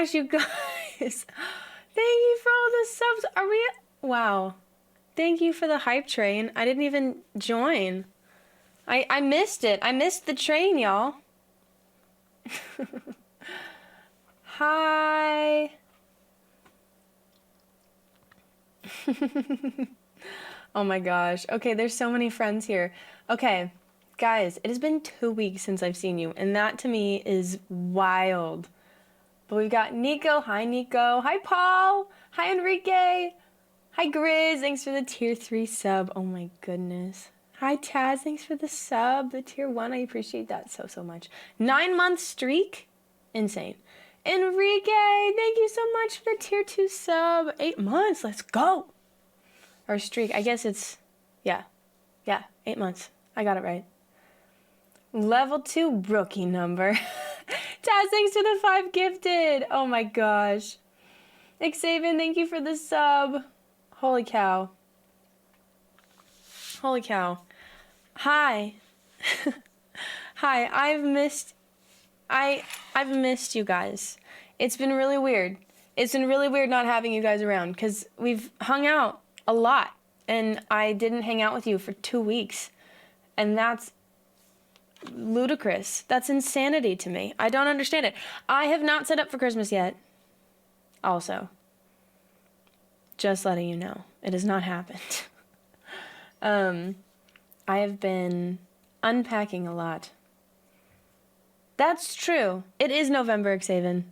gosh, you guys. Thank you for all the subs. Are we... Wow. Thank you for the hype train. I didn't even join. I missed it. I missed the train, y'all. Hi. Oh my gosh. Okay, there's so many friends here. Okay, guys, it has been 2 weeks since I've seen you, and that to me is wild. But we've got Nico. Hi, Nico. Hi, Paul. Hi, Enrique. Hi, Grizz. Thanks for the tier 3 sub. Oh my goodness. Hi, Taz. Thanks for the sub. The tier 1. I appreciate that so much. 9-month streak? Insane. Enrique, thank you so much for the tier 2 sub. 8 months. Let's go. Or streak. I guess it's... Yeah, 8 months. I got it right. Level 2 rookie number. Taz, thanks for the 5 gifted. Oh my gosh. Xavier, thank you for the sub. Holy cow. Holy cow. Hi. Hi, I've missed you guys. It's been really weird. It's been really weird not having you guys around because we've hung out a lot and I didn't hang out with you for 2 weeks. And that's ludicrous. That's insanity to me. I don't understand it. I have not set up for Christmas yet. Also, just letting you know, it has not happened. I have been unpacking a lot. That's true. It is November, Xavier.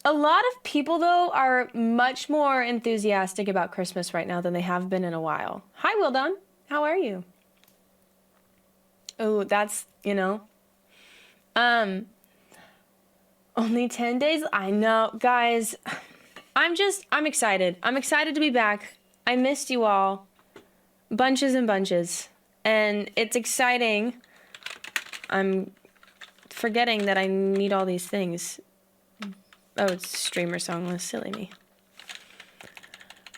A lot of people, though, are much more enthusiastic about Christmas right now than they have been in a while. Hi, Wildon. How are you? Oh, that's, you know. Only 10 days? I know. Guys, I'm excited. I'm excited to be back. I missed you all. Bunches and bunches. And it's exciting. I'm forgetting that I need all these things. Oh, it's streamer song list. Silly me.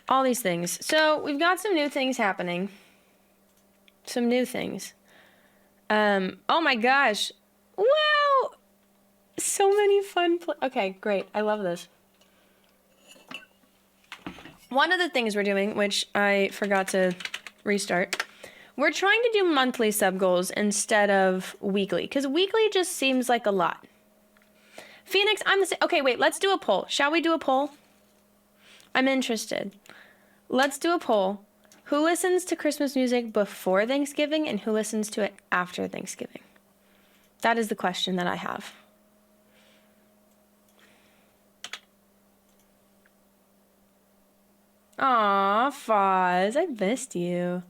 All these things. So, we've got some new things happening. Some new things. Oh my gosh. Wow! So many fun okay, great. I love this. One of the things we're doing, which I forgot to restart, we're trying to do monthly sub goals instead of weekly, because weekly just seems like a lot. Phoenix, I'm the same. Okay, wait, let's do a poll. Shall we do a poll? I'm interested. Let's do a poll. Who listens to Christmas music before Thanksgiving and who listens to it after Thanksgiving? That is the question that I have. Aw, Foz, I missed you.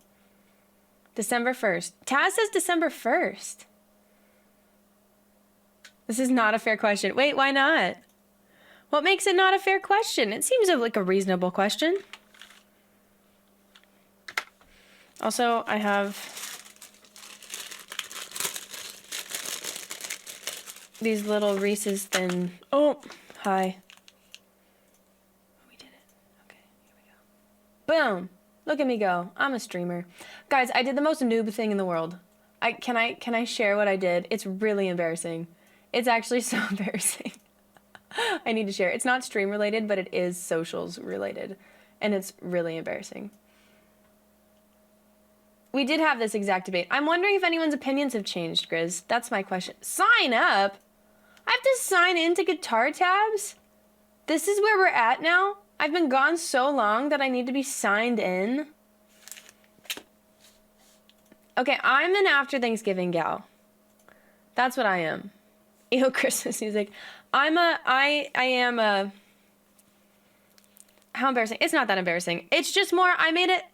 December 1st. Taz says December 1st. This is not a fair question. Wait, why not? What makes it not a fair question? It seems like a reasonable question. Also, I have these little Reese's Thin... Oh, hi. We did it. Okay, here we go. Boom. Look at me go. I'm a streamer. Guys, I did the most noob thing in the world. Can I share what I did? It's really embarrassing. It's actually so embarrassing. I need to share. It's not stream related, but it is socials related. And it's really embarrassing. We did have this exact debate. I'm wondering if anyone's opinions have changed, Grizz. That's my question. Sign up? I have to sign into Guitar Tabs? This is where we're at now? I've been gone so long that I need to be signed in. Okay, I'm an after Thanksgiving gal. That's what I am. Ew, Christmas music. I am a... How embarrassing. It's not that embarrassing. It's just more,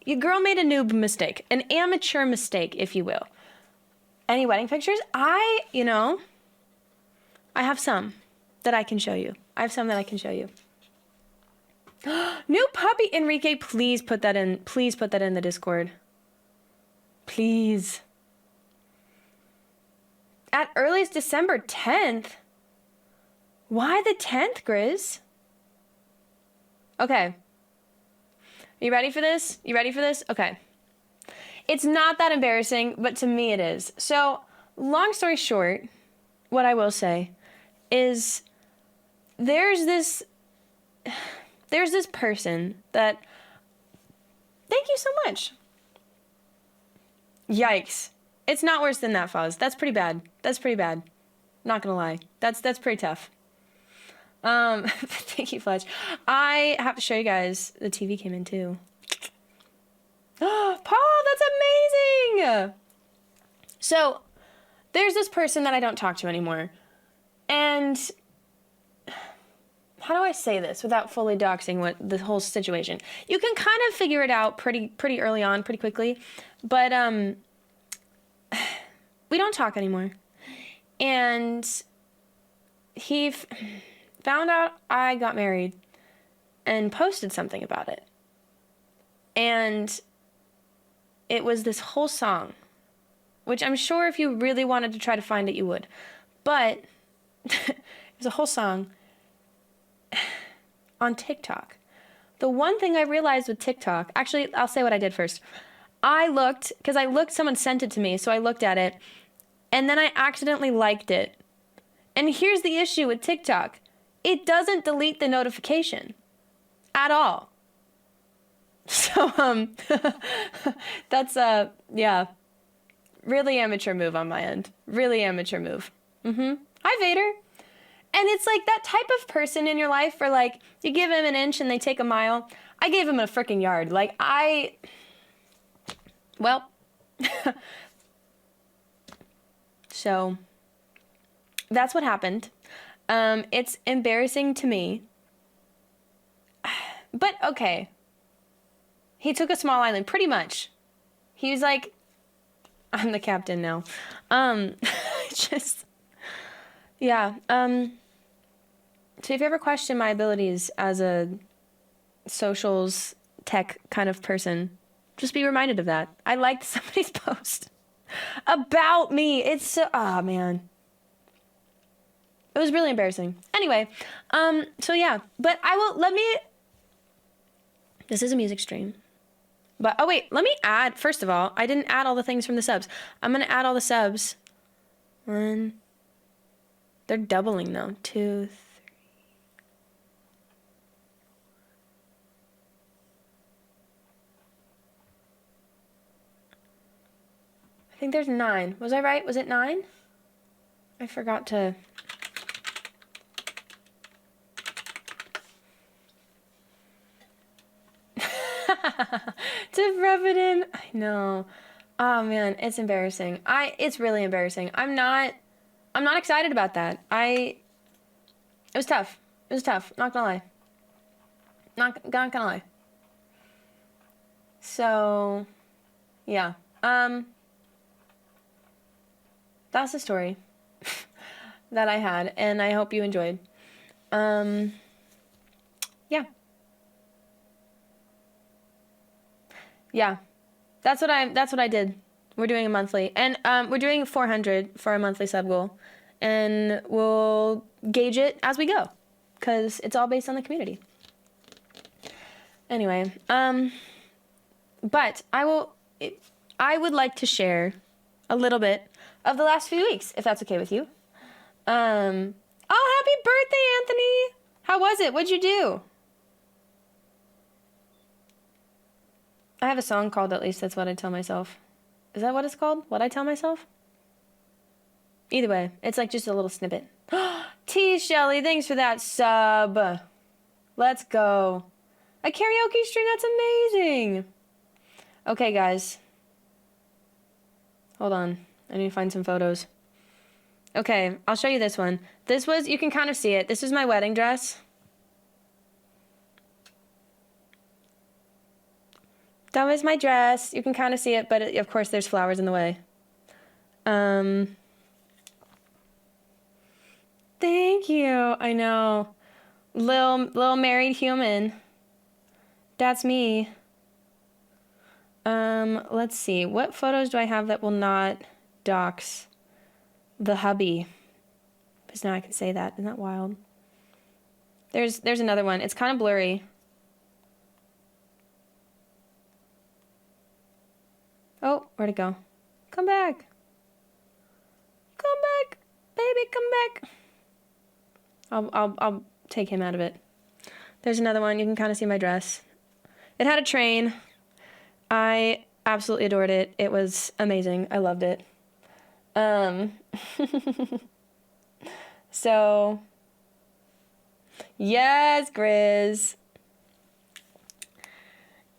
your girl made a noob mistake. An amateur mistake, if you will. Any wedding pictures? I have some that I can show you. New puppy, Enrique, please put that in. Please put that in the Discord. Please. At earliest December 10th? Why the 10th, Grizz? Okay. Are you ready for this? Okay. It's not that embarrassing, but to me it is. So, long story short, what I will say is there's this person that, thank you so much. Yikes. It's not worse than that, Foz. That's pretty bad. That's pretty bad. Not gonna lie. That's pretty tough. Thank you, Fletch. I have to show you guys, the TV came in too. Paul, that's amazing! So, there's this person that I don't talk to anymore. And how do I say this without fully doxing what the whole situation? You can kind of figure it out pretty early on, pretty quickly. But we don't talk anymore. And he found out I got married and posted something about it. And it was this whole song, which I'm sure if you really wanted to try to find it, you would. But it was a whole song on TikTok. The one thing I realized with TikTok, actually, I'll say what I did first. I looked, someone sent it to me, so I looked at it, and then I accidentally liked it. And here's the issue with TikTok. It doesn't delete the notification at all. So, that's, yeah, really amateur move on my end. Really amateur move. Hi, Vader. And it's like that type of person in your life where, like, you give him an inch and they take a mile. I gave him a freaking yard. Like, well, so that's what happened. It's embarrassing to me. But, okay. He took a small island, pretty much. He was like, I'm the captain now. Yeah. So if you ever question my abilities as a socials tech kind of person, just be reminded of that. I liked somebody's post about me. It's so, man. It was really embarrassing. Anyway, so yeah, but this is a music stream. But, oh wait, let me add, first of all, I didn't add all the things from the subs. I'm going to add all the subs. They're doubling though. 2, 3. I think there's 9. Was I right? Was it 9? I forgot to... to rub it in. I know. Oh man, it's embarrassing. It's really embarrassing. I'm not excited about that. It was tough. It was tough. Not gonna lie. Not gonna lie. So, yeah. That's the story that I had, and I hope you enjoyed. Yeah. Yeah, that's what I did. We're doing a monthly, and we're doing 400 for our monthly sub goal, and we'll gauge it as we go, because it's all based on the community. Anyway, but I would like to share a little bit of the last few weeks, if that's okay with you. Oh, happy birthday, Anthony! How was it? What'd you do? I have a song called At Least That's What I Tell Myself. Is that what it's called? What I Tell Myself? Either way, it's like just a little snippet. T. Shelly, thanks for that sub. Let's go. A karaoke stream, that's amazing. Okay, guys. Hold on. I need to find some photos. Okay, I'll show you this one. You can kind of see it. This is my wedding dress. That was my dress. You can kind of see it, but of course there's flowers in the way. Thank you. I know. Little married human. That's me. Let's see. What photos do I have that will not dox the hubby? Because now I can say that. Isn't that wild? There's another one. It's kind of blurry. Oh, where'd it go? Come back. Come back. Baby, come back. take him out of it. There's another one. You can kind of see my dress. It had a train. I absolutely adored it. It was amazing. I loved it. So, yes, Grizz.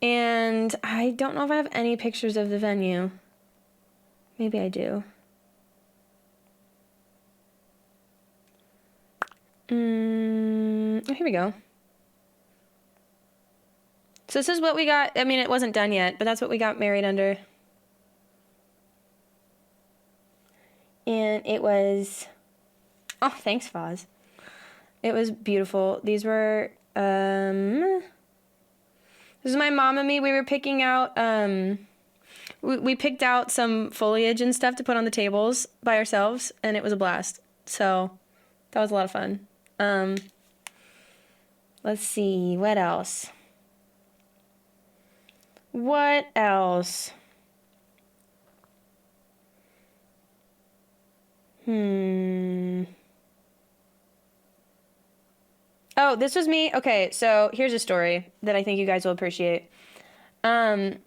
And I don't know if I have any pictures of the venue. Maybe I do. Oh, here we go. So this is what we got. I mean, it wasn't done yet, but that's what we got married under. And it was, oh, thanks, Foz. It was beautiful. These were, this is my mom and me. We were picking out, we picked out some foliage and stuff to put on the tables by ourselves, and it was a blast. So that was a lot of fun. Let's see, what else? What else? Oh, this was me. Okay, so here's a story that I think you guys will appreciate. Foz,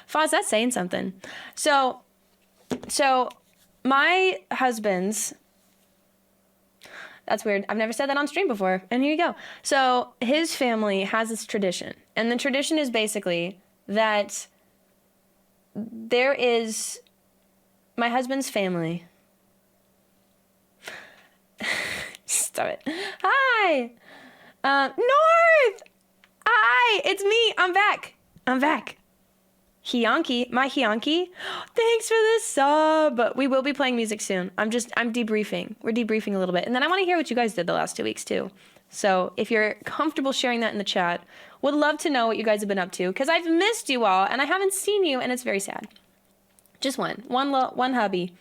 that's saying something. So my husband's, that's weird. I've never said that on stream before. And here you go. So his family has this tradition. And the tradition is basically that there is my husband's family. Stop it. Hi. North. Hi. It's me. I'm back. Hionki, my Hionki. Thanks for the sub. We will be playing music soon. I'm debriefing. We're debriefing a little bit. And then I want to hear what you guys did the last 2 weeks too. So if you're comfortable sharing that in the chat, would love to know what you guys have been up to, because I've missed you all and I haven't seen you, and it's very sad. Just one hubby.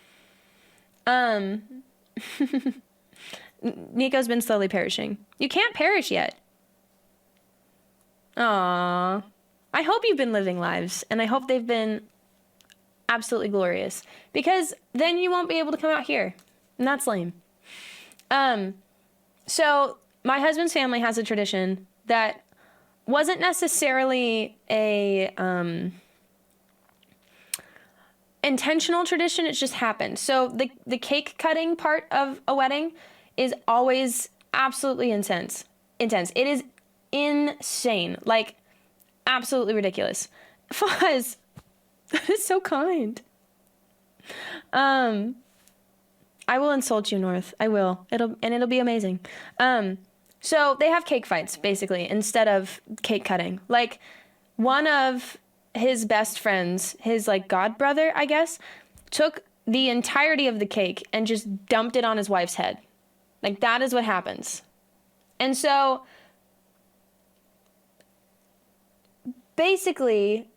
Nico's been slowly perishing. You can't perish yet. Aww. I hope you've been living lives, and I hope they've been absolutely glorious, because then you won't be able to come out here, and that's lame. So my husband's family has a tradition that wasn't necessarily a intentional tradition. It just happened. So the cake cutting part of a wedding is always absolutely intense. It is insane. Like, absolutely ridiculous. Fuzz, that is so kind. I will insult you, North. I will. It'll be amazing. So they have cake fights, basically, instead of cake cutting. Like, one of his best friends, his, like, god brother, I guess, took the entirety of the cake and just dumped it on his wife's head. Like, that is what happens. And so, basically,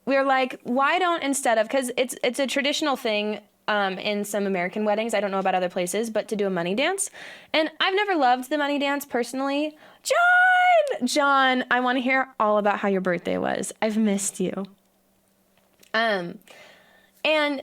we're like, why don't, instead of, because it's a traditional thing in some American weddings, I don't know about other places, but to do a money dance. And I've never loved the money dance personally. John, I want to hear all about how your birthday was. I've missed you. And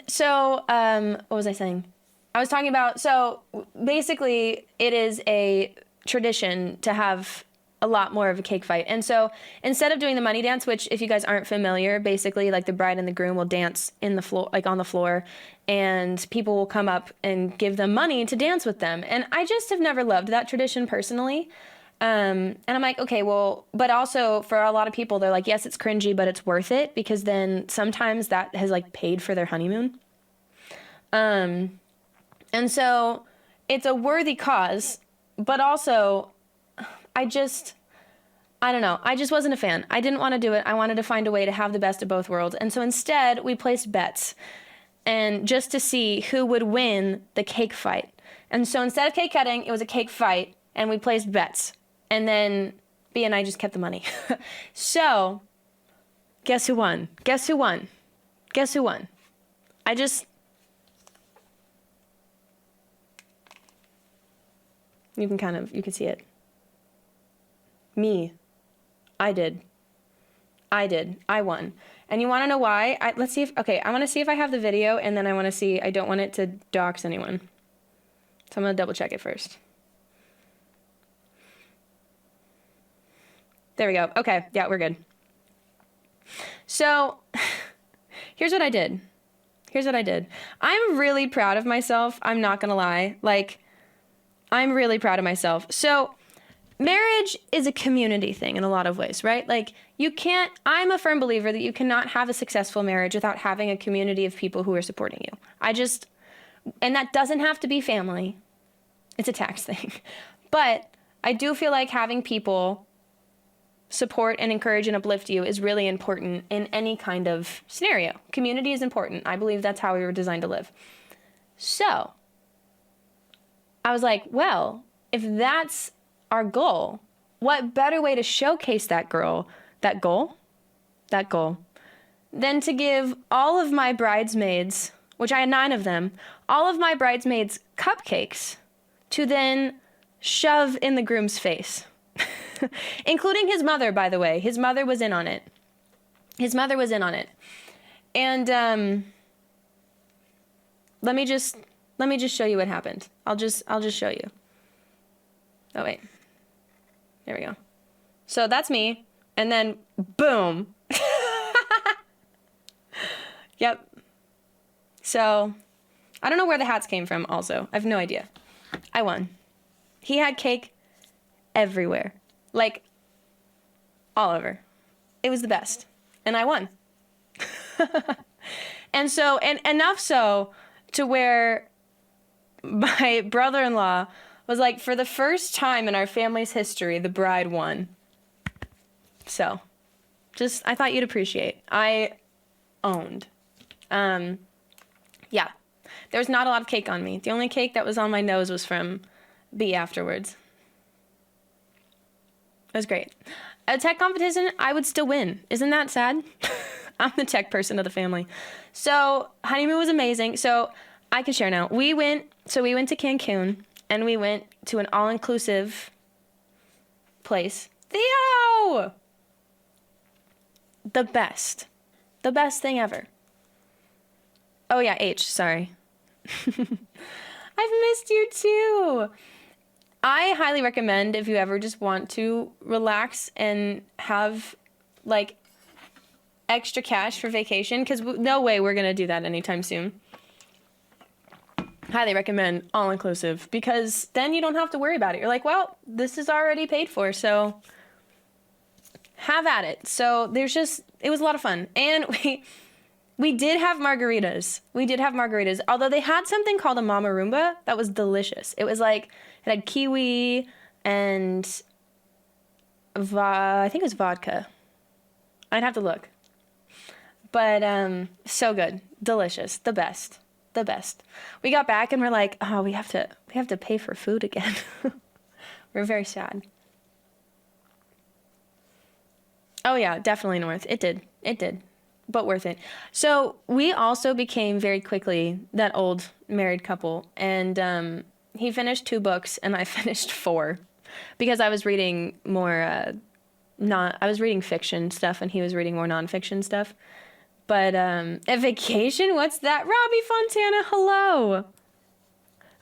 so, what was I saying? I was talking about, so basically it is a tradition to have a lot more of a cake fight. And so instead of doing the money dance, which if you guys aren't familiar, basically like the bride and the groom will dance in the floor, like on the floor, and people will come up and give them money to dance with them. And I just have never loved that tradition personally. And I'm like, okay, well, but also for a lot of people, they're like, yes, it's cringy, but it's worth it, because then sometimes that has like paid for their honeymoon. And so it's a worthy cause, but also I don't know. I just wasn't a fan. I didn't want to do it. I wanted to find a way to have the best of both worlds. And so instead we placed bets, and just to see who would win the cake fight. And so instead of cake cutting, it was a cake fight, and we placed bets. And then B and I just kept the money. So, guess who won? You can see it. Me. I did. I won. And you want to know why? I want to see if I have the video, and then I want to see, I don't want it to dox anyone. So I'm gonna double check it first. There we go. Okay, yeah, we're good. So here's what I did. I'm really proud of myself. I'm not gonna lie. Like, I'm really proud of myself. So marriage is a community thing in a lot of ways, right? Like, I'm a firm believer that you cannot have a successful marriage without having a community of people who are supporting you. And that doesn't have to be family. It's a tax thing. But I do feel like having people support and encourage and uplift you is really important in any kind of scenario. Community is important. I believe that's how we were designed to live. So I was like, well, if that's our goal, what better way to showcase that goal, than to give all of my bridesmaids, which I had 9 of them, all of my bridesmaids cupcakes to then shove in the groom's face. Including his mother, by the way. His mother was in on it. And let me just show you what happened. I'll just show you. Oh wait. There we go. So that's me, and then boom. Yep. So I don't know where the hats came from also. I have no idea. I won. He had cake everywhere. Like, all over. It was the best. And I won. And enough so to where my brother-in-law was like, for the first time in our family's history, the bride won. So, I thought you'd appreciate. I owned. Yeah. There was not a lot of cake on me. The only cake that was on my nose was from B afterwards. It was great. A tech competition, I would still win. Isn't that sad? I'm the tech person of the family. So honeymoon was amazing. So I can share now. We went to Cancun, and we went to an all-inclusive place. Theo! The best thing ever. Oh yeah, H, sorry. I've missed you too. I highly recommend, if you ever just want to relax and have, like, extra cash for vacation, because no way we're going to do that anytime soon. Highly recommend all-inclusive, because then you don't have to worry about it. You're like, well, this is already paid for, so have at it. So it was a lot of fun. And we did have margaritas. Although they had something called a Mama Roomba that was delicious. It was like, it had kiwi and I think it was vodka. I'd have to look. But so good. Delicious. The best. We got back and we're like, oh, we have to pay for food again. We're very sad. Oh yeah, definitely north. It did. But worth it. So we also became very quickly that old married couple, and he finished 2 books and I finished 4 because I was reading more I was reading fiction stuff and he was reading more nonfiction stuff. But a vacation, what's that? Robbie Fontana, hello.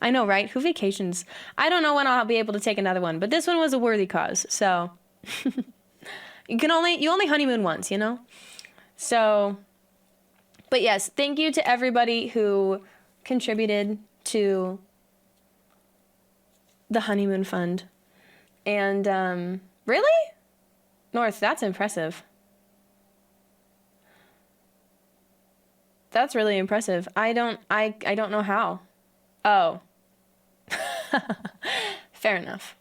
I know, right? Who vacations? I don't know when I'll be able to take another one, but this one was a worthy cause. So you only honeymoon once, you know? So, but yes, thank you to everybody who contributed to the honeymoon fund. And really? North, that's impressive. That's really impressive. I don't know how. Oh. Fair enough.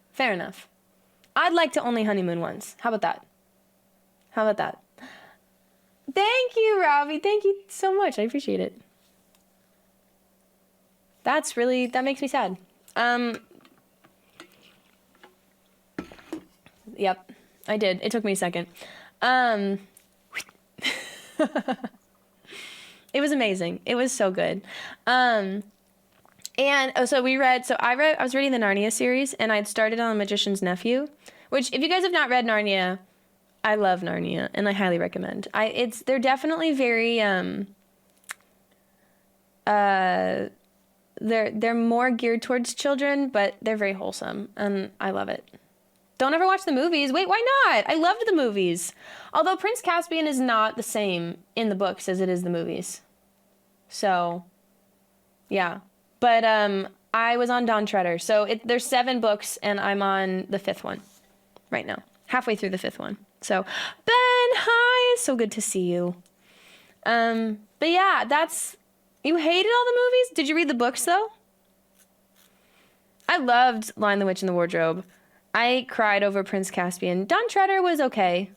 I'd like to only honeymoon once. How about that? Thank you, Robbie. Thank you so much. I appreciate it. That makes me sad. Yep, I did. It took me a second. It was amazing. It was so good. I was reading the Narnia series, and I'd started on The Magician's Nephew, which, if you guys have not read Narnia, I love Narnia, and I highly recommend. They're definitely very they're more geared towards children, but they're very wholesome, and I love it. Don't ever watch the movies. Wait, why not? I loved the movies. Although Prince Caspian is not the same in the books as it is the movies. So, yeah. But I was on Dawn Treader. So there's 7 books, and I'm on the 5th one right now. Halfway through the 5th one. So, Ben, hi. It's so good to see you. But yeah, you hated all the movies? Did you read the books, though? I loved Lion the Witch and the Wardrobe. I cried over Prince Caspian. Dawn Treader was okay.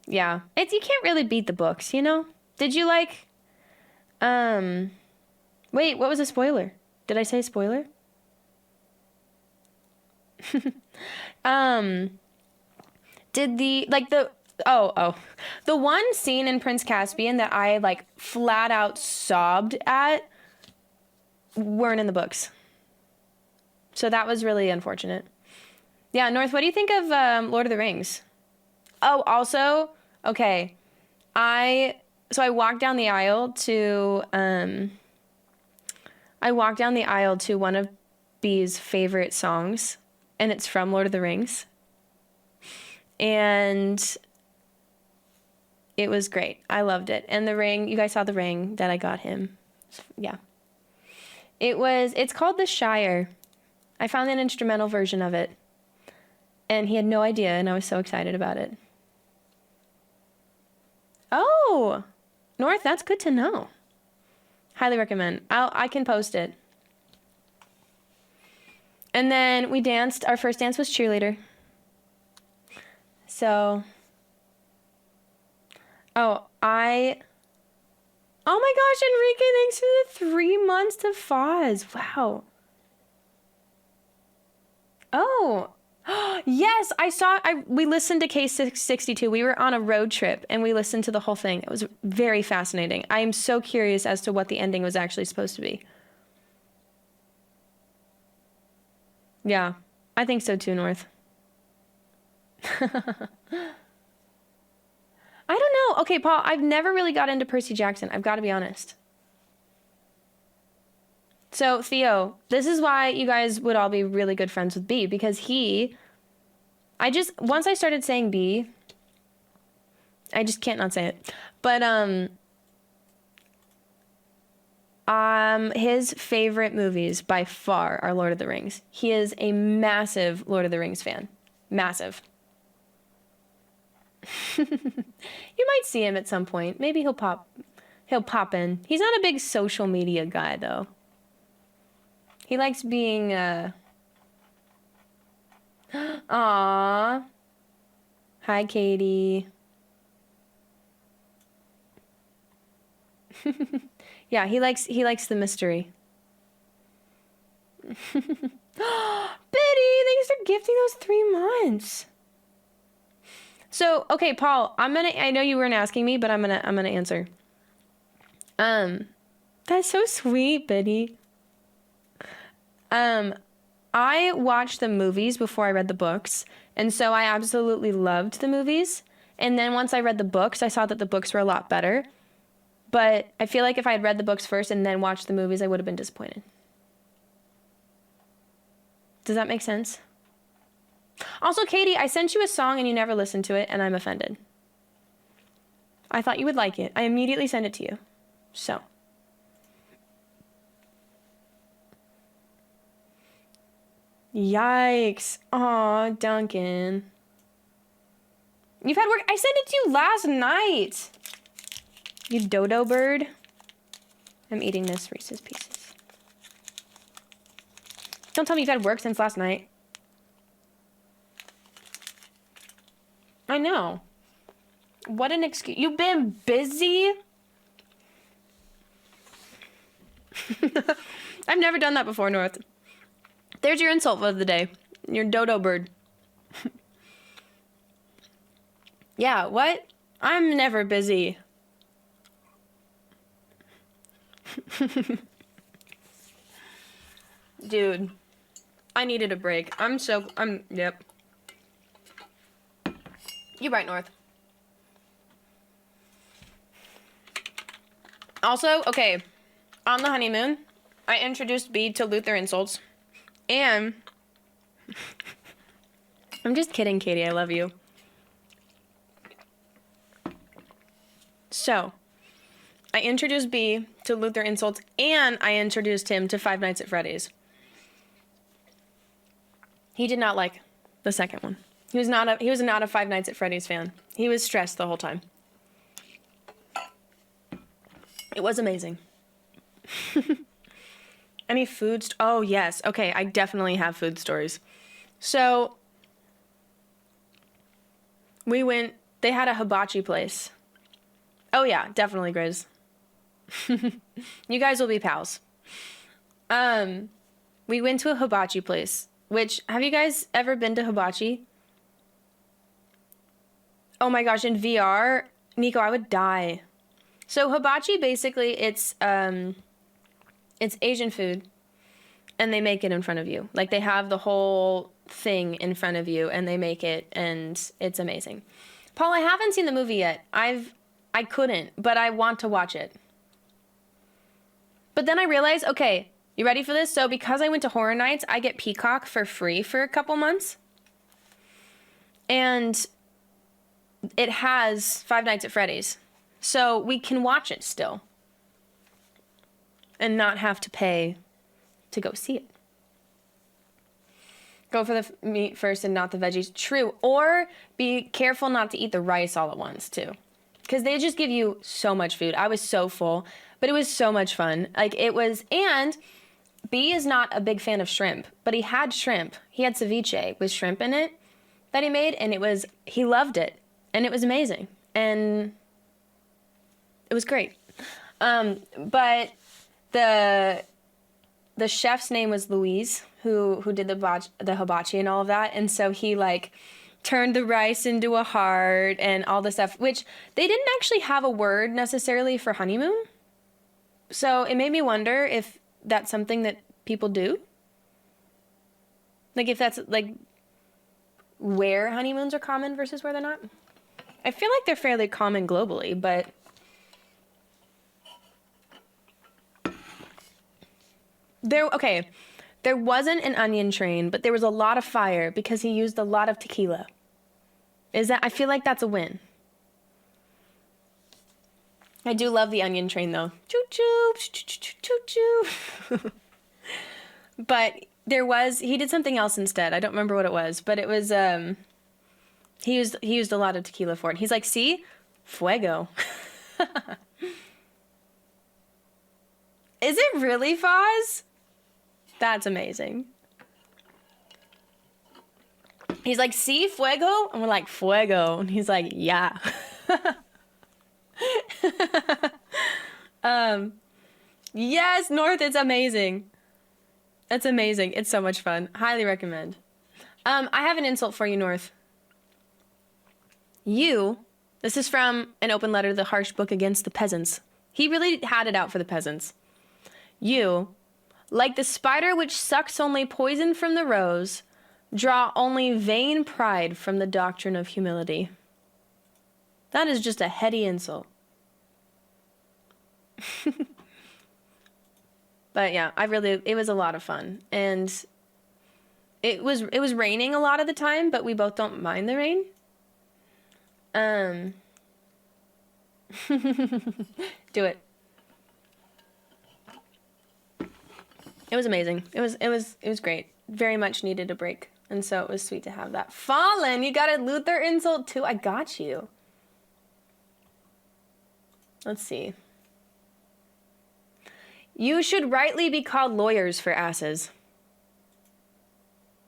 Yeah. You can't really beat the books, you know? Did you like... Wait, what was a spoiler? Did I say spoiler? Did the one scene in Prince Caspian that I like flat out sobbed at weren't in the books. So that was really unfortunate. Yeah, North, what do you think of Lord of the Rings? Oh, also, okay. I walked down the aisle to one of B's favorite songs, and it's from Lord of the Rings. And it was great. I loved it. And the ring, you guys saw the ring that I got him. Yeah. It's called The Shire. I found an instrumental version of it. And he had no idea, and I was so excited about it. Oh, North, that's good to know. Highly recommend. I can post it. And then we danced. Our first dance was cheerleader. So, oh my gosh, Enrique, thanks for the 3 months to Foz. Wow. Oh, yes, we listened to K662. We were on a road trip and we listened to the whole thing. It was very fascinating. I am so curious as to what the ending was actually supposed to be. Yeah, I think so too, North. I don't know. Okay, Paul, I've never really got into Percy Jackson. I've got to be honest. So, Theo, this is why you guys would all be really good friends with B, because once I started saying B, I just can't not say it. But, his favorite movies by far are Lord of the Rings. He is a massive Lord of the Rings fan. Massive. You might see him at some point. Maybe he'll pop in. He's not a big social media guy, though. He likes being, Aww. Hi, Katie. Yeah, he likes the mystery. Biddy, thanks for gifting those 3 months. So, okay, Paul, I know you weren't asking me, but I'm gonna answer. That's so sweet, Biddy. I watched the movies before I read the books, and so I absolutely loved the movies. And then once I read the books, I saw that the books were a lot better. But I feel like if I had read the books first and then watched the movies, I would have been disappointed. Does that make sense? Also, Katie, I sent you a song and you never listened to it, and I'm offended. I thought you would like it. I immediately sent it to you. So. Yikes. Aw, Duncan. You've had work. I sent it to you last night. You dodo bird. I'm eating this Reese's Pieces. Don't tell me you've had work since last night. I know. What an excuse. You've been busy? I've never done that before, North. There's your insult of the day. Your dodo bird. Yeah, what? I'm never busy. Dude, I needed a break. Yep. You're right, North. Also, okay, on the honeymoon, I introduced B to Luther insults. And I'm just kidding, Katie. I love you. So, I introduced B to Luther insults, and I introduced him to Five Nights at Freddy's. He did not like the second one. He was not a Five Nights at Freddy's fan. He was stressed the whole time. It was amazing. Any food? Oh, yes. Okay, I definitely have food stories. So, we went, they had a hibachi place. Oh, yeah, definitely, Grizz. You guys will be pals. We went to a hibachi place, which, have you guys ever been to hibachi? Oh my gosh, in VR, Nico, I would die. So hibachi, basically, it's Asian food, and they make it in front of you. Like, they have the whole thing in front of you, and they make it, and it's amazing. Paul, I haven't seen the movie yet. I couldn't, but I want to watch it. But then I realized, okay, you ready for this? So because I went to Horror Nights, I get Peacock for free for a couple months. And it has Five Nights at Freddy's. So we can watch it still. And not have to pay to go see it. Go for the meat first and not the veggies. True. Or be careful not to eat the rice all at once, too. Because they just give you so much food. I was so full. But it was so much fun. Like, it was... And B is not a big fan of shrimp. But he had shrimp. He had ceviche with shrimp in it that he made. And it was... He loved it. And it was amazing. And it was great. But the chef's name was Louise, who did the hibachi and all of that. And so he, like, turned the rice into a heart and all this stuff, which they didn't actually have a word necessarily for honeymoon. So it made me wonder if that's something that people do. Like, if that's, like, where honeymoons are common versus where they're not. I feel like they're fairly common globally, but... There wasn't an onion train, but there was a lot of fire because he used a lot of tequila. I feel like that's a win. I do love the onion train, though. Choo-choo, choo-choo. But he did something else instead. I don't remember what it was, but it was, he used a lot of tequila for it. He's like, see? Fuego. Is it really, Foz? That's amazing. He's like, see, fuego? And we're like, fuego. And he's like, yeah. Yes, North, it's amazing. It's amazing. It's so much fun. Highly recommend. I have an insult for you, North. This is from an open letter to the harsh book against the peasants. He really had it out for the peasants. You, like the spider which sucks only poison from the rose, draw only vain pride from the doctrine of humility. That is just a heady insult. But yeah, it was a lot of fun. And it was raining a lot of the time, but we both don't mind the rain. Do it. It was amazing. It was great. Very much needed a break. And so it was sweet to have that. Fallen, you got a Luther insult too. I got you. Let's see. You should rightly be called lawyers for asses.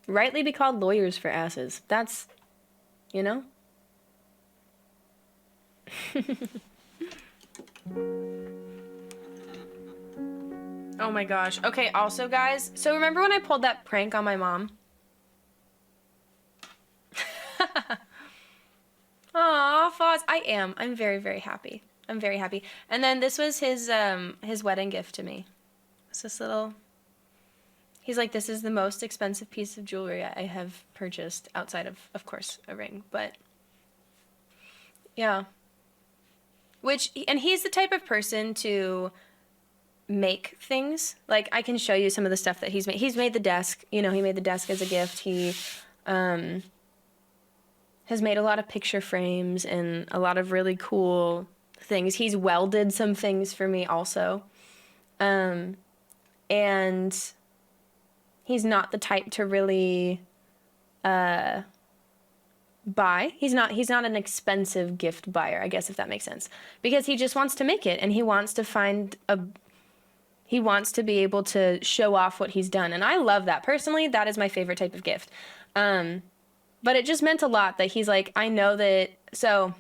Rightly be called lawyers for asses. That's, you know? Oh my gosh. Okay, also guys, so remember when I pulled that prank on my mom? Aw, Foz, I'm very, very happy. I'm very happy. And then this was his wedding gift to me. It's this little... He's like, this is the most expensive piece of jewelry I have purchased outside of course, a ring. But, yeah. And he's the type of person to make things. Like, I can show you some of the stuff that he's made. He's made the desk. You know, he made the desk as a gift. He has made a lot of picture frames and a lot of really cool things. He's welded some things for me also. And he's not the type to really buy. He's not an expensive gift buyer, I guess, if that makes sense. Because he just wants to make it, and he wants to be able to show off what he's done. And I love that. Personally, that is my favorite type of gift. But it just meant a lot that he's like, I know that, so,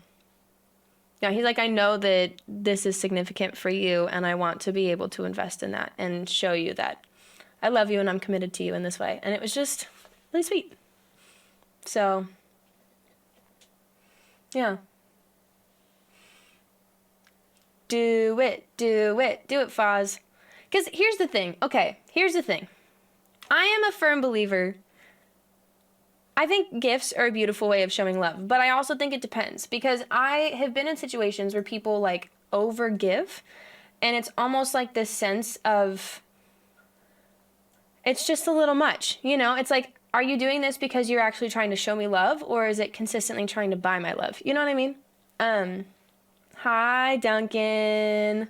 yeah, he's like, I know that this is significant for you, and I want to be able to invest in that and show you that I love you and I'm committed to you in this way. And it was just really sweet. So, yeah. Do it, Foz. Because here's the thing. Okay, here's the thing. I am a firm believer. I think gifts are a beautiful way of showing love, but I also think it depends, because I have been in situations where people like overgive, and it's almost like this sense of, it's just a little much, you know? It's like, are you doing this because you're actually trying to show me love, or is it consistently trying to buy my love? You know what I mean? Hi, Duncan.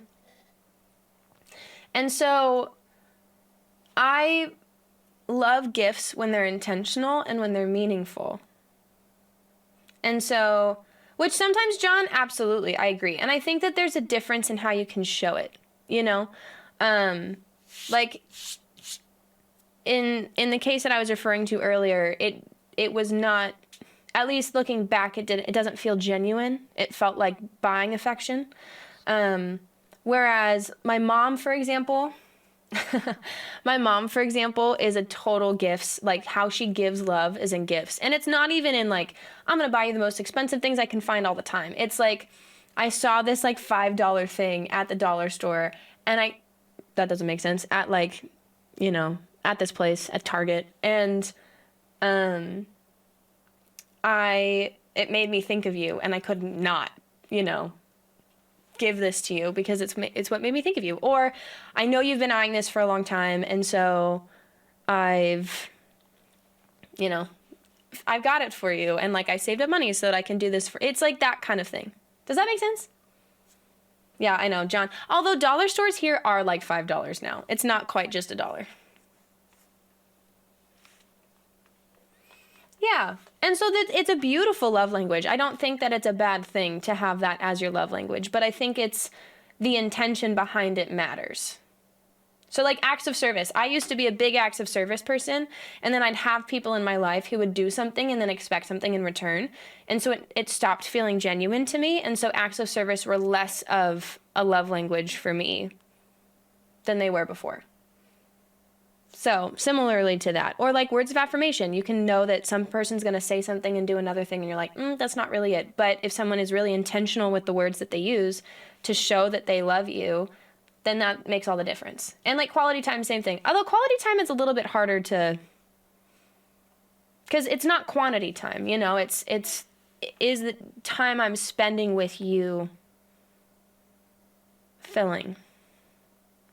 And so I love gifts when they're intentional and when they're meaningful. And so, which sometimes, John, absolutely, I agree. And I think that there's a difference in how you can show it, you know? Like, in the case that I was referring to earlier, it was not, at least looking back, it doesn't feel genuine. It felt like buying affection. Whereas my mom, for example, is a total gifts, like how she gives love is in gifts. And it's not even in like, I'm going to buy you the most expensive things I can find all the time. It's like, I saw this like $5 thing at the dollar store, and that doesn't make sense, at like, you know, at this place, at Target. And, it made me think of you, and I could not, you know, give this to you because it's what made me think of you. Or I know you've been eyeing this for a long time, and so I've got it for you, and like I saved up money so that I can do this it's like that kind of thing. Does that make sense? Yeah, I know, John. Although dollar stores here are like $5 now. It's not quite just $1. Yeah. And so that it's a beautiful love language. I don't think that it's a bad thing to have that as your love language, but I think it's the intention behind it matters. So like acts of service. I used to be a big acts of service person, and then I'd have people in my life who would do something and then expect something in return. And so it stopped feeling genuine to me. And so acts of service were less of a love language for me than they were before. So similarly to that, or like words of affirmation, you can know that some person's going to say something and do another thing, and you're like, that's not really it. But if someone is really intentional with the words that they use to show that they love you, then that makes all the difference. And like quality time, same thing. Although quality time is a little bit harder to, because it's not quantity time, you know, is the time I'm spending with you filling,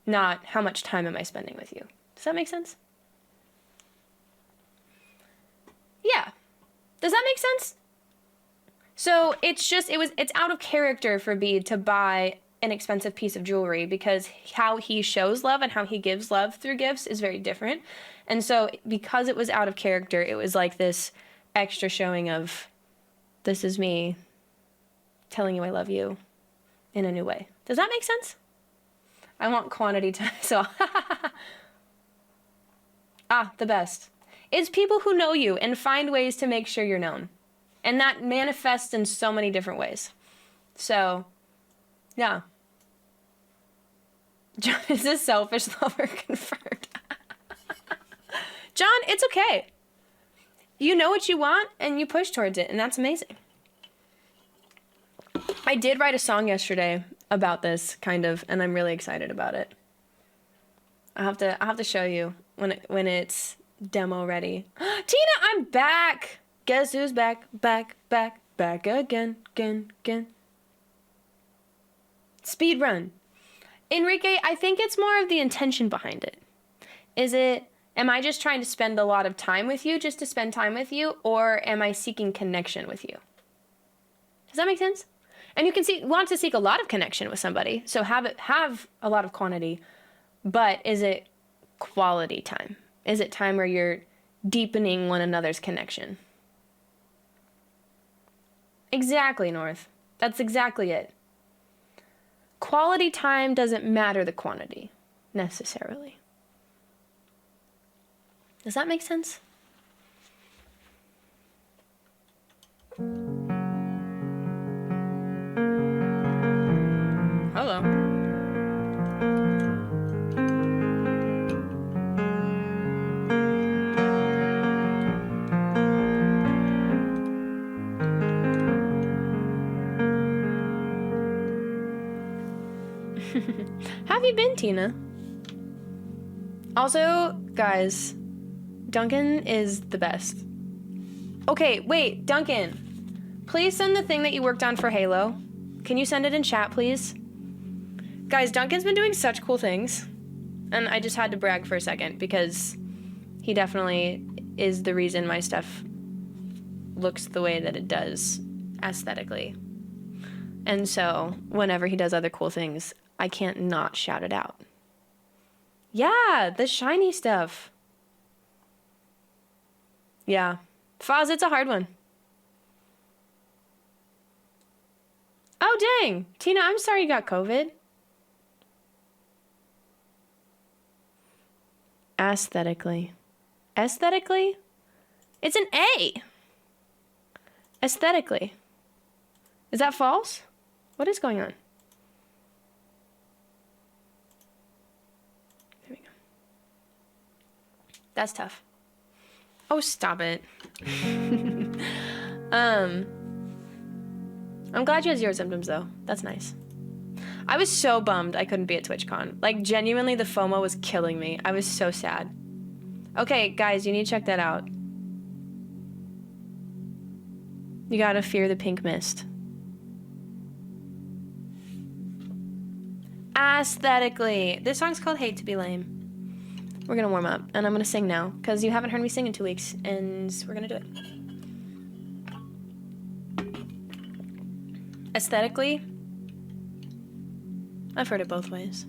not how much time am I spending with you. Does that make sense? Yeah. Does that make sense? So it's out of character for Bede to buy an expensive piece of jewelry, because how he shows love and how he gives love through gifts is very different. And so because it was out of character, it was like this extra showing of, this is me telling you I love you in a new way. Does that make sense? I want quantity time, so the best. It's people who know you and find ways to make sure you're known. And that manifests in so many different ways. So, yeah. John is a selfish lover, confirmed. John, it's okay. You know what you want and you push towards it, and that's amazing. I did write a song yesterday about this, kind of, and I'm really excited about it. I'll have to show you when it's demo ready. Tina, I'm back. Guess who's back again. Speed run. Enrique, I think it's more of the intention behind it. Am I just trying to spend a lot of time with you just to spend time with you, or am I seeking connection with you? Does that make sense? And you can want to seek a lot of connection with somebody, so have a lot of quantity, but is it quality time? Is it time where you're deepening one another's connection? Exactly, North. That's exactly it. Quality time doesn't matter the quantity, necessarily. Does that make sense? Hello. How have you been, Tina? Also, guys, Duncan is the best. Okay, wait, Duncan. Please send the thing that you worked on for Halo. Can you send it in chat, please? Guys, Duncan's been doing such cool things. And I just had to brag for a second because he definitely is the reason my stuff looks the way that it does aesthetically. And so whenever he does other cool things, I can't not shout it out. Yeah, the shiny stuff. Yeah. Foz, it's a hard one. Oh, dang. Tina, I'm sorry you got COVID. Aesthetically. Aesthetically? It's an A. Aesthetically. Is that false? What is going on? There we go. That's tough. Oh, stop it. I'm glad you had 0 symptoms, though. That's nice. I was so bummed I couldn't be at TwitchCon. Like, genuinely, the FOMO was killing me. I was so sad. Okay, guys, you need to check that out. You gotta fear the pink mist. Aesthetically. This song's called Hate to Be Lame. We're gonna warm up, and I'm gonna sing now, because you haven't heard me sing in 2 weeks, and we're gonna do it. Aesthetically, I've heard it both ways.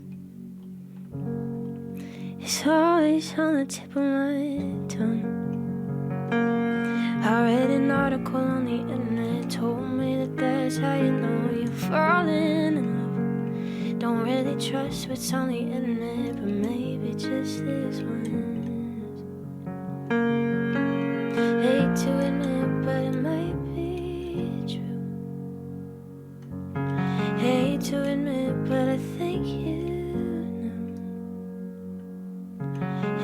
It's always on the tip of my tongue. I read an article on the internet, told me that that's how you know you're falling in love. Don't really trust what's on the internet, but maybe just this once. Hate to admit, but it might be true. Hate to admit, but I think you know.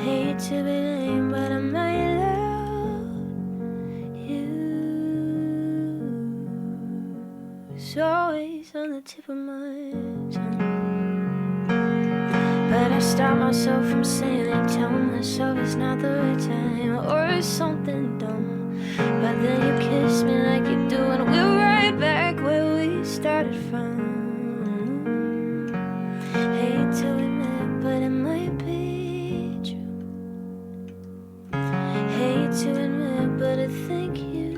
Hate to be lame, but I might love you. It's always on the tip of my tongue. But I stop myself from saying it, tell myself it's not the right time, or something dumb. But then you kiss me like you do, and we're right back where we started from. Hate to admit, but it might be true. Hate to admit, but I think you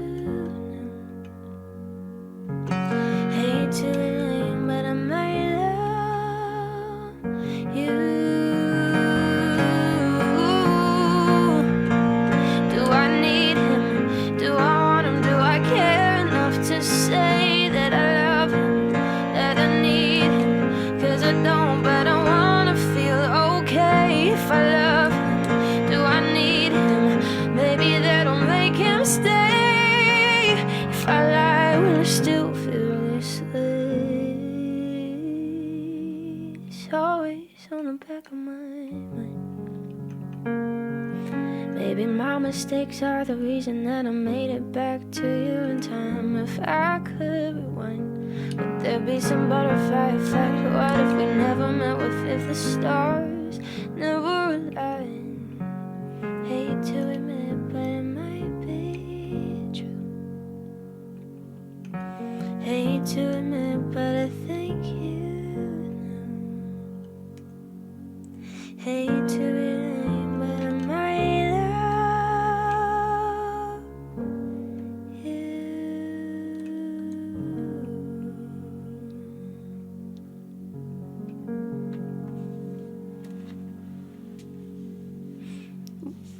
know. Hate to be lame, but I might love you. Do I need him? Do I want him? Do I care enough to say that I love him? That I need him? 'Cause I don't, but I wanna feel okay if I love him. Do I need him? Maybe that'll make him stay. If I lie, will I still feel this way? It's always on the back of my mind. Maybe my mistakes are the reason that I made it back to you in time. If I could rewind, would there be some butterfly effect? What if we never met? What if the stars never aligned? Hate to admit, but it might be true. Hate to admit, but I think you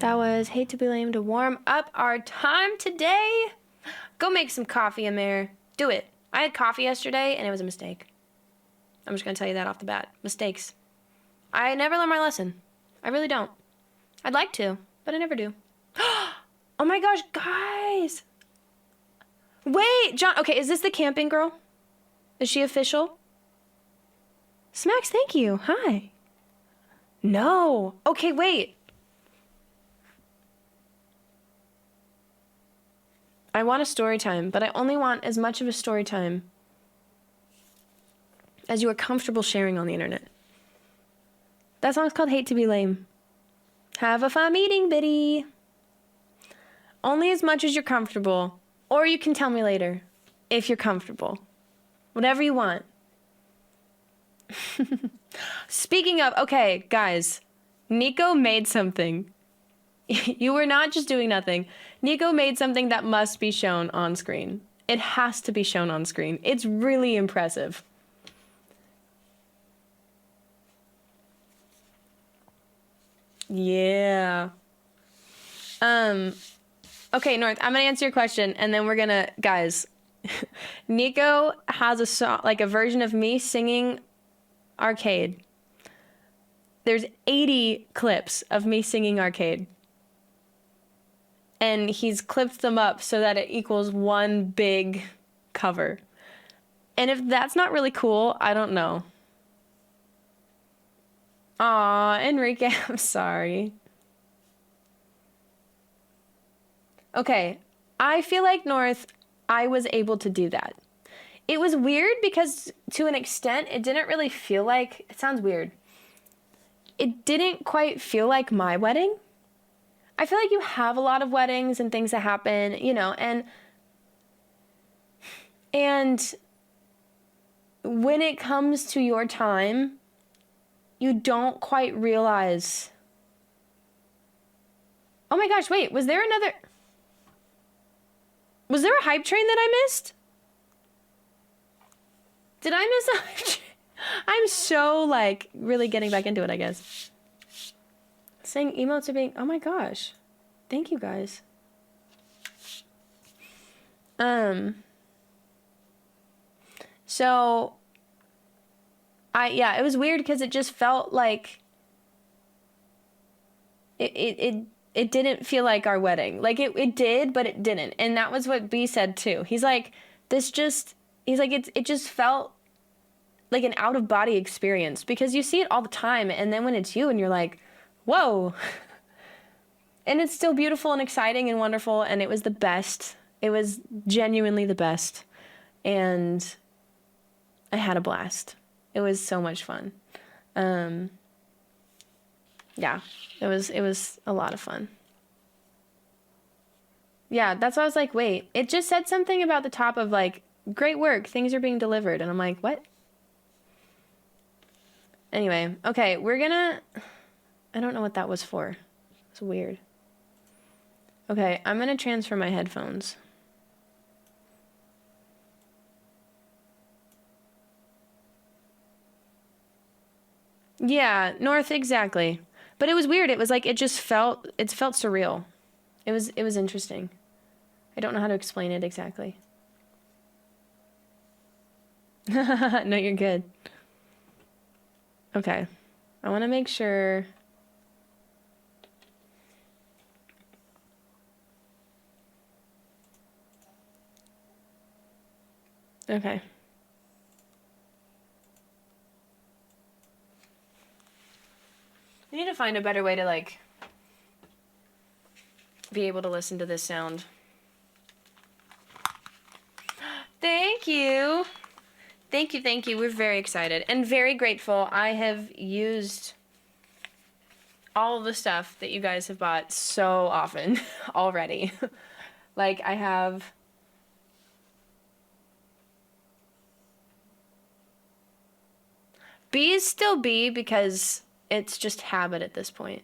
That was Hate to Be Lame to warm up our time today. Go make some coffee, Amir. Do it. I had coffee yesterday, and it was a mistake. I'm just going to tell you that off the bat. Mistakes. I never learn my lesson. I really don't. I'd like to, but I never do. Oh my gosh, guys. Wait, John. Okay, is this the camping girl? Is she official? Smacks, thank you. Hi. No. Okay, wait. I want a story time, but I only want as much of a story time as you are comfortable sharing on the internet. That song's called Hate to Be Lame. Have a fun meeting, Biddy. Only as much as you're comfortable. Or you can tell me later if you're comfortable. Whatever you want. Speaking of, okay, guys. Nico made something. You were not just doing nothing. Nico made something that must be shown on screen. It has to be shown on screen. It's really impressive. Yeah. Okay, North, I'm gonna answer your question, and then we're gonna, guys, Nico has a song, like a version of me singing Arcade. There's 80 clips of me singing Arcade. And he's clipped them up so that it equals one big cover. And if that's not really cool, I don't know. Aw, Enrique, I'm sorry. Okay, I feel like North, I was able to do that. It was weird because to an extent, it didn't really feel like, it sounds weird. It didn't quite feel like my wedding. I feel like you have a lot of weddings and things that happen, you know, and when it comes to your time, you don't quite realize. Oh my gosh, wait, was there a hype train that I missed? Did I miss a hype train? I'm so, like, really getting back into it, I guess. Saying emotes are being... Oh my gosh. Thank you, guys. So... Yeah, it was weird because it just felt like... It didn't feel like our wedding. Like, it did, but it didn't. And that was what B said, too. He's like, He's like, it just felt like an out-of-body experience. Because you see it all the time, and then when it's you, and you're like, whoa. And it's still beautiful and exciting and wonderful, and it was the best. It was genuinely the best. And I had a blast. It was so much fun. Yeah, it was a lot of fun. Yeah, that's why I was like, wait, it just said something about the top of like, great work, things are being delivered. And I'm like, what? Anyway, okay, I don't know what that was for. It's weird. Okay, I'm gonna transfer my headphones. Yeah, North, exactly. But it was weird. It was like, it felt surreal. It was interesting. I don't know how to explain it exactly. No, you're good. Okay. I want to make sure. Okay. I need to find a better way to, like, be able to listen to this sound. Thank you. Thank you, thank you. We're very excited and very grateful. I have used all of the stuff that you guys have bought so often already. Like, I have... B is still B because it's just habit at this point.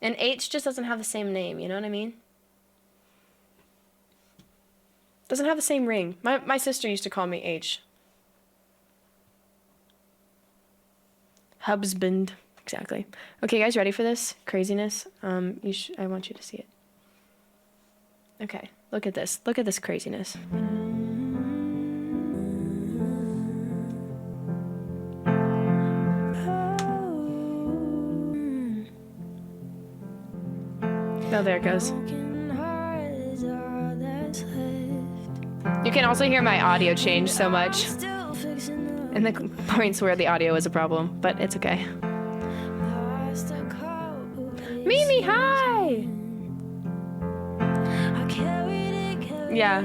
And H just doesn't have the same name, you know what I mean? Doesn't have the same ring. My sister used to call me H. Husband. Exactly. Okay, you guys ready for this craziness? I want you to see it. Okay, look at this. Look at this craziness. Oh, there it goes. You can also hear my audio change so much. And the points where the audio is a problem, but it's okay. Mimi, hi! Yeah.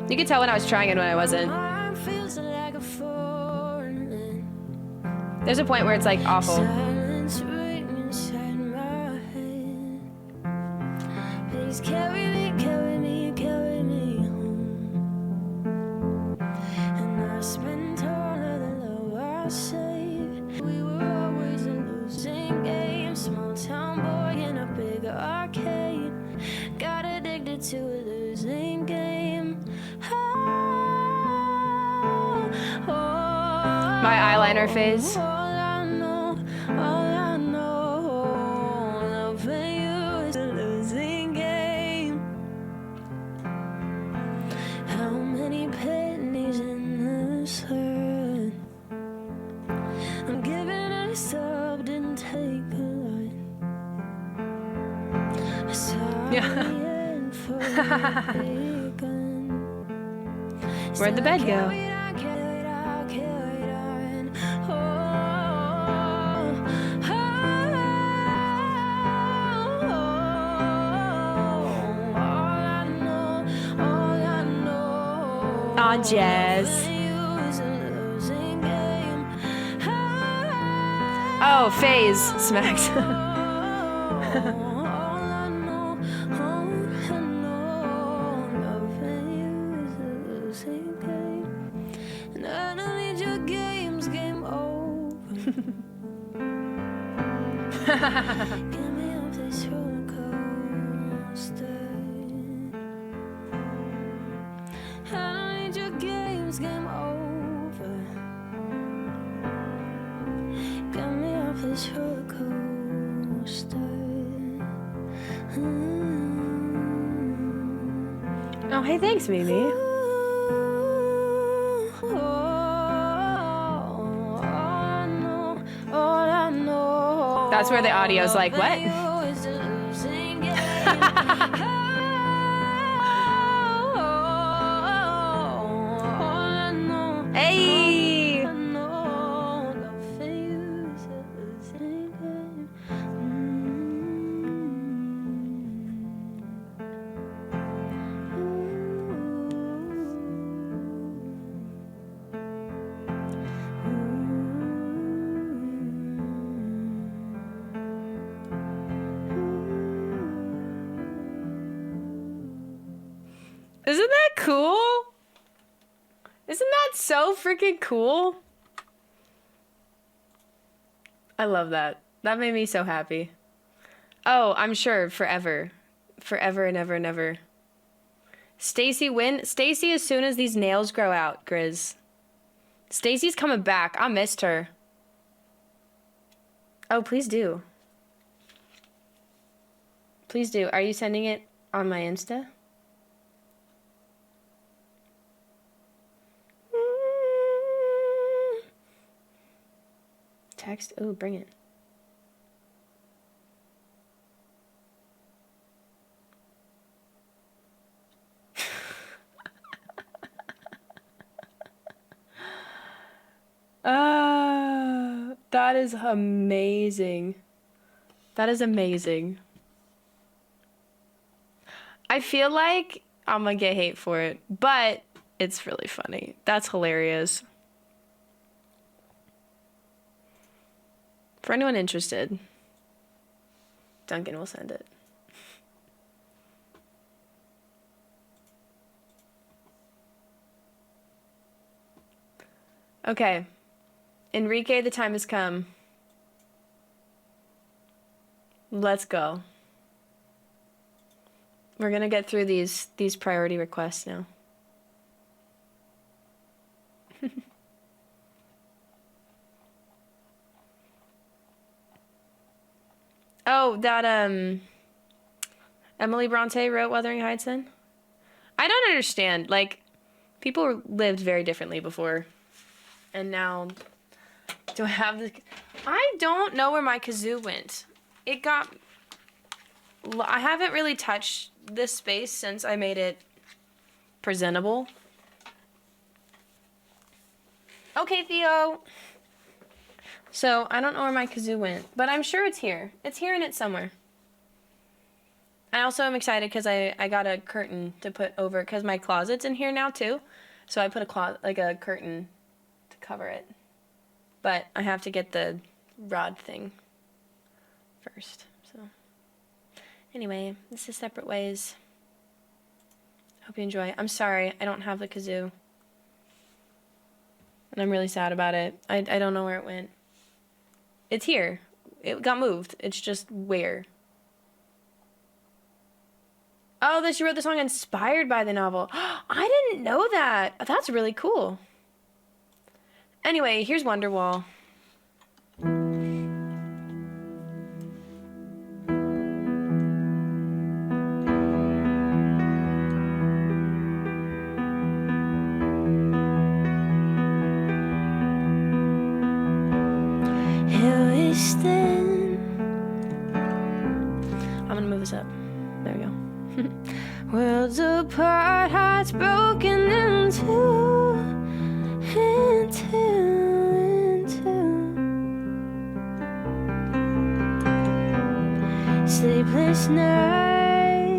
You could tell when I was trying and when I wasn't. There's a point where it's like awful. Carry me home. And I spent all of the love I saved. We were always a losing game. Small town boy in a big arcade. Got addicted to a losing game. My eyeliner phase. Where'd the bed go? Aw, Jazz. Oh, phase smacks. Oh, hey, thanks, Mimi. That's where the audio's like, what? Hey! Isn't that cool? Isn't that so freaking cool? I love that. That made me so happy. Oh, I'm sure forever. Forever and ever and ever. Stacy, when? Stacy, as soon as these nails grow out, Grizz. Stacy's coming back. I missed her. Oh, please do. Please do. Are you sending it on my Insta? Text? Oh, bring it. That is amazing. That is amazing. I feel like I'm gonna get hate for it, but it's really funny. That's hilarious. For anyone interested, Duncan will send it. Okay. Enrique, the time has come. Let's go. We're gonna get through these priority requests now. Oh, that Emily Bronte wrote Wuthering Heights in? I don't understand. Like, people lived very differently before. And now, do I have the... I don't know where my kazoo went. It got... I haven't really touched this space since I made it presentable. Okay, Theo. So, I don't know where my kazoo went, but I'm sure it's here. It's here and it's somewhere. I also am excited because I got a curtain to put over, because my closet's in here now too. So I put a curtain to cover it. But I have to get the rod thing first. So anyway, this is Separate Ways. Hope you enjoy. I'm sorry, I don't have the kazoo. And I'm really sad about it. I don't know where it went. It's here. It got moved. It's just where. Oh, that she wrote the song inspired by the novel. I didn't know that. That's really cool. Anyway, here's Wonderwall. I'm gonna move this up. There we go. Worlds apart, hearts broken into sleepless nights,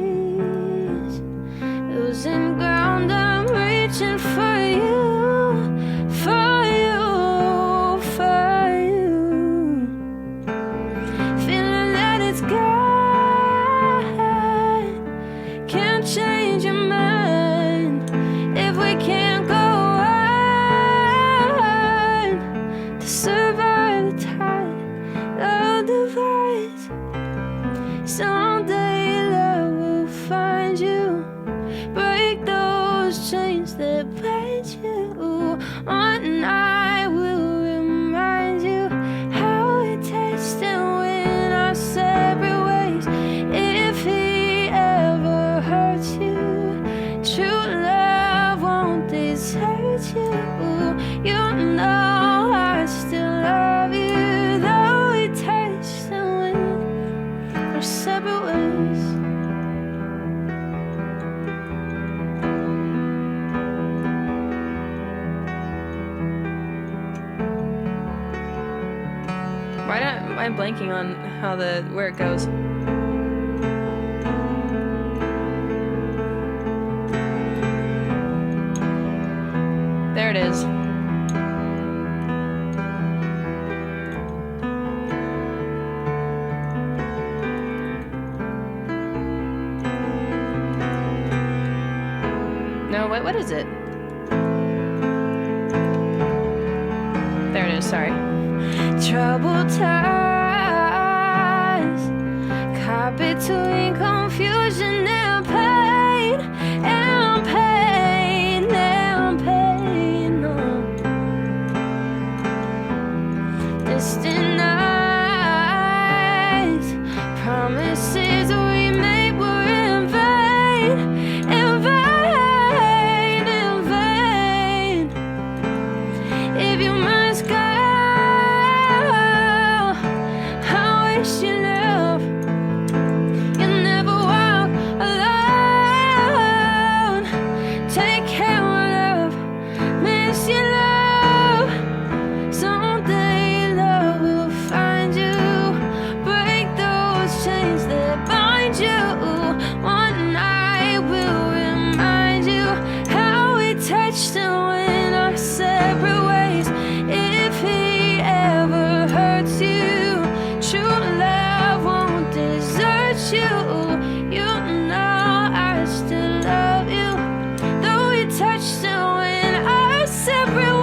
losing ground. I'm reaching for you, for you, for you. Feeling that it's gone, can't change your mind if we can't go on to survive the tide of divides. Someday love will find you, break those chains that bind you. One night will remind you how it tastes and when our separate ways. If he ever hurts you, true love won't desert you. You know I still love you, though it tastes and when our separate ways. Why am I blanking on how where it goes? There it is. No, wait, what is it? There it is, sorry. Troubled times, caught between confusion and pain, and pain, and pain. Oh. Distant nights, promises we made were in vain, in vain, in vain. If you must go, your love, you never walk alone. Take care, love, miss your love. Someday love will find you, break those chains that bind you. One night will remind you how we touched and went our separate ways. If he ever hurts you, true love won't desert you. You know I still love you, though we touched and went our separate ways.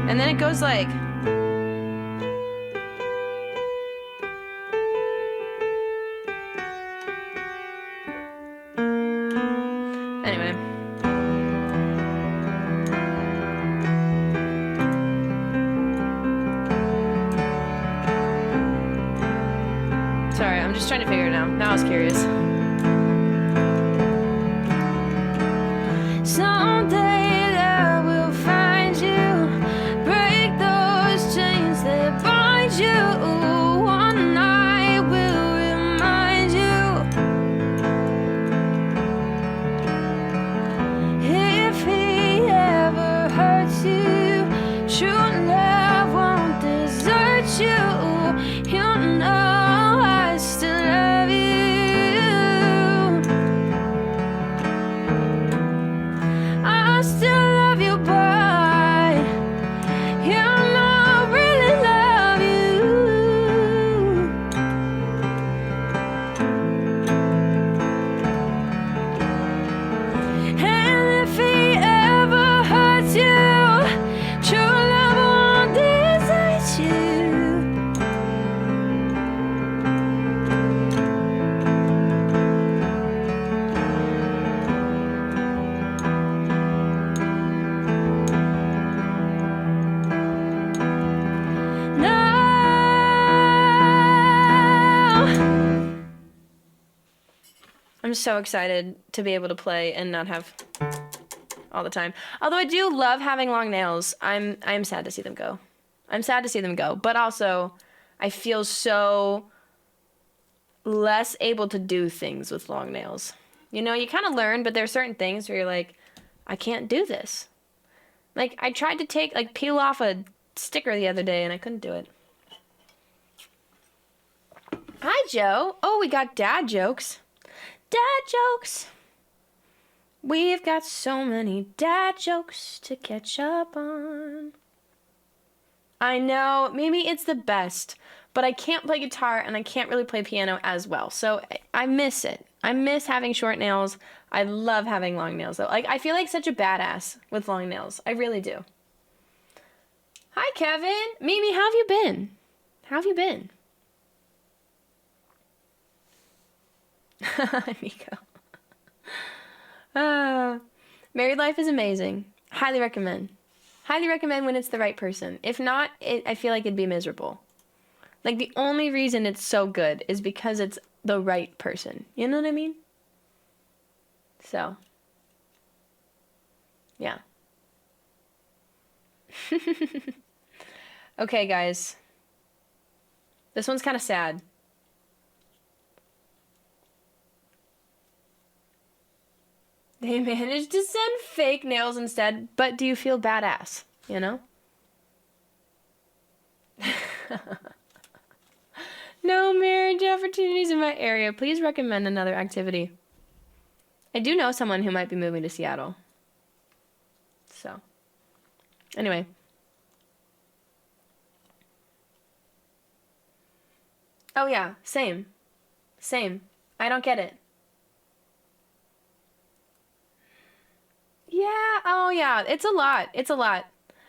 And then it goes like... Anyway. Sorry, I'm just trying to figure it out. Now I was curious. Someday I will find you, break those chains that bind you. One night will remind you, if he ever hurts you, true love won't desert you. He'll know I still love you. I still love you, but he'll know I really love you. And if he ever hurts you, true love won't desert you. No. I'm so excited to be able to play and not have all the time. Although I do love having long nails. I'm sad to see them go. I'm sad to see them go, but also I feel so less able to do things with long nails. You know, you kind of learn, but there are certain things where you're like, I can't do this. Like, I tried to peel off a sticker the other day and I couldn't do it. Hi, Joe. Oh, we got dad jokes. Dad jokes. We've got so many dad jokes to catch up on. I know, maybe it's the best, but I can't play guitar and I can't really play piano as well. So I miss it. I miss having short nails. I love having long nails though. Like, I feel like such a badass with long nails. I really do. Hi, Kevin. Mimi, how have you been? How have you been? Nico. Married life is amazing. Highly recommend. Highly recommend when it's the right person. If not, I feel like it'd be miserable. Like, the only reason it's so good is because it's the right person. You know what I mean? So. Yeah. Okay, guys. This one's kind of sad. They managed to send fake nails instead, but do you feel badass? You know? No marriage opportunities in my area. Please recommend another activity. I do know someone who might be moving to Seattle. So, anyway. Oh yeah, same. Same. I don't get it. Yeah, oh yeah, it's a lot. It's a lot.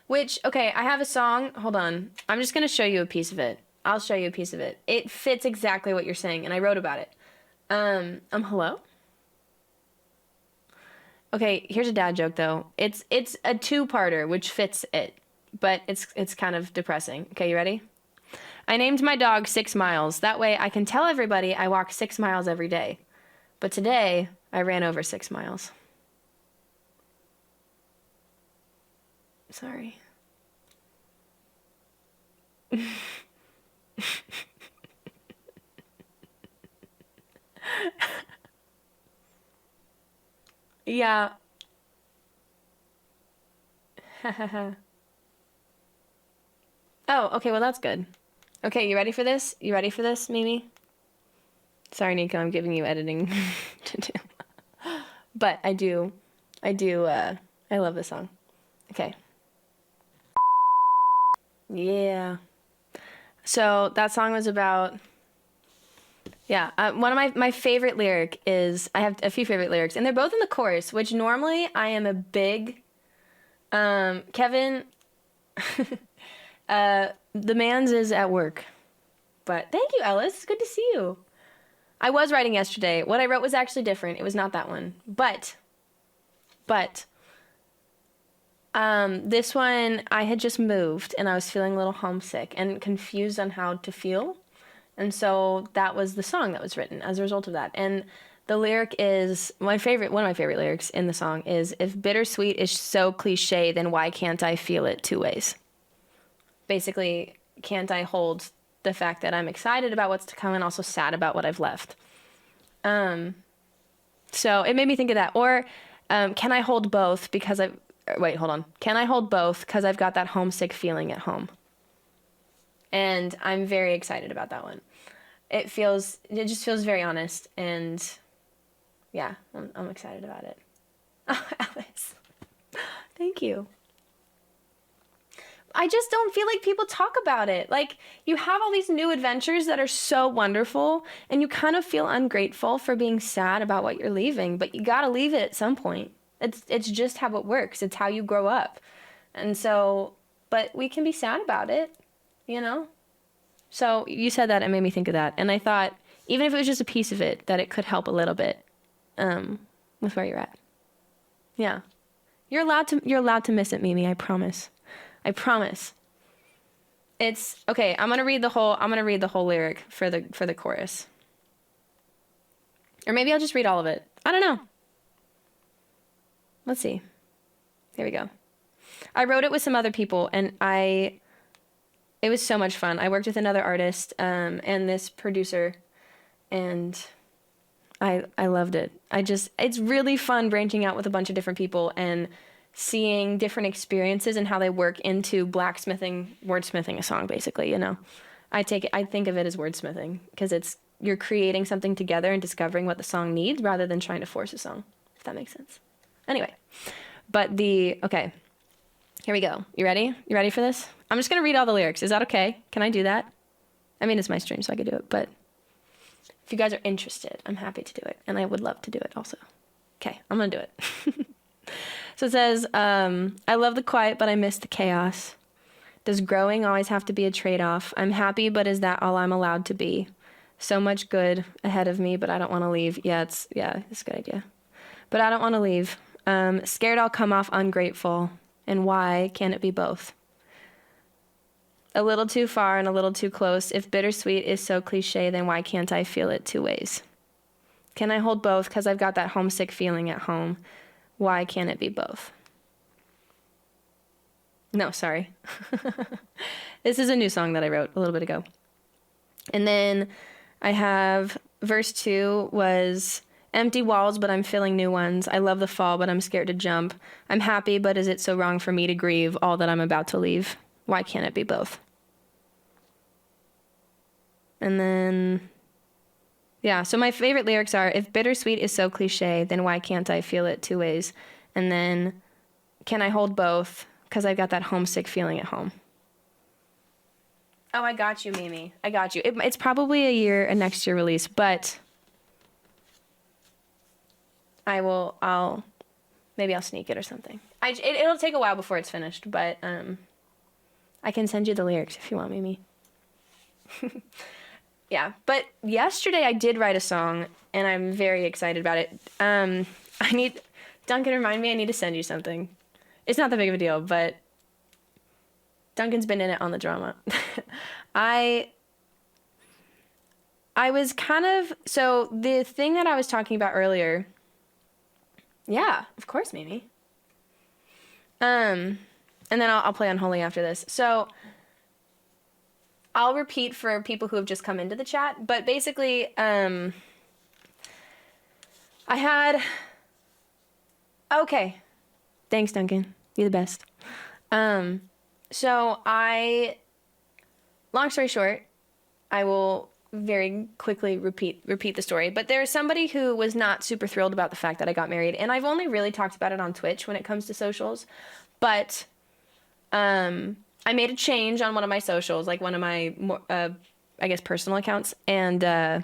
Which, okay, I have a song. Hold on. I'm just going to show you a piece of it. I'll show you a piece of it. It fits exactly what you're saying, and I wrote about it. Hello? Okay, here's a dad joke, though. It's a two-parter, which fits it, but it's kind of depressing. Okay, you ready? I named my dog 6 Miles. That way I can tell everybody I walk 6 miles every day. But today, I ran over 6 miles. Sorry. Yeah. Oh, okay, well that's good. Okay, you ready for this? You ready for this, Mimi? Sorry, Nico, I'm giving you editing to do. But I love this song. Okay. Yeah. So that song was about, yeah, one of my favorite lyric is, I have a few favorite lyrics, and they're both in the chorus, which normally I am a big, Kevin, The man's is at work. But thank you, Ellis. It's good to see you. I was writing yesterday. What I wrote was actually different. It was not that one. But this one, I had just moved and I was feeling a little homesick and confused on how to feel. And so that was the song that was written as a result of that. And the lyric is one of my favorite lyrics in the song is, if bittersweet is so cliche, then why can't I feel it two ways? Basically, can't I hold the fact that I'm excited about what's to come and also sad about what I've left? So it made me think of that. Or can I hold both because Can I hold both because I've got that homesick feeling at home? And I'm very excited about that one. It just feels very honest, and yeah, I'm excited about it. Oh, Alice, thank you. I just don't feel like people talk about it. Like, you have all these new adventures that are so wonderful, and you kind of feel ungrateful for being sad about what you're leaving, but you gotta leave it at some point. It's just how it works. It's how you grow up. And so, but we can be sad about it, you know? So you said that, it made me think of that. And I thought, even if it was just a piece of it, that it could help a little bit with where you're at. Yeah. You're allowed to miss it, Mimi, I promise. I promise. It's okay. I'm going to read the whole lyric for the chorus. Or maybe I'll just read all of it. I don't know. Let's see. Here we go. I wrote it with some other people, and it was so much fun. I worked with another artist and this producer, and I loved it. It's really fun branching out with a bunch of different people and seeing different experiences and how they work into wordsmithing a song, basically, you know. I think of it as wordsmithing because you're creating something together and discovering what the song needs rather than trying to force a song, if that makes sense. Anyway, okay, here we go. You ready? You ready for this? I'm just going to read all the lyrics. Is that okay? Can I do that? I mean, it's my stream, so I could do it, but if you guys are interested, I'm happy to do it, and I would love to do it also. Okay, I'm going to do it. So it says, I love the quiet, but I miss the chaos. Does growing always have to be a trade-off? I'm happy, but is that all I'm allowed to be? So much good ahead of me, but I don't want to leave. Yeah, it's a good idea. But I don't want to leave. Scared I'll come off ungrateful. And why can't it be both? A little too far and a little too close. If bittersweet is so cliche, then why can't I feel it two ways? Can I hold both because I've got that homesick feeling at home? Why can't it be both? No, sorry. This is a new song that I wrote a little bit ago. And then I have verse 2 was, empty walls, but I'm filling new ones. I love the fall, but I'm scared to jump. I'm happy, but is it so wrong for me to grieve all that I'm about to leave? Why can't it be both? And then, yeah, so my favorite lyrics are, if bittersweet is so cliche, then why can't I feel it two ways? And then, can I hold both? Because I've got that homesick feeling at home. Oh, I got you, Mimi. I got you. It's probably a next year release, but maybe I'll sneak it or something. It'll take a while before it's finished, but I can send you the lyrics if you want, Mimi. Yeah, but yesterday I did write a song, and I'm very excited about it. Duncan, remind me, I need to send you something. It's not that big of a deal, but Duncan's been in it on the drama. I was so the thing that I was talking about earlier. Yeah, of course, Mimi. And then I'll play Unholy after this. So I'll repeat for people who have just come into the chat, but basically, okay. Thanks, Duncan. You're the best. So long story short, I will very quickly repeat the story, but there's somebody who was not super thrilled about the fact that I got married, and I've only really talked about it on Twitch when it comes to socials, but I made a change on one of my socials, like one of my more, I guess, personal accounts, and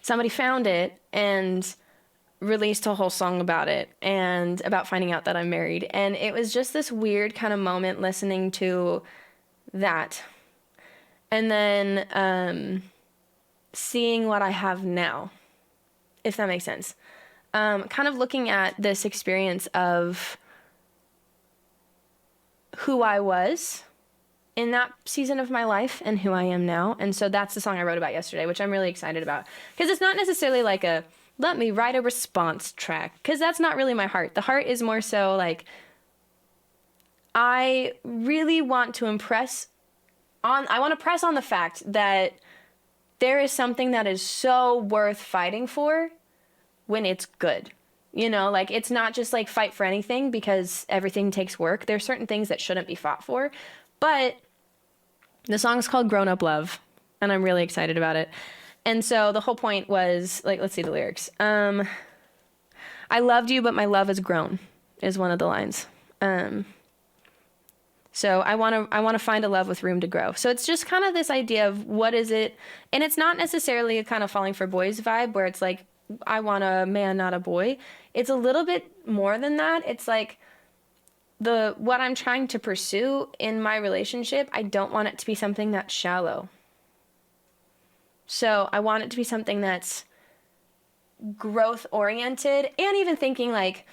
somebody found it and released a whole song about it and about finding out that I'm married. And it was just this weird kind of moment listening to that. And then seeing what I have now, if that makes sense. Kind of looking at this experience of who I was in that season of my life and who I am now. And so that's the song I wrote about yesterday, which I'm really excited about. Because it's not necessarily like a, let me write a response track. Because that's not really my heart. The heart is more so like, I really want to press on the fact that there is something that is so worth fighting for when it's good. You know, like, it's not just like fight for anything because everything takes work. There's certain things that shouldn't be fought for. But the song is called Grown Up Love, and I'm really excited about it. And so the whole point was, like, let's see the lyrics. I loved you, but my love has grown, is one of the lines. So I want to find a love with room to grow. So it's just kind of this idea of what is it, and it's not necessarily a kind of falling for boys vibe where it's like, I want a man, not a boy. It's a little bit more than that. It's like, what I'm trying to pursue in my relationship, I don't want it to be something that's shallow. So I want it to be something that's growth oriented, and even thinking like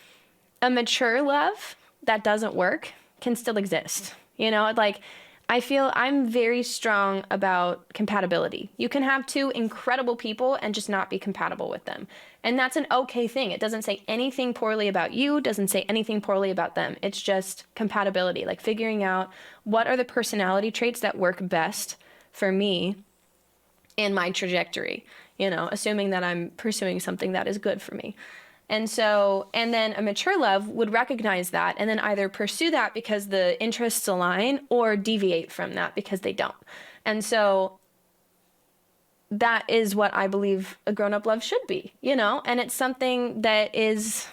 a mature love that doesn't work can still exist. You know, like, I feel I'm very strong about compatibility. You can have two incredible people and just not be compatible with them. And that's an okay thing. It doesn't say anything poorly about you, doesn't say anything poorly about them. It's just compatibility, like figuring out what are the personality traits that work best for me in my trajectory, you know, assuming that I'm pursuing something that is good for me. And then a mature love would recognize that and then either pursue that because the interests align or deviate from that because they don't. And so that is what I believe a grown-up love should be, you know? And it's something that is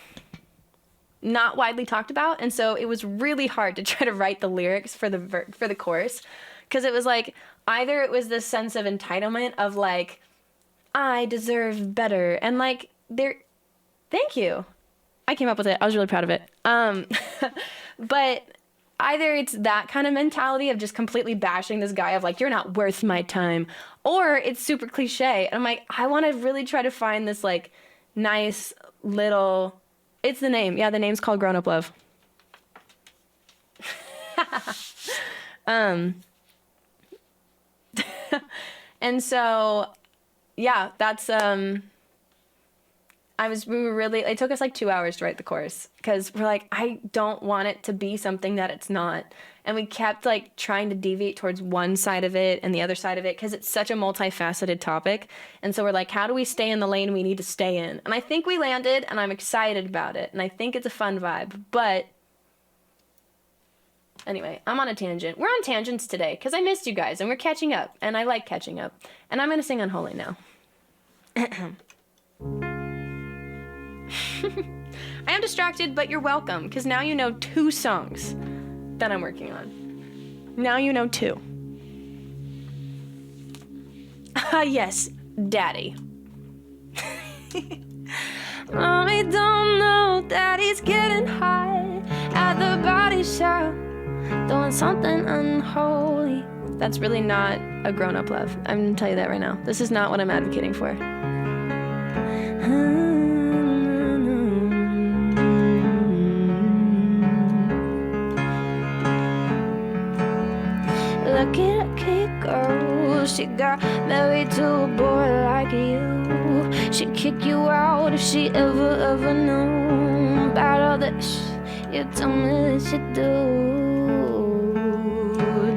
not widely talked about. And so it was really hard to try to write the lyrics for the chorus, because it was like, either it was this sense of entitlement of like, I deserve better. And like, thank you. I came up with it. I was really proud of it. But either it's that kind of mentality of just completely bashing this guy of like, you're not worth my time, or it's super cliche. And I'm like, I want to really try to find this like nice little, it's the name. Yeah, the name's called Grown Up Love. And so, yeah, that's, it took us like 2 hours to write the chorus because we're like, I don't want it to be something that it's not. And we kept like trying to deviate towards one side of it and the other side of it because it's such a multifaceted topic. And so we're like, how do we stay in the lane we need to stay in? And I think we landed, and I'm excited about it. And I think it's a fun vibe. But anyway, I'm on a tangent. We're on tangents today because I missed you guys and we're catching up. And I like catching up. And I'm going to sing Unholy now. I am distracted, but you're welcome, because now you know 2 songs that I'm working on. Now you know 2. Yes, Daddy. Mommy don't know Daddy's getting high at the body shop, doing something unholy. That's really not a grown-up love. I'm gonna tell you that right now. This is not what I'm advocating for. Lucky girl, she got married to a boy like you. She'd kick you out if she ever knew about all this you told me that you do.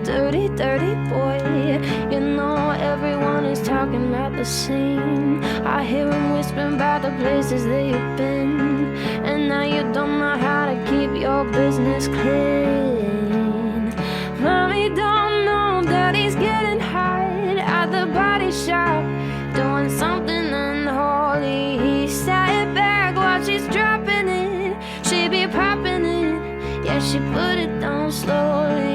Dirty, dirty boy, you know everyone is talking about the same. I hear them whispering about the places that you've been, and now you don't know how to keep your business clean. Mommy don't know that he's getting high at the body shop, doing something unholy. He sat back while she's dropping it, she be popping it, yeah, she put it down slowly.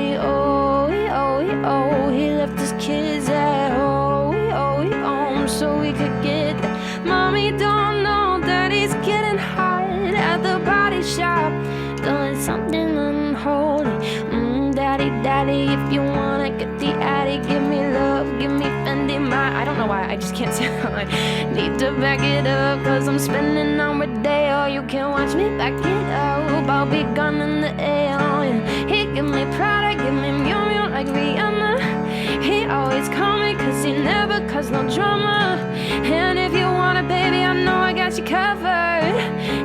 He left his kids at home so we could get that. Mommy don't know that he's getting Daddy, daddy, if you wanna get the addy, give me love, give me Fendi, my. I don't know why, I just can't say that line. Need to back it up, cause I'm spending on a day, or you can watch me back it up. I'll be gone in the air. He give me Prada, give me Mew Mew like Rihanna. He always call me cause he never cause no drama. And if you want it, baby, I know I got you covered.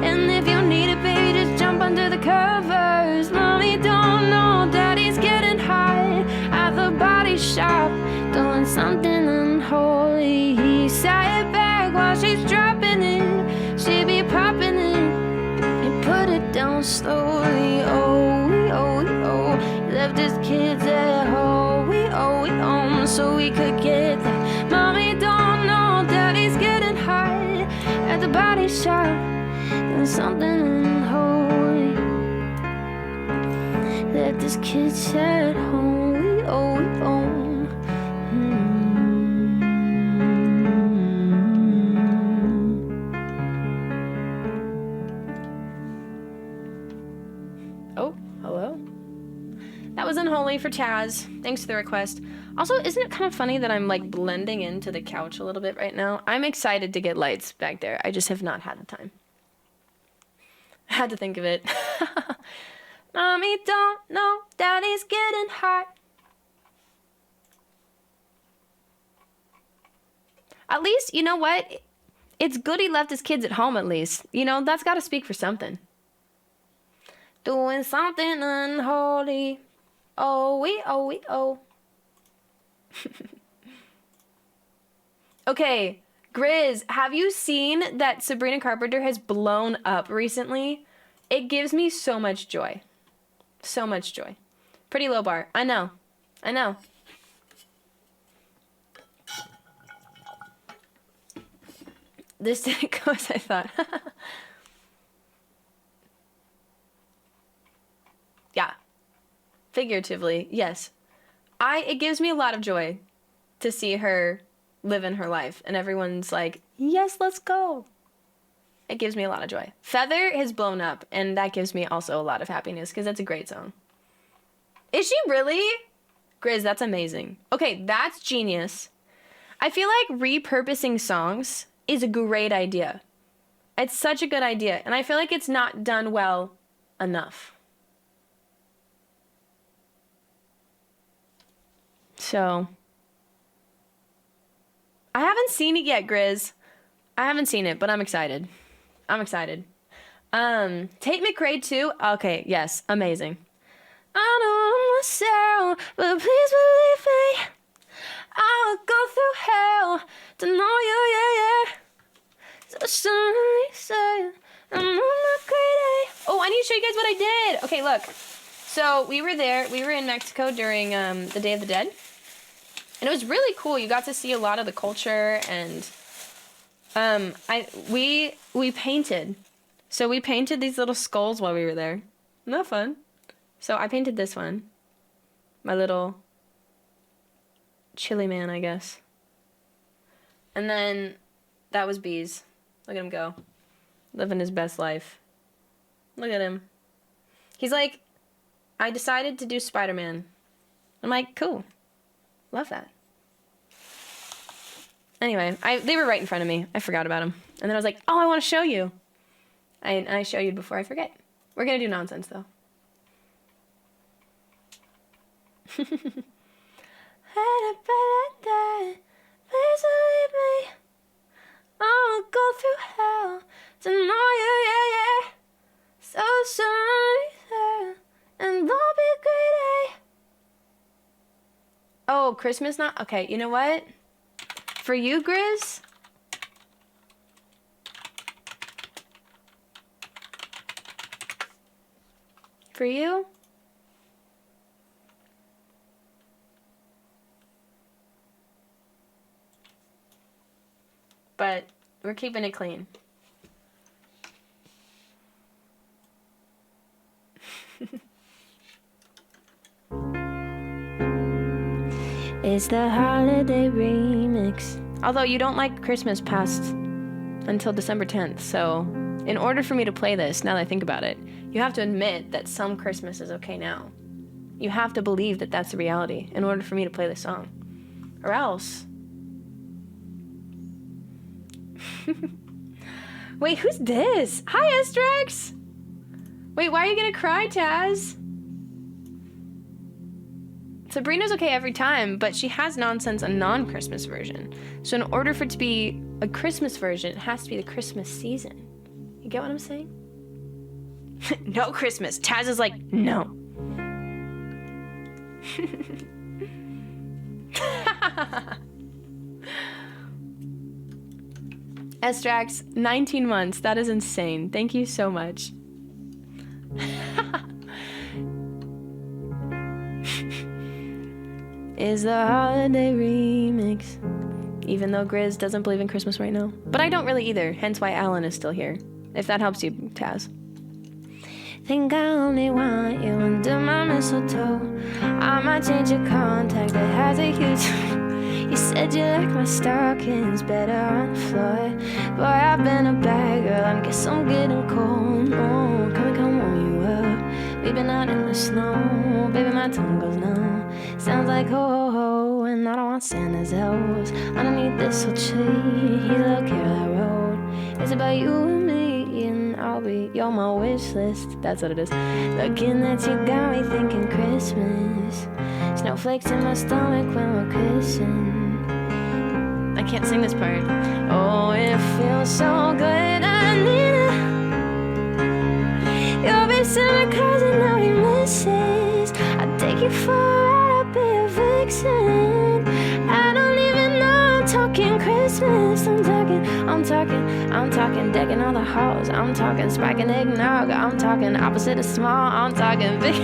And if you need it, baby, just jump under the covers. Mommy don't know daddy's getting high at the body shop, doing something unholy. He sat back while she's dropping it. She be popping it and put it down slowly. Oh, we left his kids at home. We home so we could get that. Mommy don't know daddy's getting high at the body shop, doing something unholy. Left his kids at home. We home. Oh, hello. That was unholy for Chaz. Thanks for the request. Also, isn't it kind of funny that I'm like blending into the couch a little bit right now? I'm excited to get lights back there. I just have not had the time. I had to think of it. Mommy don't know daddy's getting hot. At least, you know what? It's good he left his kids at home at least. You know, that's got to speak for something. Doing something unholy. Oh, we. Okay, Grizz, have you seen that Sabrina Carpenter has blown up recently? It gives me so much joy. So much joy. Pretty low bar. I know. This didn't go as I thought. Yeah. Figuratively, yes. It gives me a lot of joy to see her living her life. And everyone's like, yes, let's go. It gives me a lot of joy. Feather has blown up, and that gives me also a lot of happiness, because that's a great song. Is she really? Grizz, that's amazing. Okay, that's genius. I feel like repurposing songs is a great idea. It's such a good idea, and I feel like it's not done well enough. So, I haven't seen it yet, Grizz. I haven't seen it, but I'm excited. Tate McRae too? Okay, yes, amazing. I know myself, but please believe me. I'll go through hell to know you, yeah. So suddenly say, I'm on my great day. Oh, I need to show you guys what I did. Okay, look. So we were in Mexico during the Day of the Dead. And it was really cool. You got to see a lot of the culture, and we painted. So we painted these little skulls while we were there. Isn't that fun? So I painted this one. My little chili man, I guess. And then that was Bees. Look at him go. Living his best life. Look at him. He's like, I decided to do Spider-Man. I'm like, cool. Love that. Anyway, they were right in front of me. I forgot about them. And then I was like, oh, I want to show you. I show you before I forget. We're going to do nonsense, though. Please leave me. I'll go through hell to know you, yeah. So sorry, and don't be greedy. Oh, Christmas not? Okay, you know what? For you, Grizz? For you? But we're keeping it clean. It's the holiday remix. Although you don't like Christmas past until December 10th, so in order for me to play this, now that I think about it, you have to admit that some Christmas is okay now. You have to believe that that's the reality in order for me to play this song. Or else... Wait, who's this? Hi, Estrax! Wait, why are you gonna cry, Taz? Sabrina's okay every time, but she has Nonsense, a non-Christmas version. So in order for it to be a Christmas version, it has to be the Christmas season. You get what I'm saying? No Christmas. Taz is like, no. Estrax, 19 months. That is insane. Thank you so much. Is the holiday remix. Even though Grizz doesn't believe in Christmas right now. But I don't really either, hence why Alan is still here. If that helps you, Taz. Think I only want you under my mistletoe. I might change your contact that has a huge... You said you like my stockings better on the floor. Boy, I've been a bad girl, I guess I'm getting cold. Oh, come on you up. We've been out in the snow. Baby, my tongue goes numb. Sounds like ho ho ho, and I don't want Santa's elves. Underneath this whole tree, he's a little care that road. It's about you and me, and I'll be you're my wish list. That's what it is. Looking at you got me thinking Christmas. Snowflakes in my stomach when we're kissing. I can't sing this part. Oh, it feels so good. I need it. You'll be summer cousin, now he misses. I'll take you for a ride, I'll be a vixen. I don't even know I'm talking Christmas. I'm talking decking all the halls. I'm talking spiking eggnog. I'm talking opposite of small. I'm talking big.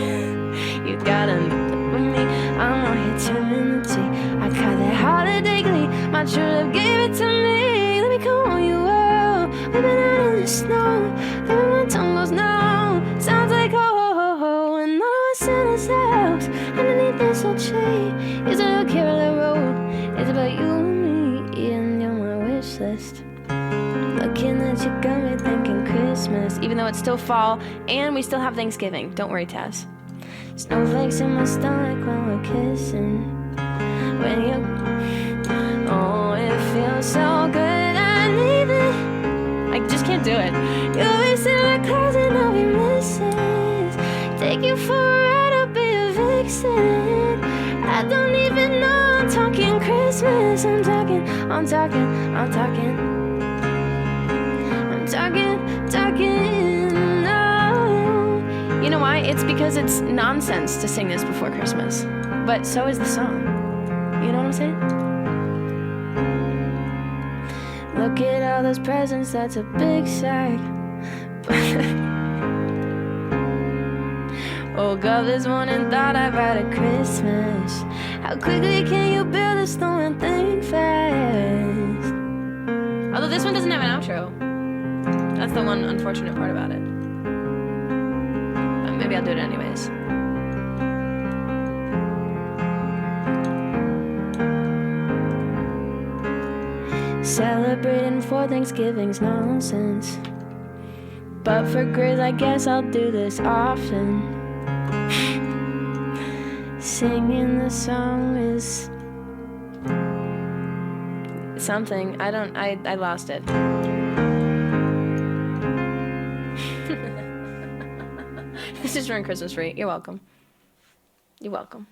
You gotta meet with me. I'm out here trimming the tree. I call that holiday glee. My true love gave it to me. Let me come on you up. We've been out in the snow. Baby, my tongue goes numb. Sounds like ho ho ho ho. And all I said is house. Underneath this old tree is a little Carolina road. It's about you and me, and you're my wish list. Looking at you got me thinking Christmas. Even though it's still fall and we still have Thanksgiving. Don't worry, Taz. Snowflakes in my stomach when we're kissing. When you... Oh, it feels so good. I need it. I just can't do it. You'll be sitting my cousin, I'll be misses. Take you for a ride, I'll be a vixen. I don't even know I'm talking Christmas. I'm talking no. You know why? It's because it's nonsense to sing this before Christmas. But so is the song. You know what I'm saying? Look at all those presents, that's a big sack. Woke up this morning, thought I'd write a Christmas. How quickly can you build a snow and think fast? Although this one doesn't have an outro. That's the one unfortunate part about it. But maybe I'll do it anyways. Celebrating for Thanksgiving's nonsense. But for Grizz, I guess I'll do this often. Singing the song is something. I lost it. This is ruined Christmas for you. You're welcome. You're welcome.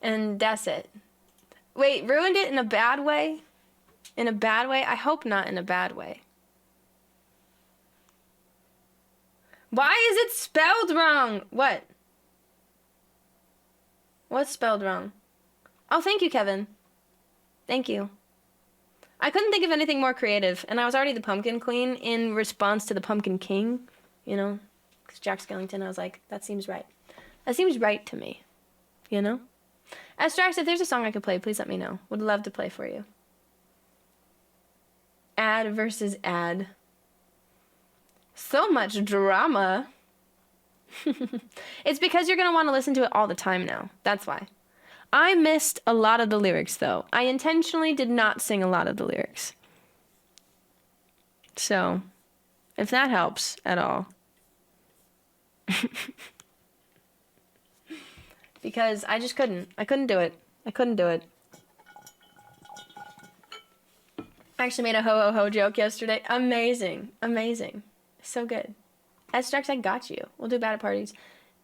And that's it. Wait, ruined it in a bad way? In a bad way? I hope not in a bad way. Why is it spelled wrong? What? What's spelled wrong? Oh, thank you, Kevin. Thank you. I couldn't think of anything more creative, and I was already the Pumpkin Queen in response to the Pumpkin King, you know? Because Jack Skellington, I was like, that seems right. That seems right to me, you know? Estrax, if there's a song I could play, please let me know. Would love to play for you. Ad versus ad. So much drama. It's because you're going to want to listen to it all the time now. That's why. I missed a lot of the lyrics, though. I intentionally did not sing a lot of the lyrics. So, if that helps at all. Because I just couldn't. I couldn't do it. I couldn't do it. I actually made a ho-ho-ho joke yesterday. Amazing. Amazing. So good. S-Drex, I got you. We'll do bad at parties.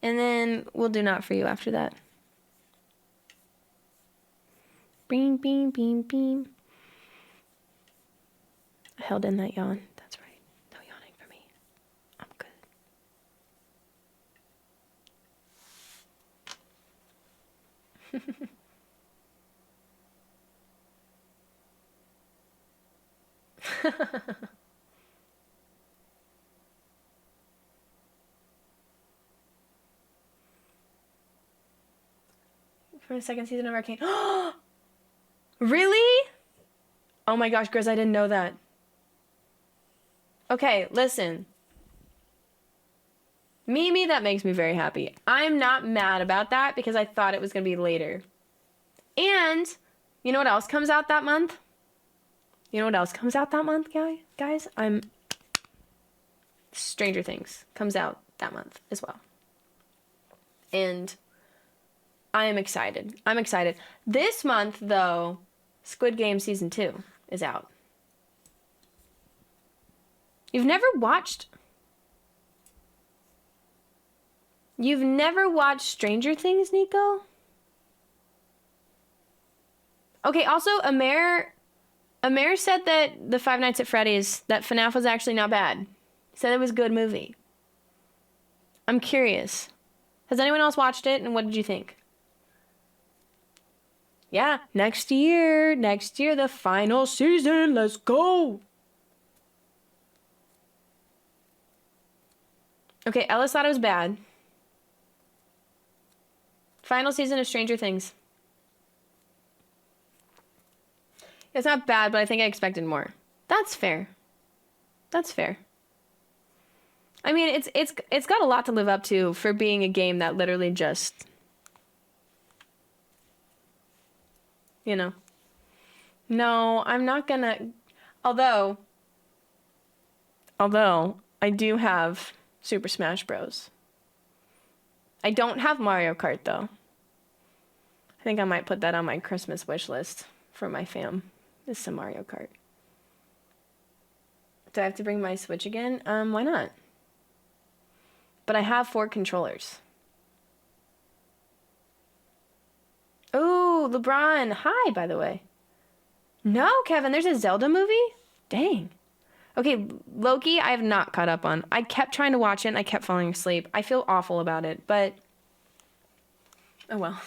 And then we'll do not for you after that. Beam, beam, beam, beam. I held in that yawn. That's right. No yawning for me. I'm good. For the second season of Arcane. Really? Oh my gosh, Grizz, I didn't know that. Okay, listen. Mimi, that makes me very happy. I'm not mad about that because I thought it was going to be later. And you know what else comes out that month? You know what else comes out that month, guys? Stranger Things comes out that month as well. And I am excited. I'm excited. This month, though, Squid Game Season 2 is out. You've never watched Stranger Things, Nico? Okay, also, Amer said that the Five Nights at Freddy's, that FNAF was actually not bad. Said it was a good movie. I'm curious. Has anyone else watched it, and what did you think? Yeah, next year, the final season, let's go. Okay, Ellis thought it was bad. Final season of Stranger Things. It's not bad, but I think I expected more. That's fair. That's fair. I mean, it's got a lot to live up to for being a game that literally just, you know. No, I'm not gonna. Although I do have Super Smash Bros. I don't have Mario Kart though. I think I might put that on my Christmas wish list for my fam. Is some Mario Kart. Do I have to bring my Switch again? Why not? But I have 4 controllers. Oh, LeBron. Hi, by the way. No, Kevin, there's a Zelda movie? Dang. Okay, Loki, I have not caught up on. I kept trying to watch it and I kept falling asleep. I feel awful about it, but oh well.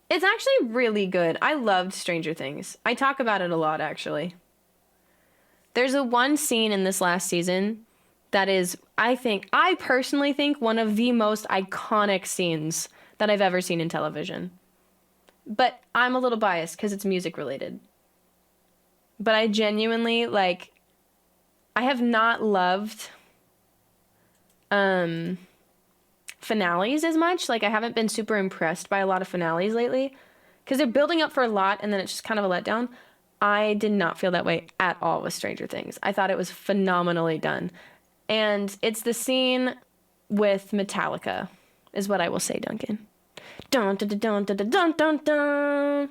It's actually really good. I loved Stranger Things. I talk about it a lot, actually. There's a one scene in this last season that is, I personally think, one of the most iconic scenes that I've ever seen in television. But I'm a little biased because it's music related. But I genuinely, I have not loved finales as much. I haven't been super impressed by a lot of finales lately because they're building up for a lot and then it's just kind of a letdown. I did not feel that way at all with Stranger Things. I thought it was phenomenally done. And it's the scene with Metallica is what I will say, Duncan. Dun, dun, dun, dun, dun, dun, dun, dun.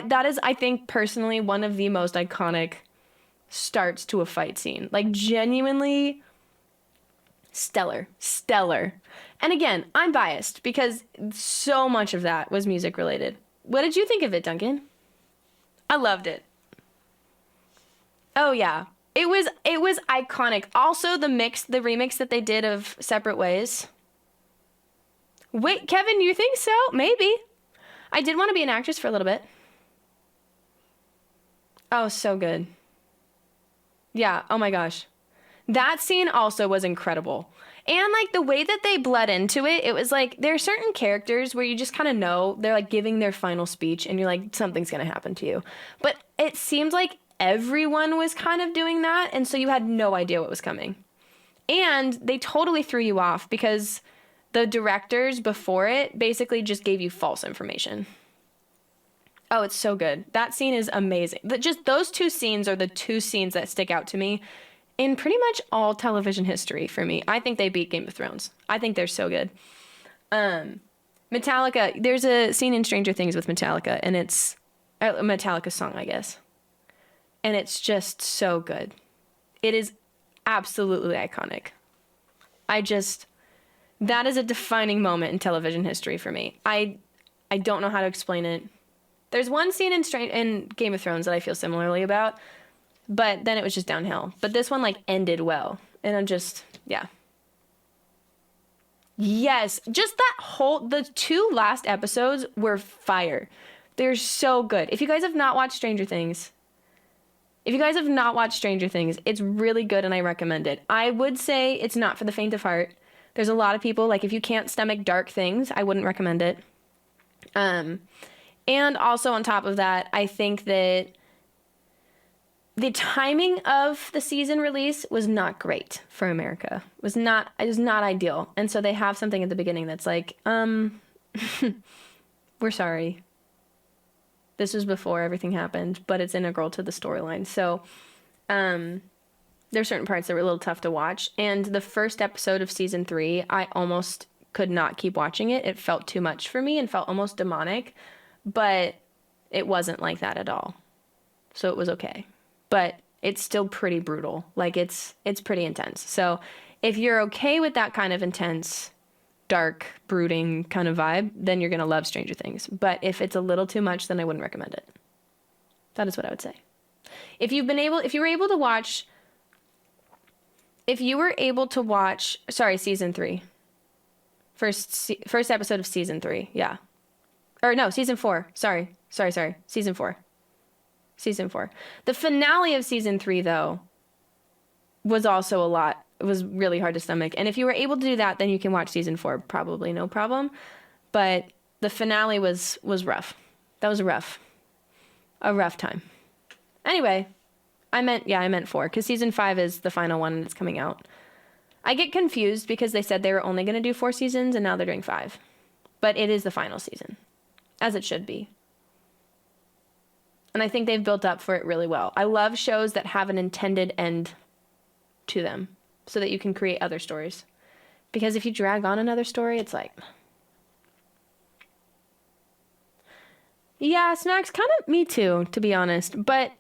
That is, I think, personally, one of the most iconic starts to a fight scene. Genuinely stellar. And again, I'm biased because so much of that was music related. What did you think of it, Duncan? I loved it. Oh yeah. It was iconic. Also the remix that they did of Separate Ways. Wait, Kevin, you think so? Maybe. I did want to be an actress for a little bit. Oh, so good. Yeah, oh my gosh. That scene also was incredible. And the way that they bled into it, it was there are certain characters where you just kind of know they're giving their final speech and you're something's going to happen to you. But it seemed like everyone was kind of doing that. And so you had no idea what was coming. And they totally threw you off because the directors before it basically just gave you false information. Oh, it's so good. That scene is amazing. Just those two scenes are the two scenes that stick out to me in pretty much all television history for me. I think they beat Game of Thrones. I think they're so good. Metallica, there's a scene in Stranger Things with Metallica, and it's a Metallica song, I guess. And it's just so good. It is absolutely iconic. That is a defining moment in television history for me. I don't know how to explain it. There's one scene in Game of Thrones that I feel similarly about, but then it was just downhill. But this one, like, ended well. And I'm just, yeah. Yes, just the 2 last episodes were fire. They're so good. If you guys have not watched Stranger Things, it's really good and I recommend it. I would say it's not for the faint of heart. There's a lot of people, like, if you can't stomach dark things, I wouldn't recommend it. And also on top of that, I think that the timing of the season release was not great for America. It was not ideal. And so they have something at the beginning that's like, we're sorry. This was before everything happened, but it's integral to the storyline. So, there's certain parts that were a little tough to watch. And the first episode of season 3, I almost could not keep watching it. It felt too much for me and felt almost demonic, but it wasn't like that at all. So it was okay. But it's still pretty brutal. Like, it's pretty intense. So if you're okay with that kind of intense, dark, brooding kind of vibe, then you're going to love Stranger Things. But if it's a little too much, then I wouldn't recommend it. That is what I would say. If you were able to watch season 3. First episode of season 3. Yeah. Or no, season 4. Sorry. Season 4. The finale of season 3, though, was also a lot. It was really hard to stomach. And if you were able to do that, then you can watch season 4. Probably no problem. But the finale was rough. That was a rough time. Anyway, I meant 4, because season 5 is the final one and it's coming out. I get confused because they said they were only going to do 4 seasons and now they're doing 5. But it is the final season, as it should be. And I think they've built up for it really well. I love shows that have an intended end to them so that you can create other stories. Because if you drag on another story, it's like... Yeah, Snacks, kind of me too, to be honest. But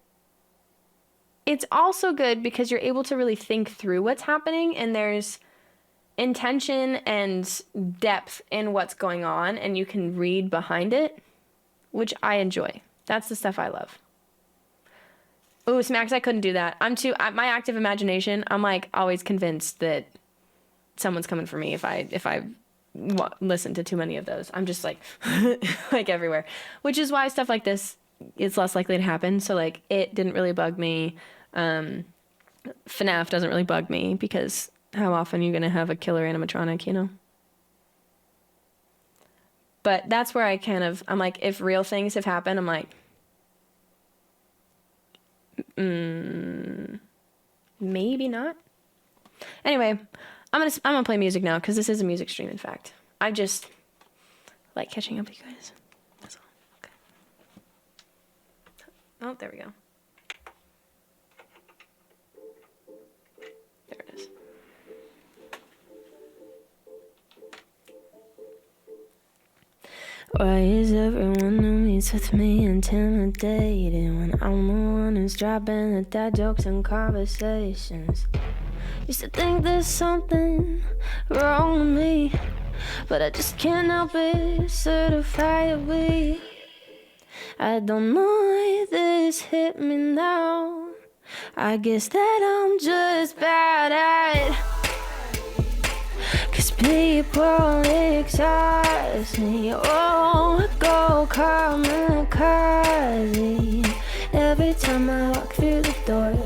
it's also good because you're able to really think through what's happening and there's intention and depth in what's going on and you can read behind it, which I enjoy. That's the stuff I love. Ooh, Smacks, I couldn't do that. My active imagination, I'm like always convinced that someone's coming for me if I listen to too many of those. I'm just like, like everywhere, which is why stuff like this is less likely to happen. So like, it didn't really bug me. FNAF doesn't really bug me because how often are you going to have a killer animatronic, you know? But that's where I'm like, if real things have happened, I'm like, maybe not. Anyway, I'm gonna play music now because this is a music stream. In fact, I just like catching up with you guys. That's all. Okay. Oh, there we go. There it is. Why is everyone who meets with me intimidated when I'm the one who's dropping the dad jokes and conversations? Used to think there's something wrong with me, but I just can't help it, certifiably. I don't know why this hit me now. I guess that I'm just bad at, 'cause people exhaust me. Oh, I go kamikaze every time I walk through the door.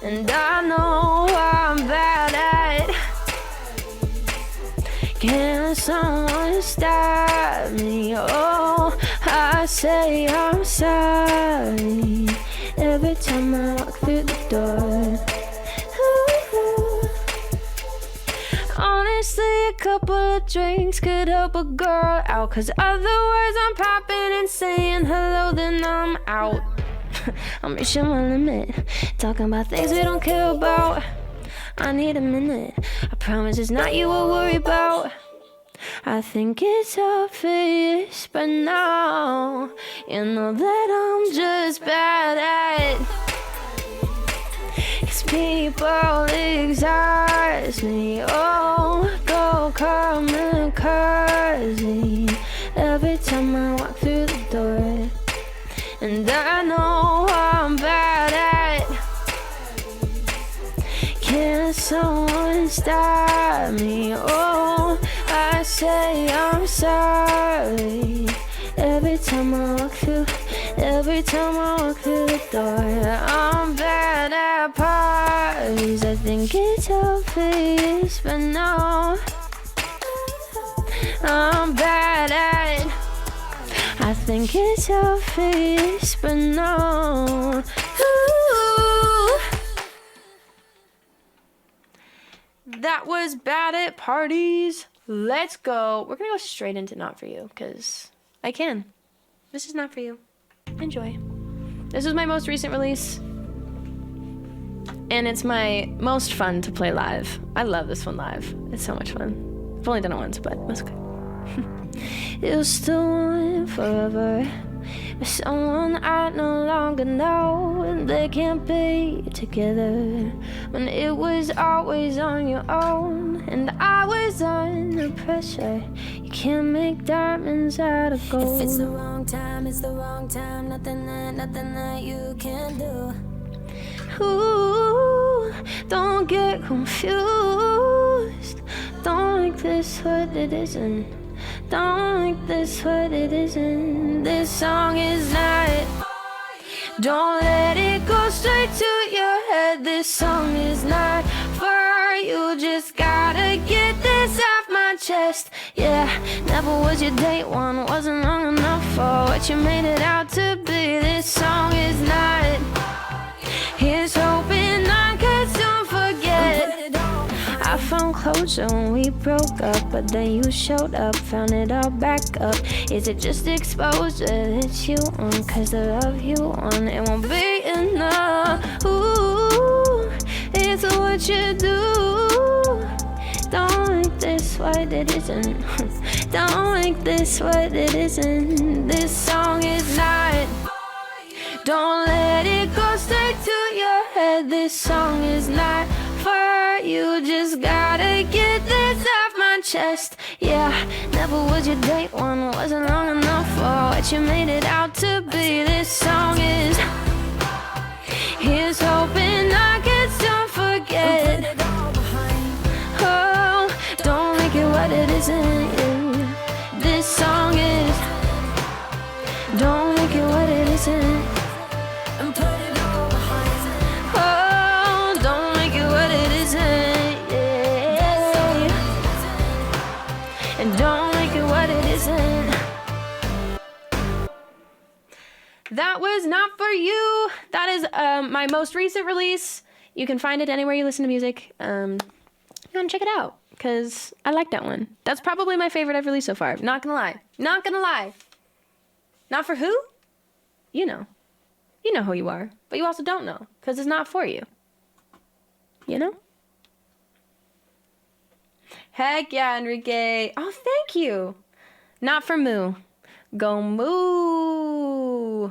And I know I'm bad at, can someone stop me? Oh, I say I'm sorry every time I walk through the door. Ooh. Honestly, a couple of drinks could help a girl out, 'cause otherwise I'm popping ain't saying hello, then I'm out. I'm reaching my limit, talking about things we don't care about. I need a minute, I promise it's not you I worry about. I think it's obvious, but now you know that I'm just bad at. 'Cause people exhaust me, oh, go kamikaze every time I walk through the door. And I know I'm bad at. Can someone stop me? Oh, I say I'm sorry every time I walk through the door. I'm bad at parties. I think it's obvious, but no, I'm bad at. I think it's obvious, but no. Ooh. That was bad at parties. Let's go. We're gonna go straight into Not For You, because I can. This is Not For You. Enjoy. This is my most recent release, and it's my most fun to play live. I love this one live. It's so much fun. I've only done it once, but that's okay. You're still wanting forever with someone I no longer know, and they can't be together when it was always on your own, and I was under pressure. You can't make diamonds out of gold. If it's the wrong time, it's the wrong time. Nothing that you can do. Ooh, don't get confused. Don't make this what it isn't. Don't make this what it isn't. This song is not. Don't let it go straight to your head. This song is not for you. Just gotta get this off my chest. Yeah, never was your date one. Wasn't long enough for what you made it out to be. This song is not. Here's hoping I could soon forget. I found closure when we broke up, but then you showed up, found it all back up. Is it just exposure that you want? 'Cause the love you want, it won't be enough. Ooh, it's what you do. Don't make this what it isn't. Don't make this what it isn't. This song is not. Don't let it go straight to your head. This song is not for you. Just gotta get this off my chest. Yeah, never was your date one. Wasn't long enough for what you made it out to be. This song is. Here's hoping I can still forget. Oh, don't make it what it isn't. Yeah. This song is. Don't make it what it isn't. That was Not For You. That is my most recent release. You can find it anywhere you listen to music. Go and check it out, because I like that one. That's probably my favorite I've released so far. Not gonna lie. Not gonna lie. Not for who? You know. You know who you are. But you also don't know, because it's not for you. You know? Heck yeah, Enrique. Oh, thank you. Not for moo. Go moo.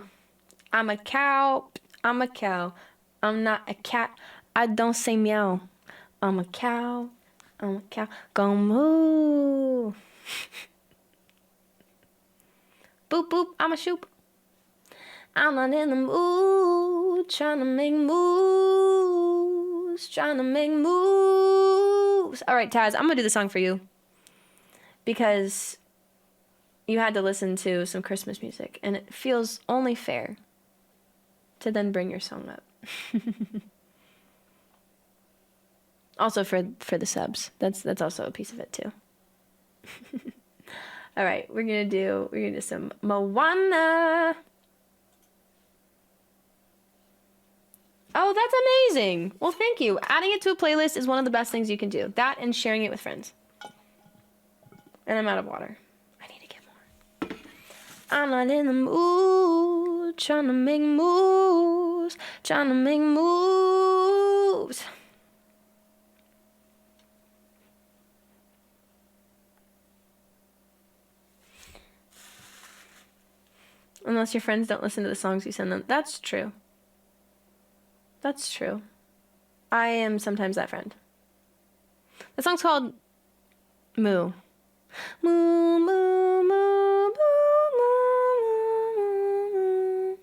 I'm a cow. I'm a cow. I'm not a cat. I don't say meow. I'm a cow. I'm a cow. Go moo. Boop boop. I'm a shoop. I'm not in the mood. Trying to make moves. Trying to make moves. All right, Taz, I'm going to do the song for you, because you had to listen to some Christmas music, and it feels only fair to then bring your song up. Also for the subs. That's also a piece of it too. All right, we're gonna do some Moana. Oh, that's amazing. Well, thank you. Adding it to a playlist is one of the best things you can do. That and sharing it with friends. And I'm out of water. I need to get more. I'm not in the mood, trying to make moves, trying to make moves. Unless your friends don't listen to the songs you send them. That's true. That's true. I am sometimes that friend. The song's called Moo. Moo, moo, moo, moo, moo, moo.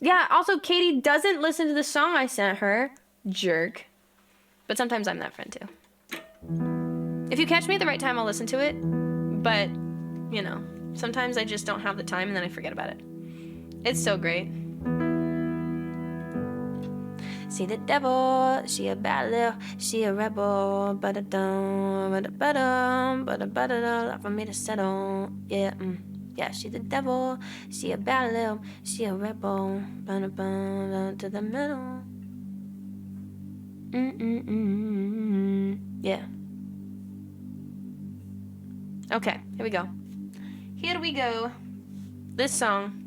Yeah, also Katie doesn't listen to the song I sent her. Jerk. But sometimes I'm that friend too. If you catch me at the right time, I'll listen to it. But, you know, sometimes I just don't have the time and then I forget about it. It's so great. See the devil, she a bad little, she a rebel, ba-da-dum, ba-da-ba-dum, ba-da-ba-da-da, for me to settle, yeah, yeah, she the devil, she a bad little, she a rebel, ba-da-ba-da, to the middle, yeah. Okay, here we go. Here we go. This song.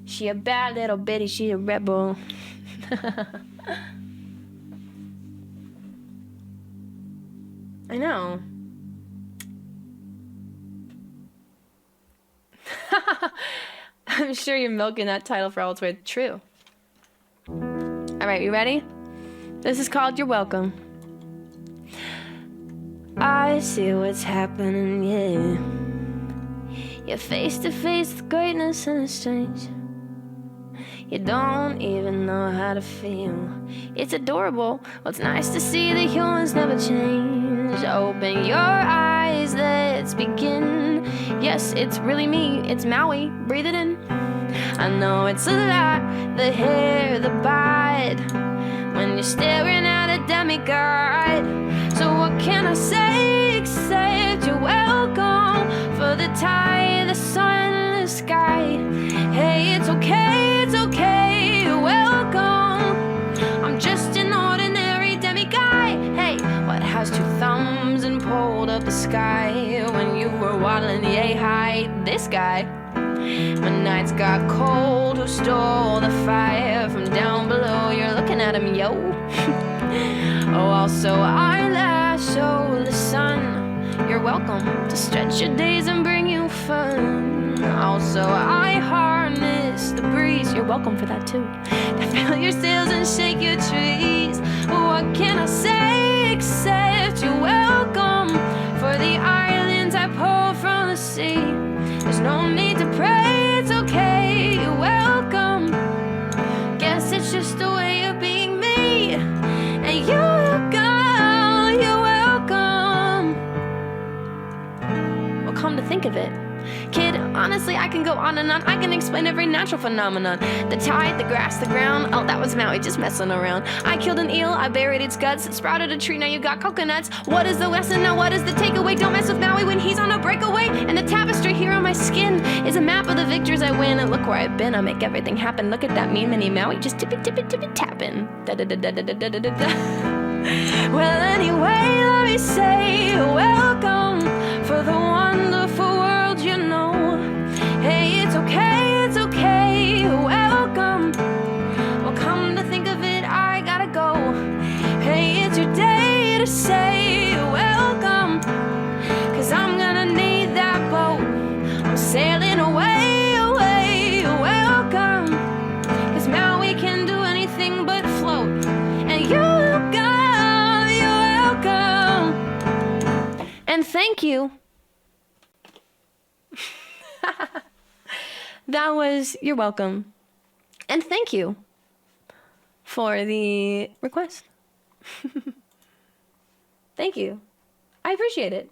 She a bad little bitty, she a rebel. I know. I'm sure you're milking that title for all it's worth. True. Alright, you ready? This is called You're Welcome. I see what's happening, yeah. You're face to face with greatness and it's strange. You don't even know how to feel. It's adorable. Well, it's nice to see that humans never change. Open your eyes, let's begin. Yes, it's really me, it's Maui, breathe it in. I know it's a lot, the hair, the bite, when you're staring at a demigod. So what can I say except you're welcome for the tide, the sun, the sky. Hey, it's okay, you're welcome. I'm just an ordinary demiguy. Hey, what has two thumbs and pulled up the sky when you were waddling yay high? This guy. When nights got cold, who stole the fire from down below? You're looking at him, yo. Oh, also eyelash, oh, the sun. You're welcome to stretch your days and bring you fun. Also, I harness the breeze. You're welcome for that too. To fill your sails and shake your trees. What can I say except you're welcome for the islands I pull from the sea? There's no need to pray, it's okay, you're welcome. Guess it's just a way of being me. And you're welcome, you're welcome. Well, come to think of it, kid, honestly, I can go on and on. I can explain every natural phenomenon. The tide, the grass, the ground. Oh, that was Maui, just messing around. I killed an eel, I buried its guts. It sprouted a tree, now you got coconuts. What is the lesson, now what is the takeaway? Don't mess with Maui when he's on a breakaway. And the tapestry here on my skin is a map of the victories I win. And look where I've been, I make everything happen. Look at that mean mini Maui, just tippy tapping. Well, anyway, let me say welcome for the wonderful world you know. Hey, it's okay, welcome. Well, come to think of it, I gotta go. Hey, it's your day to say welcome, 'cause I'm gonna need that boat. I'm sailing away, welcome, 'cause Maui can do anything but float. And you're welcome. And thank you. That was You're Welcome. And thank you for the request. Thank you. I appreciate it.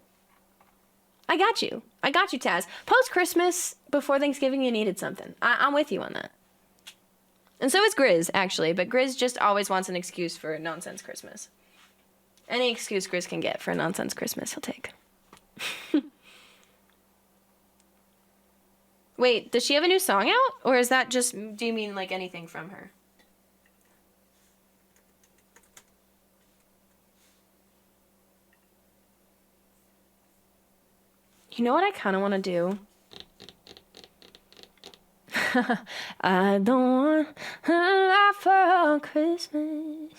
I got you, Taz. Post-Christmas, before Thanksgiving, you needed something. I'm with you on that. And so is Grizz, actually. But Grizz just always wants an excuse for nonsense Christmas. Any excuse Grizz can get for a nonsense Christmas, he'll take. Wait, does she have a new song out? Or is that just, do you mean like anything from her? You know what I kind of want to do? I don't want a lot for Christmas.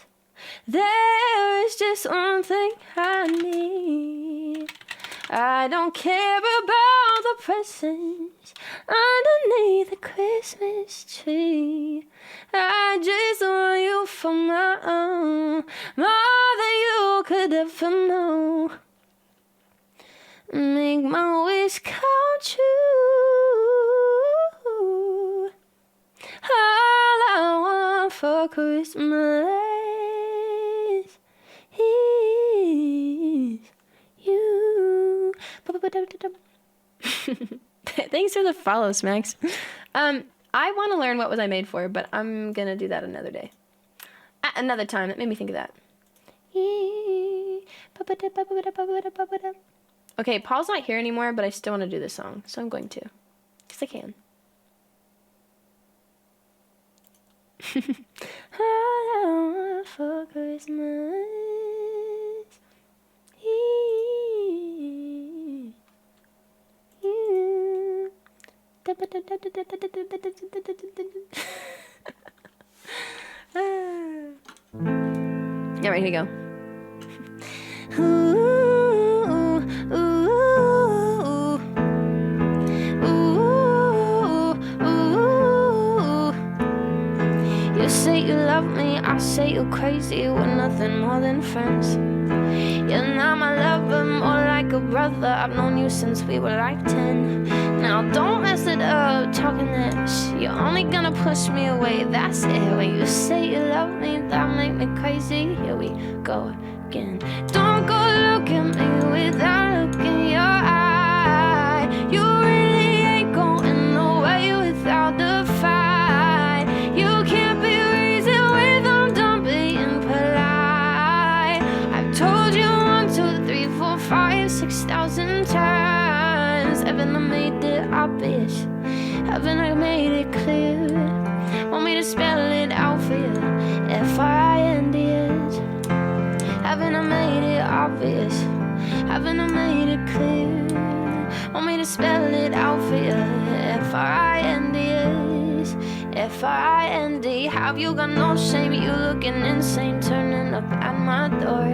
There is just one thing I need. I don't care about the presents underneath the Christmas tree. I just want you for my own, more than you could ever know. Make my wish come true. All I want for Christmas is you. Thanks for the follow, Smacks. I want to learn what was I made for, but I'm gonna do that another day. Another time. That made me think of that. Okay, Paul's not here anymore, but I still want to do this song, so I'm going to. Because I can. All I want for Christmas is you. Alright, here we go. Ooh, ooh, ooh, ooh. You say you love me, I say you're crazy. We're nothing more than friends. You're not my lover, more like a brother. I've known you since we were like 10. Now don't mess it up, talking that shit. You're only gonna push me away, that's it. When you say you love me, that make me crazy. Here we go again. Don't go look at me without looking your eye. You really ain't going away without the fight. You can't be reasoned with, I'm done being polite. I've told you 1, 2, 3, 4, 5, 6,000 times. Haven't I made it obvious? Haven't I made it clear? Want me to spell it out for you? F-I-N-D-S. Haven't I made it obvious? Haven't I made it clear? Want me to spell it out for you? F-I-N-D-S. F-I-N-D. Have you got no shame? You looking insane, turning up at my door.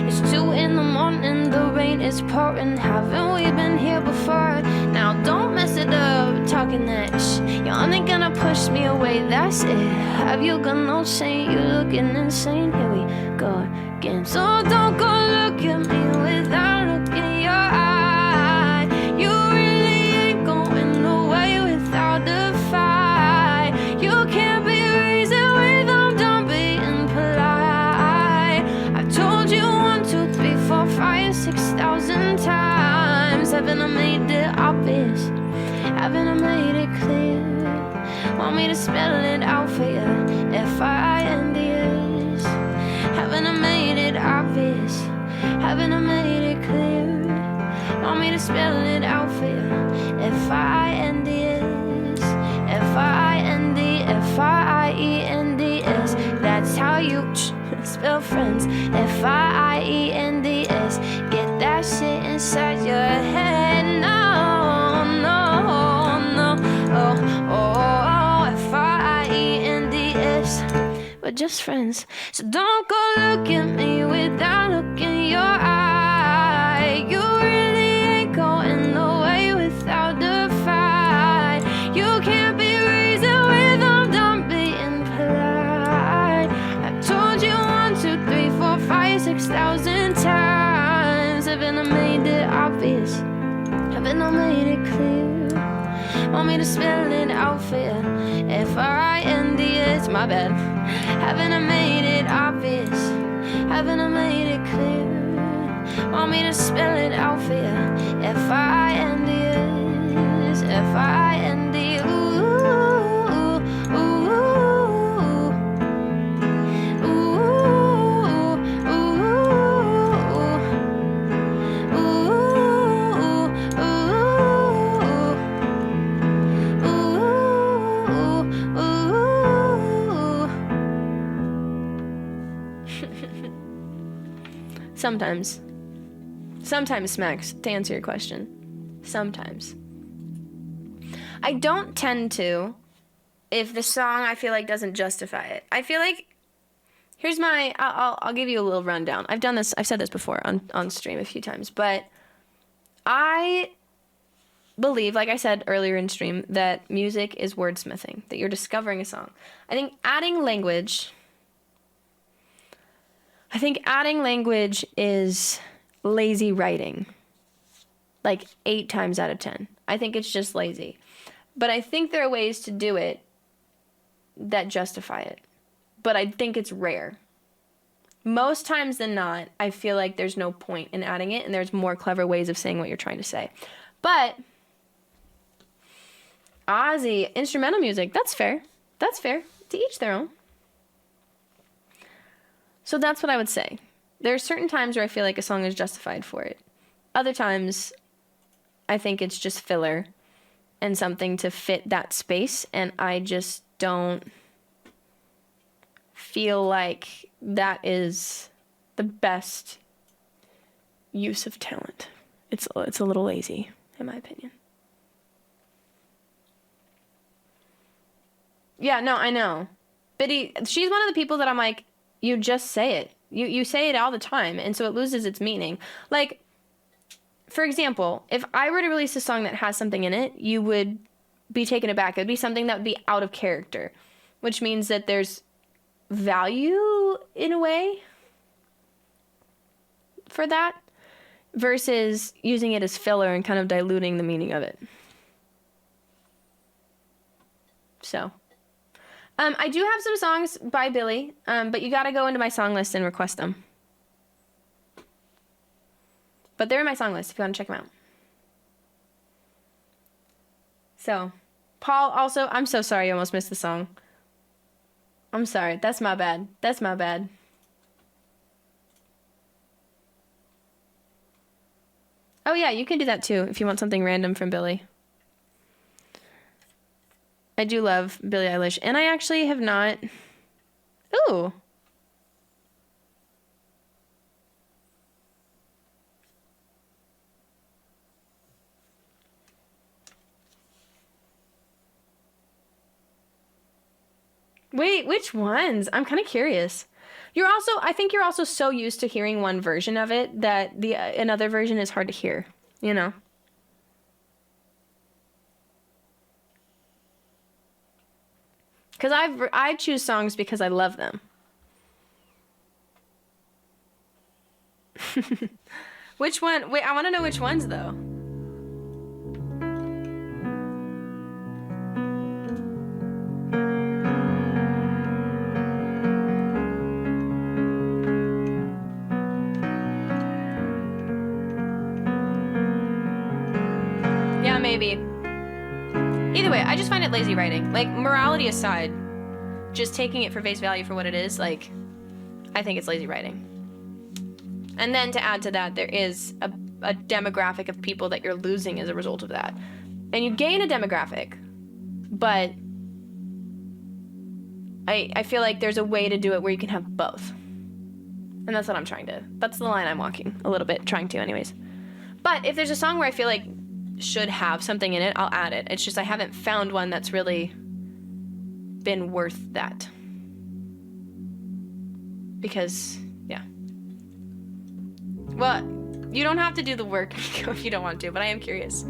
It's 2 in the morning, the rain is pouring. Haven't we been here before? Now don't mess it up, talking that shit. You're only gonna push me away, that's it. Have you got no shame? You looking insane. Here we go again. So don't go look at me without looking your eye. You really ain't going away without the fight. You can't be reasoned with, I'm done being polite. I've told you 1, 2, 3, 4, 5, 6,000 times. Haven't I made it obvious? Haven't I made it clear? Want me to spell it out for you? F-I-N-D-S. Haven't I made it obvious? Haven't I made it clear? Want me to spell it out for you? F-I-N-D-S. F-I-N-D, F-I-E-N-D-S. That's how you spell friends. F-I-E-N-D-S. Get that shit inside your head. No, no, no. Oh, oh, F-I-E-N-D-S. We're just friends. So don't go look at me without looking your eye. You really ain't going away without the fight. You can't be reasoned with, I'm done being polite. I've told you 1, 2, 3, 4, 5, 6,000 times. Haven't I made it obvious? Haven't I made it clear? Want me to spell it out for you? F-I-N-D-S. My bad. Haven't I made it obvious? Haven't I made it clear? Want me to spell it out for you? F-I-N-D-S. F-I-N-D. Ooh, ooh, ooh, ooh, ooh, Sometimes. Sometimes, Smacks, to answer your question. Sometimes. I don't tend to if the song I feel like doesn't justify it. I feel like, here's my, I'll give you a little rundown. I've done this, I've said this before on stream a few times, but I believe, like I said earlier in stream, that music is wordsmithing, that you're discovering a song. I think adding language is lazy writing. Like 8 times out of 10. I think it's just lazy. But I think there are ways to do it that justify it. But I think it's rare. Most times than not, I feel like there's no point in adding it, and there's more clever ways of saying what you're trying to say. But Ozzy, instrumental music, that's fair. That's fair. To each their own. So that's what I would say. There are certain times where I feel like a song is justified for it. Other times, I think it's just filler and something to fit that space, and I just don't feel like that is the best use of talent. It's a little lazy, in my opinion. Yeah, no, I know. Biddy, she's one of the people that I'm like, you just say it. You say it all the time, and so it loses its meaning. Like, for example, if I were to release a song that has something in it, you would be taken aback. It would be something that would be out of character, which means that there's value in a way for that versus using it as filler and kind of diluting the meaning of it. So, I do have some songs by Billy, but you gotta go into my song list and request them. But they're in my song list if you want to check them out. So, Paul, also, I'm so sorry you almost missed the song. I'm sorry. That's my bad. That's my bad. Oh, yeah, you can do that too if you want something random from Billy. I do love Billie Eilish, and I actually have not... Ooh. Wait, which ones? I'm kind of curious. I think you're also so used to hearing one version of it that another version is hard to hear, you know? Because I choose songs because I love them. Which one? Wait, I want to know which ones, though. Yeah, maybe. Either way, I just find it lazy writing. Like, morality aside, just taking it for face value for what it is, like, I think it's lazy writing. And then to add to that, there is a demographic of people that you're losing as a result of that. And you gain a demographic, but I feel like there's a way to do it where you can have both. And that's what that's the line I'm walking a little bit, trying to anyways. But if there's a song where I feel like should have something in it, I'll add it. It's just I haven't found one that's really been worth that. Because, yeah. Well, you don't have to do the work if you don't want to, but I am curious.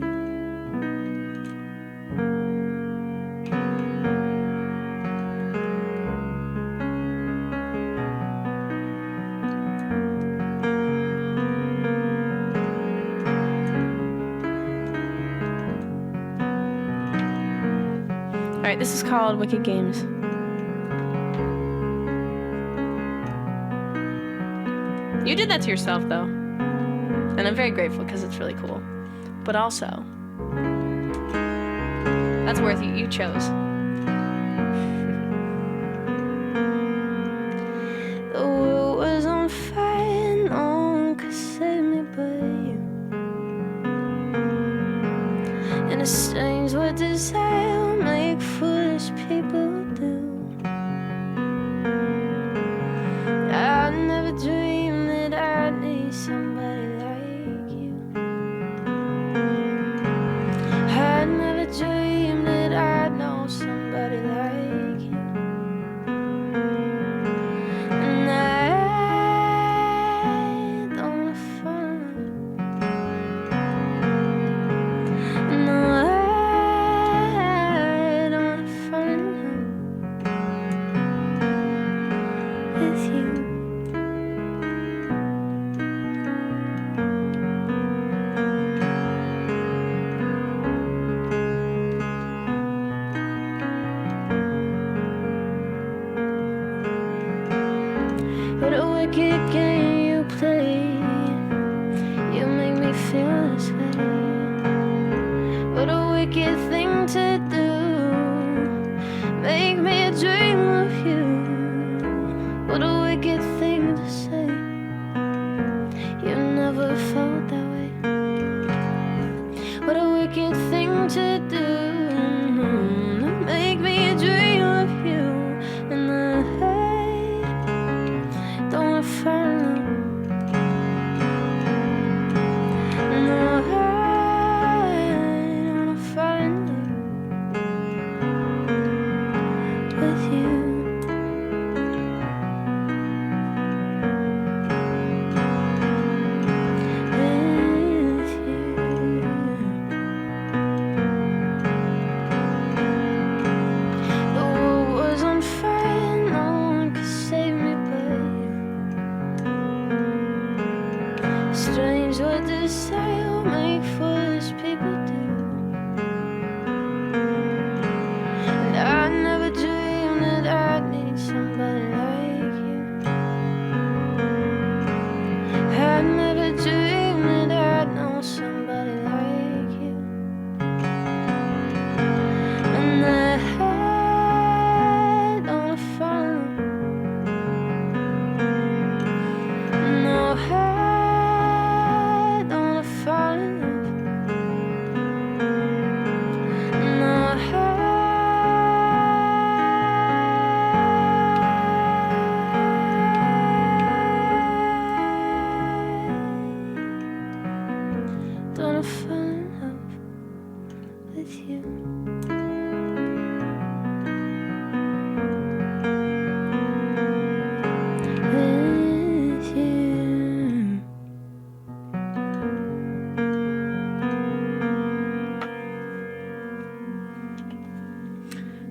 Alright, this is called Wicked Games. You did that to yourself, though. And I'm very grateful because it's really cool. But also, that's worth it. You chose. The world was on fire, no one could save me but you. And it strange what desire make foolish people do. I never dreamed that I'd need somebody like you. I never dreamed that I'd know somebody like you.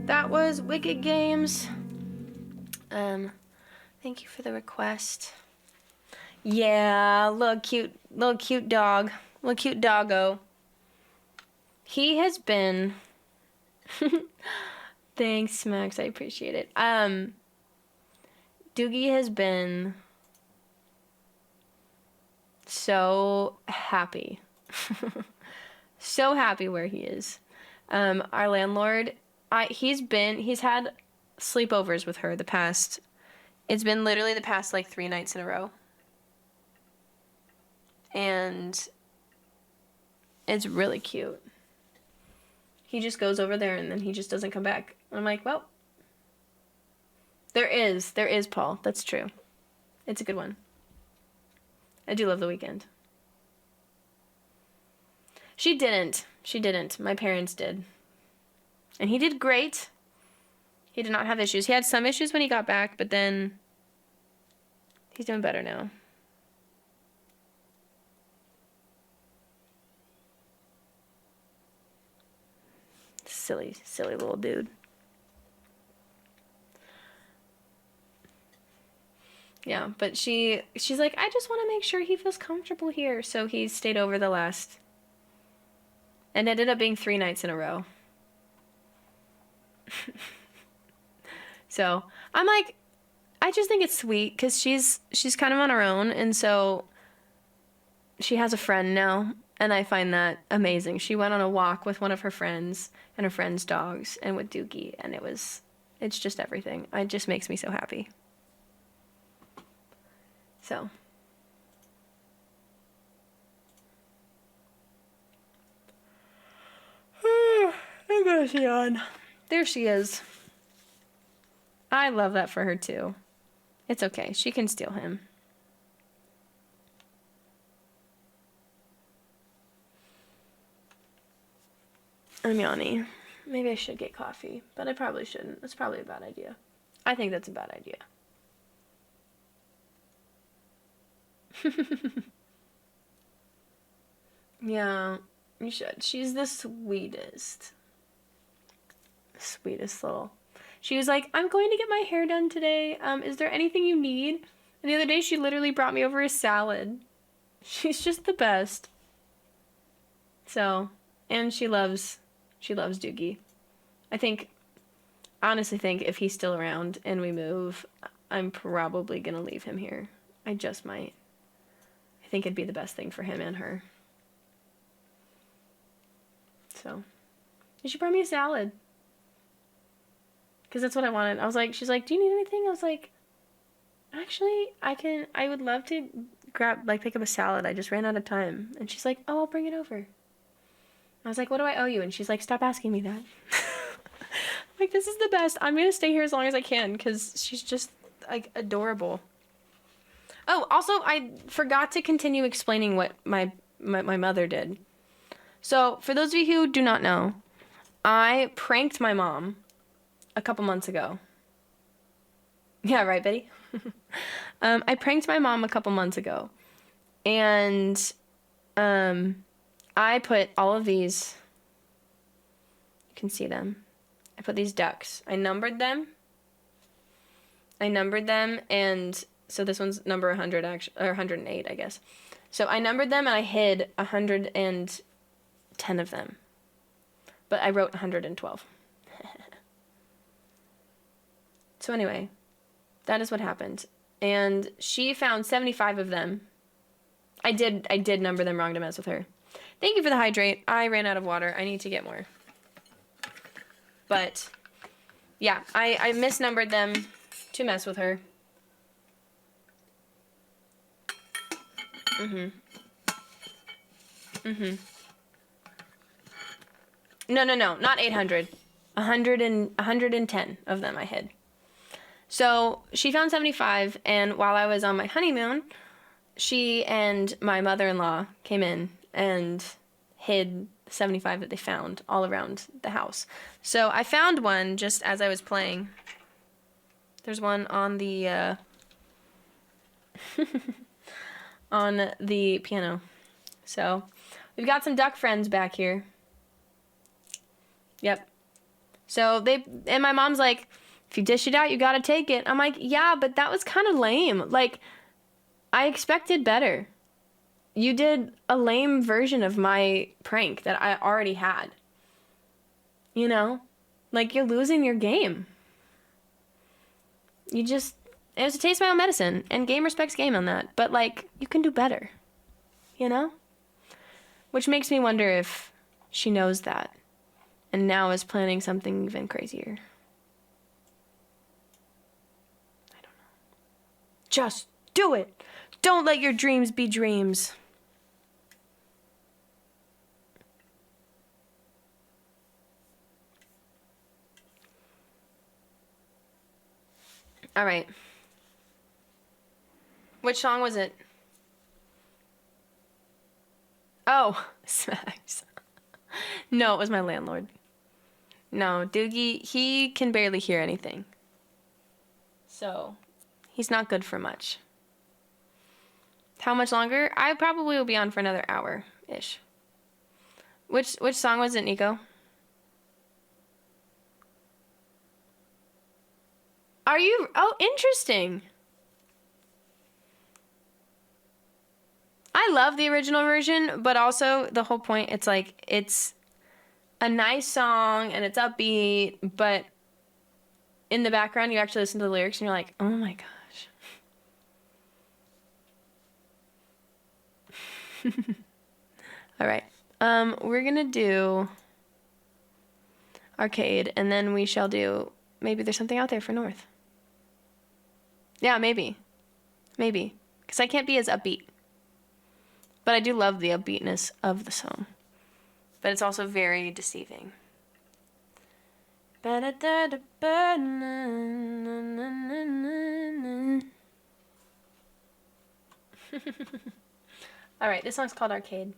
That was Wicked Games. Thank you for the request. Yeah, little cute dog. Little cute doggo. He has been Thanks, Max. I appreciate it. Doogie has been so happy. So happy where he is. Our landlord, he's had sleepovers with her it's been literally the past like 3 nights in a row. And it's really cute. He just goes over there and then he just doesn't come back. And I'm like, well, there is, Paul. That's true. It's a good one. I do love The Weeknd. She didn't. My parents did. And he did great. He did not have issues. He had some issues when he got back, but then he's doing better now. Silly little dude. Yeah, but she's like, I just want to make sure he feels comfortable here. So he stayed over and ended up being 3 nights in a row. So I'm like, I just think it's sweet because she's kind of on her own, and so she has a friend now, and I find that amazing. She went on a walk with one of her friends and her friend's dogs and with Doogie, and it's just everything. It just makes me so happy. So. I gotta yawn. There she is. I love that for her too. It's okay. She can steal him. I'm yawning. Maybe I should get coffee, but I probably shouldn't. That's probably a bad idea. I think that's a bad idea. Yeah, you should. She's the sweetest. Sweetest little. She was like, I'm going to get my hair done today. Is there anything you need? And the other day she literally brought me over a salad. She's just the best. So, and she loves Doogie. I honestly think if he's still around and we move, I'm probably gonna leave him here. I just might. I think it'd be the best thing for him and her. So, and she brought me a salad. Because that's what I wanted. She's like, do you need anything? I was like, actually, I would love to pick up a salad. I just ran out of time. And she's like, oh, I'll bring it over. I was like, what do I owe you? And she's like, stop asking me that. I'm like, this is the best. I'm going to stay here as long as I can because she's just, like, adorable. Oh, also, I forgot to continue explaining what my mother did. So, for those of you who do not know, I pranked my mom a couple months ago. Yeah, right, Betty? I pranked my mom a couple months ago. And I put all of these, you can see them. I put these ducks. I numbered them, and so this one's number 100, actually, or 108, I guess. So I numbered them, and I hid 110 of them. But I wrote 112. So anyway, that is what happened. And she found 75 of them. I did number them wrong to mess with her. Thank you for the hydrate. I ran out of water. I need to get more. But, yeah, I misnumbered them to mess with her. No, not 800. 110 of them I hid. So she found 75, and while I was on my honeymoon, she and my mother-in-law came in and hid the 75 that they found all around the house. So I found one just as I was playing. There's one on the on the piano. So we've got some duck friends back here. Yep. So and my mom's like, if you dish it out, you gotta take it. I'm like, yeah, but that was kind of lame. Like, I expected better. You did a lame version of my prank that I already had. You know? Like, you're losing your game. It was a taste my own medicine, and game respects game on that. But, like, you can do better. You know? Which makes me wonder if she knows that, and now is planning something even crazier. I don't know. Just do it! Don't let your dreams be dreams. All right. Which song was it? Oh, Smacks. No, it was my landlord. No, Doogie, he can barely hear anything. So, he's not good for much. How much longer? I probably will be on for another hour-ish. Which song was it, Nico? Are you... Oh, interesting. I love the original version, but also the whole point, it's like, it's a nice song and it's upbeat, but in the background you actually listen to the lyrics and you're like, oh my gosh. All right. We're gonna do arcade, and then we shall do, maybe there's something out there for North. Yeah, maybe. Maybe. Because I can't be as upbeat. But I do love the upbeatness of the song. But it's also very deceiving. Alright, this song's called Arcade.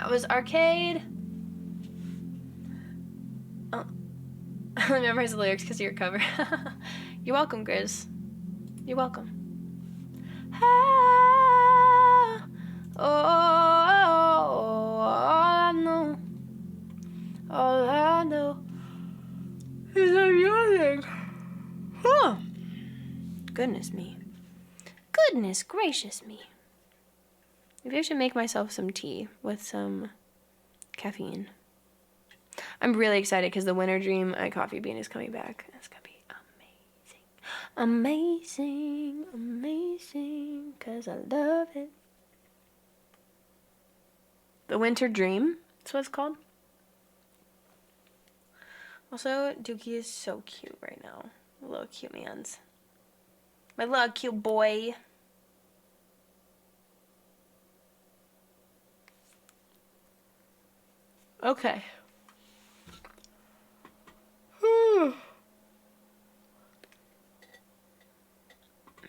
That was Arcade. Oh. I memorize the lyrics because of your cover. You're welcome, Grizz. You're welcome. Ah, all I know is I'm yawning. Huh. Goodness me. Goodness gracious me. Maybe I should make myself some tea with some caffeine. I'm really excited because the Winter Dream Coffee Bean is coming back. It's gonna be amazing. Amazing, amazing, because I love it. The Winter Dream, that's what it's called. Also, Dookie is so cute right now. Little cute mans. My little cute boy. Okay.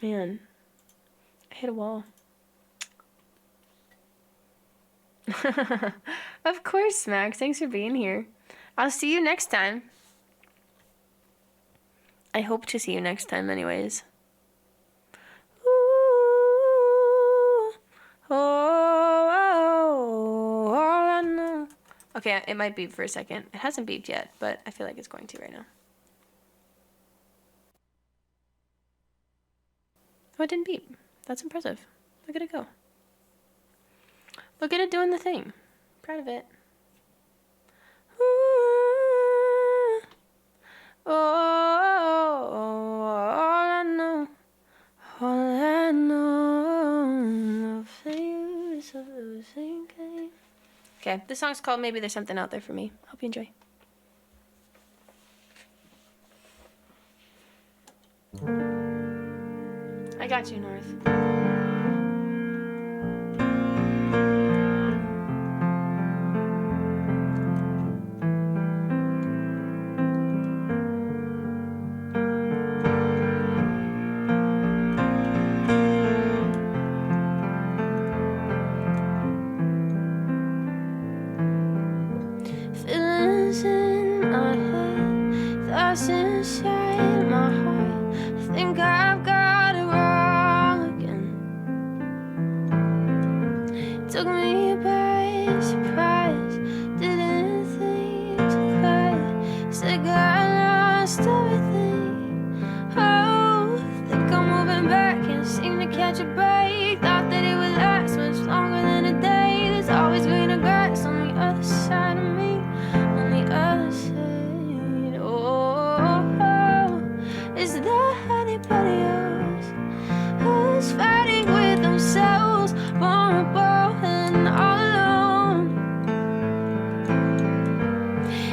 Man, I hit a wall. Of course, Max. Thanks for being here. I'll see you next time. I hope to see you next time anyways. Ooh, all I know. Okay, it might beep for a second. It hasn't beeped yet, but I feel like it's going to right now. Oh, it didn't beep. That's impressive. Look at it go. Look at it doing the thing. Proud of it. All I know of you is a losing game. Okay, this song's called Maybe There's Something Out There For Me. Hope you enjoy. I got you, North. Feelings in my head, thoughts inside my heart. I think I've got it wrong again. Took me by surprise, didn't think to cry. Said I lost everything. Oh, think I'm moving back, can't seem to catch a break. Thought that it would last much longer than a day. There's always greener grass on the other side of me. On the other side, oh, is there anybody else who's fighting with themselves, vulnerable and all alone?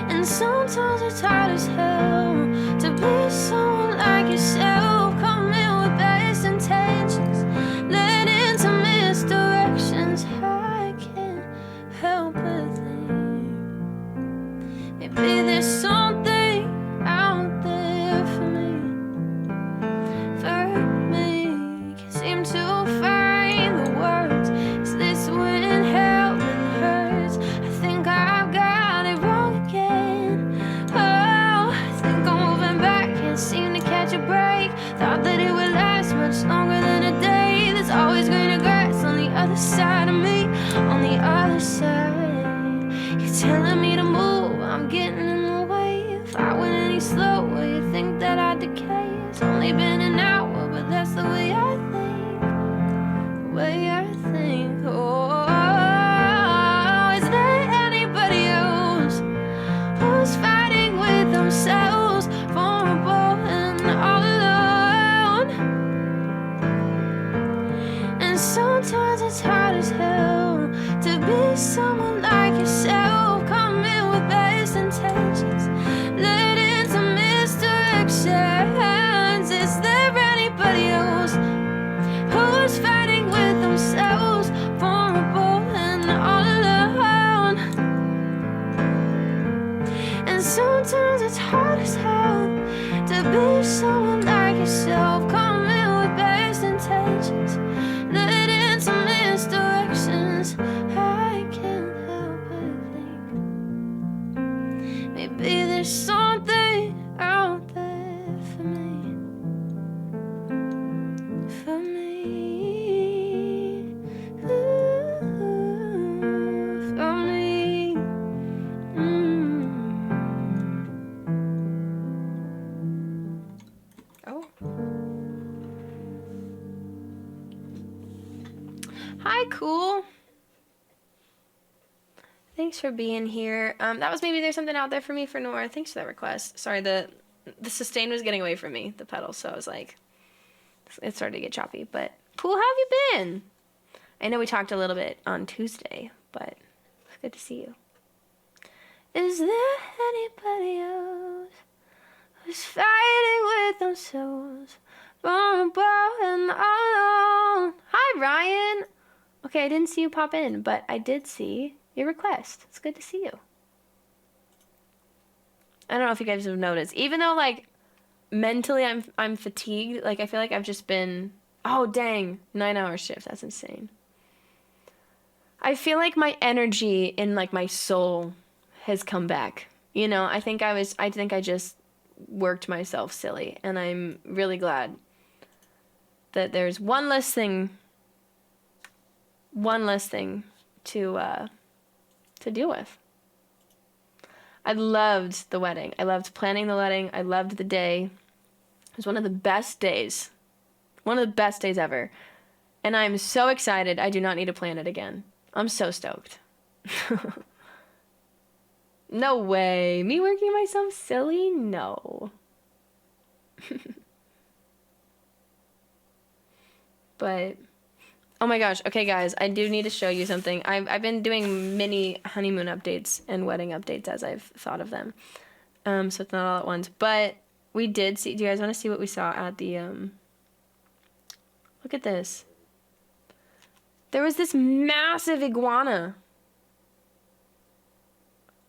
And sometimes it's hard as hell to be someone like yourself, coming with best intentions, led into misdirections. I can't help but think maybe there's something out there for me. Can't seem to find the words. Is this when hell hurts? I think I've got it wrong again. Oh, I think I'm moving back, can't seem to catch a break. Thought that it would last much longer than a day. There's always greener grass on the other side of me. On the other side, you're telling me to move, I'm getting in the way. If I went any slower, you'd think that I'd decay. It's only been an hour, but that's the way I think. The way I think. Oh, is there anybody else who's fighting with themselves, vulnerable and all alone? And sometimes it's hard as hell to be someone like yourself, coming with best intentions, led into misdirections. Is there anybody else who's fighting with themselves, vulnerable and all alone? And sometimes it's hard as hell to be someone like yourself, coming with best intentions, led into misdirections. I can't Hi, cool. Thanks for being here. That was Maybe There's Something Out There for Me for Nora. Thanks for that request. Sorry, the sustain was getting away from me, the pedal, so I was like, it started to get choppy. But cool, how have you been? I know we talked a little bit on Tuesday, but it's good to see you. Is there anybody else who's fighting with themselves, vulnerable and alone? Hi, Ryan. Okay, I didn't see you pop in, but I did see your request. It's good to see you. I don't know if you guys have noticed, even though like mentally I'm fatigued, like I feel like I've just been, oh dang, 9-hour shift. That's insane. I feel like my energy in like my soul has come back. You know, I think I just worked myself silly, and I'm really glad that there's one less thing to deal with. I loved the wedding. I loved planning the wedding. I loved the day. It was one of the best days. One of the best days ever. And I'm so excited. I do not need to plan it again. I'm so stoked. No way. Me working myself silly? No. But oh my gosh. Okay, guys, I do need to show you something. I've been doing mini honeymoon updates and wedding updates as I've thought of them. So it's not all at once. But we did see, do you guys want to see what we saw at the, look at this. There was this massive iguana.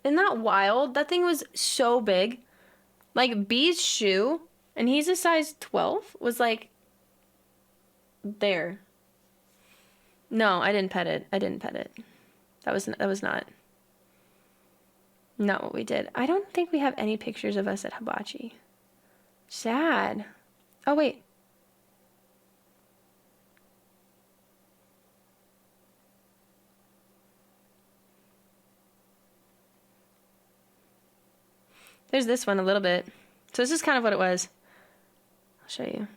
Isn't that wild? That thing was so big. Like, B's shoe, and he's a size 12, was like there. No, I didn't pet it. That was not what we did. I don't think we have any pictures of us at Hibachi. Sad. Oh, wait. There's this one a little bit. So this is kind of what it was. I'll show you.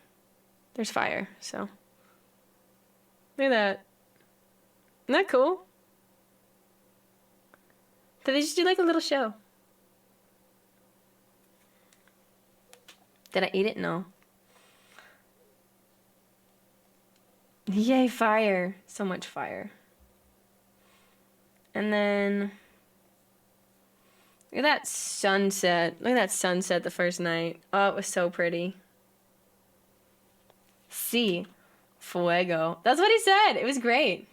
There's fire, so. Look at that. Isn't that cool? Did they just do like a little show? Did I eat it? No. Yay, fire. So much fire. And then look at that sunset. Look at that sunset the first night. Oh, it was so pretty. Sí. Fuego. That's what he said. It was great.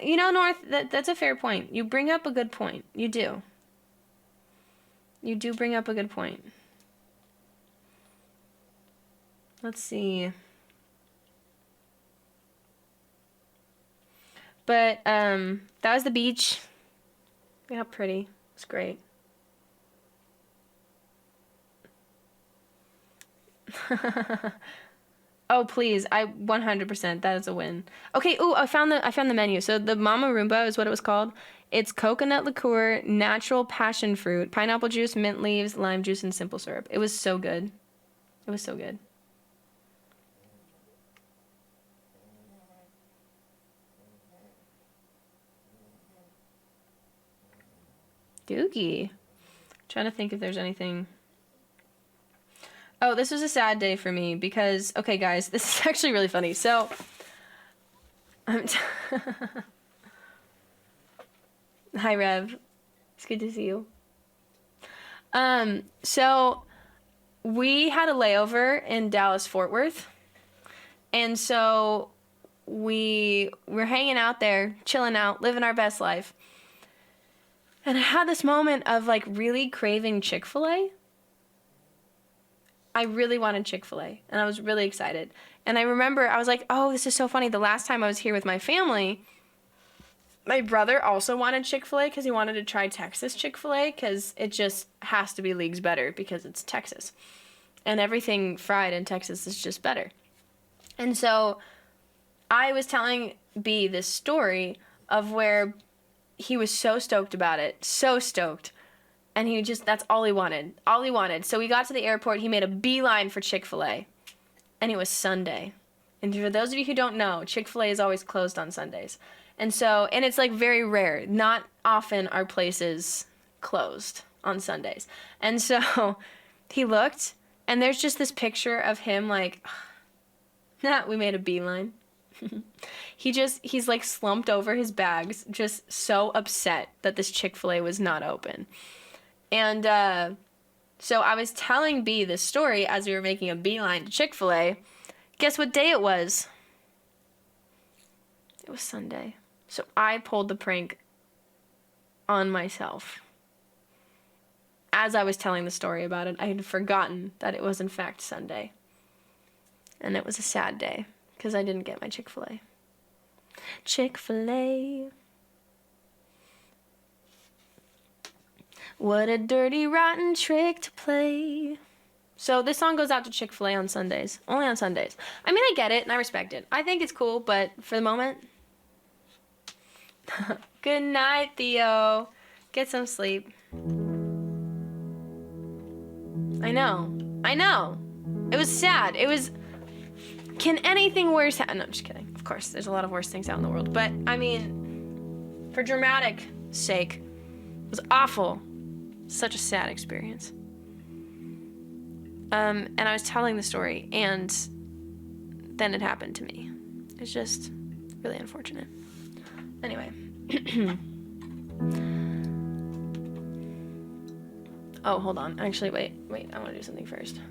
You know, North, that's a fair point. You bring up a good point. You do. You do bring up a good point. Let's see. But, that was the beach. Look how pretty. It was great. Oh, please. 100%. That is a win. Okay. Ooh, I found the menu. So the Mama Roomba is what it was called. It's coconut liqueur, natural passion fruit, pineapple juice, mint leaves, lime juice, and simple syrup. It was so good. It was so good. Doogie. Trying to think if there's anything. Oh, this was a sad day for me because, okay, guys, this is actually really funny. So, hi, Rev. It's good to see you. So we had a layover in Dallas-Fort Worth, and so we were hanging out there, chilling out, living our best life. And I had this moment of like really craving Chick-fil-A. I really wanted Chick-fil-A, and I was really excited. And I remember I was like, oh, this is so funny. The last time I was here with my family, my brother also wanted Chick-fil-A because he wanted to try Texas Chick-fil-A because it just has to be leagues better because it's Texas. And everything fried in Texas is just better. And so I was telling B this story of where he was so stoked about it, so stoked. And he just, that's all he wanted. All he wanted. So we got to the airport. He made a beeline for Chick-fil-A. And it was Sunday. And for those of you who don't know, Chick-fil-A is always closed on Sundays. And it's like very rare. Not often are places closed on Sundays. And so he looked, and there's just this picture of him like, we made a beeline. He's like slumped over his bags, just so upset that this Chick-fil-A was not open. And so I was telling B this story as we were making a beeline to Chick-fil-A. Guess what day it was? It was Sunday. So I pulled the prank on myself. As I was telling the story about it, I had forgotten that it was in fact Sunday. And it was a sad day because I didn't get my Chick-fil-A. Chick-fil-A. What a dirty, rotten trick to play. So this song goes out to Chick-fil-A on Sundays. Only on Sundays. I mean, I get it and I respect it. I think it's cool, but for the moment... Good night, Theo. Get some sleep. I know. It was sad. It was... Can anything worse happen? No, I'm just kidding. Of course, there's a lot of worse things out in the world. But, I mean, for dramatic sake, it was awful. Such a sad experience. And I was telling the story, and then it happened to me. It's just really unfortunate. Anyway. Oh, hold on. Actually, wait. I want to do something first.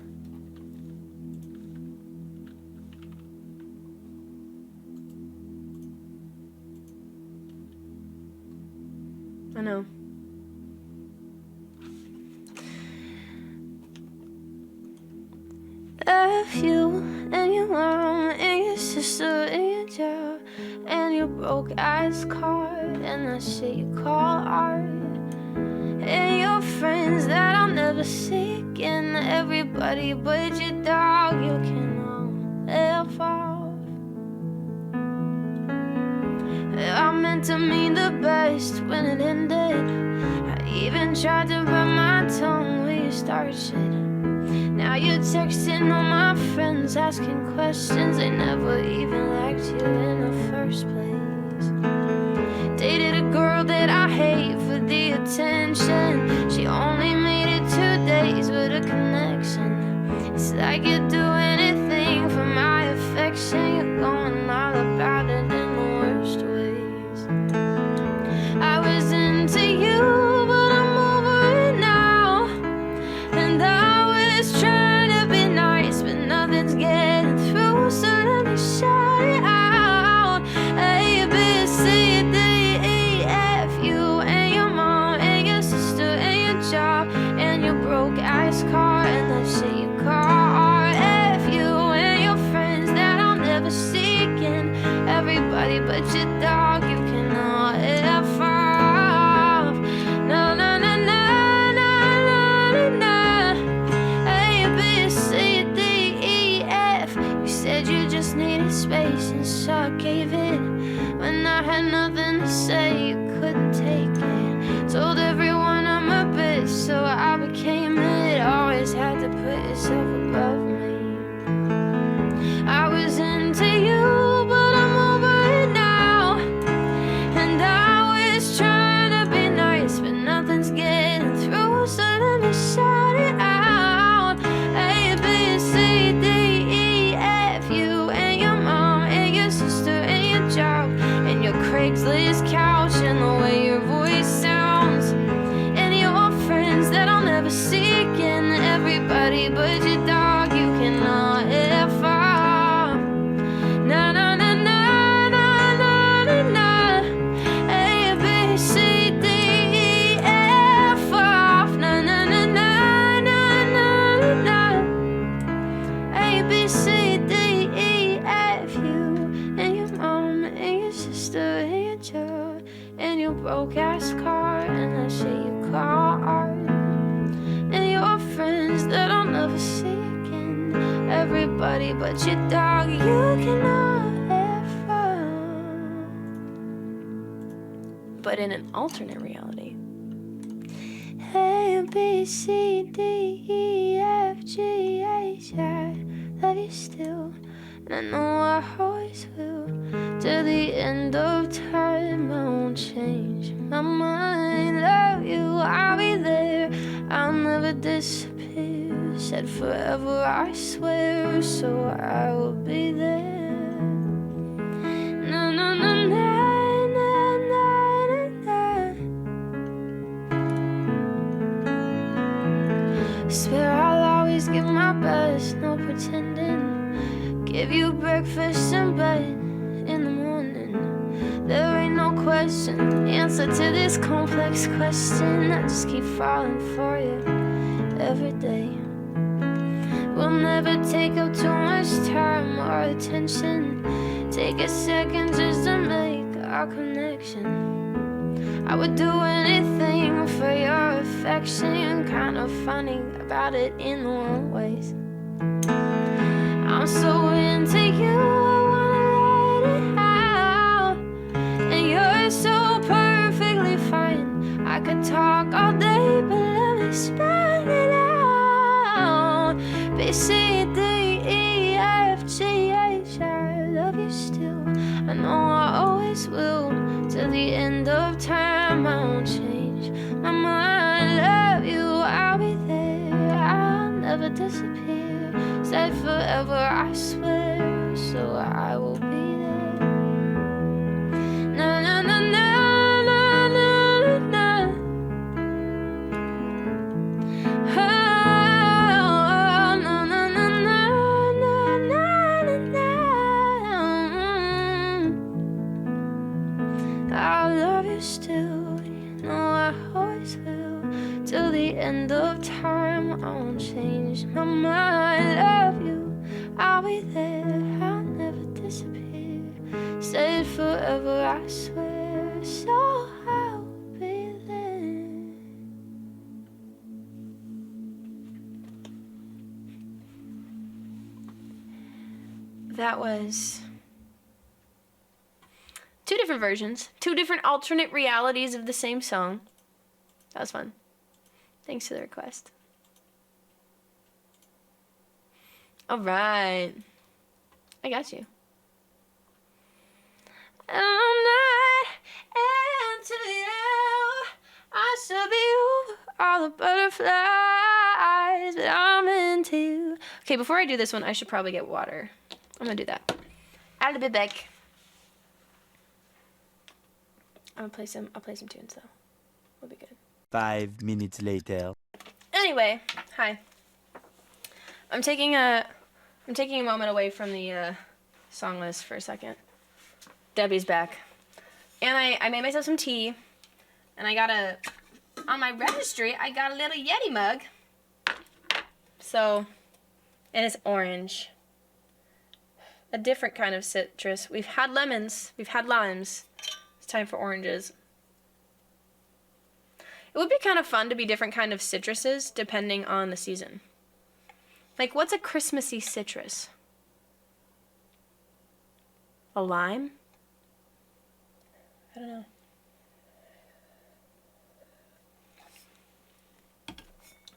I know. Love you and your mom and your sister and your dad and your broke ass car and that shit you call art and your friends that I'll never see again. Everybody but your dog you can all live off. I meant to mean the best when it ended. I even tried to bite my tongue when you started shit. Now you're texting all my friends, asking questions. They never even liked you in the first place. Dated a girl that I hate for the attention. She only made it 2 days with a connection. It's like you'd do anything for my affection. You're going all about it in the worst ways. I was into you, but I'm over it now. And I was trying to be nice, but nothing's getting through, so let me shout it out. A, B, C, D, E, F, you and your mom and your sister and your job and your broke ass car and that shit you call art. F, you and your friends that I'll never see again. Everybody but your dog, you can all F off. No, no, no, no, no, no, no. A, B, C, D, E, F. You said you just needed space, and so I gave it. When I had nothing to say, you couldn't take it. Told everyone I'm a bitch, so I became it. Always had to put yourself above me. I was into you, but I'm over it now. And I was trying to be nice, but nothing's getting through, so let me shout it out. A, B, C, D, E, F, you and your mom and your sister and your job and your Craigslist couch and the way your voice sounds and your friends that I'll never see again. Everybody but your dog, you can all F off. Na na na na na na na na. A, B, C, D, E, F off. Na na na na na na na. A, B, C, D, E, F, you and your mom and your sister and your job and your broke ass car and that shit you call art and your friends that I'll never see again. Everybody but your dog, you can all F off. But in an alternate reality. A, B, C, D, E, F, G, H, I love you still. and I know I always will. Till the end of time, I won't change my mind. Love you, I'll be there, I'll never disappear. Said forever, I swear, so I will be there. No, no, no, no, no, no, no, no. Swear I'll always give my best, no pretending. Give you breakfast and bed in the morning. There ain't no question, answer to this complex question. I just keep falling for you every day. We'll never take up too much time or attention. Take a second just to make our connection. I would do anything for your affection. Kind of funny about it in the wrong ways. I'm so into you, I wanna let it out. And you're so perfectly fine. I could talk all day, but let me spell it out. B, C, D, E, F, G, H, I love you still. I know I always will. Till the end of time, I won't change my mind. Love you, I'll be there, I'll never disappear. Said forever, I swear, so I will be there. Na na na na na na na. Oh, na na na na na na na. I love you still, you know I always will. Till the end of time, I won't change my mind. Love you, I'll be there, I'll never disappear. Stay forever, I swear, so I'll be there. That was 2 different versions, 2 different alternate realities of the same song. That was fun. Thanks for the request. All right. I got you. I'm not into you. I should be over all the butterflies, but I'm into you. Okay, before I do this one, I should probably get water. I'm gonna do that. I'll be back. I'll play some tunes though. We'll be good. 5 minutes later. Anyway, hi. I'm taking a moment away from the song list for a second. Debbie's back. And I made myself some tea. And I got on my registry, I got a little Yeti mug. So, and it's orange. A different kind of citrus. We've had lemons, we've had limes. It's time for oranges. It would be kind of fun to be different kind of citruses depending on the season. Like, what's a Christmassy citrus? A lime? I don't know.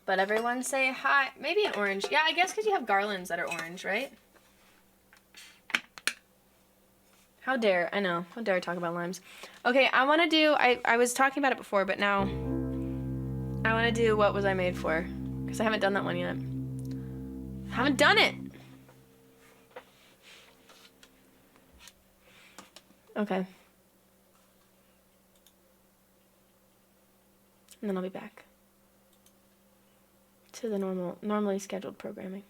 But everyone say hi. Maybe an orange. Yeah, I guess because you have garlands that are orange, right? How dare, I know. How dare I talk about limes. Okay, I want to do, I was talking about it before, but now I want to do What Was I Made For? Because I haven't done that one yet. I haven't done it! Okay. And then I'll be back to the normally scheduled programming.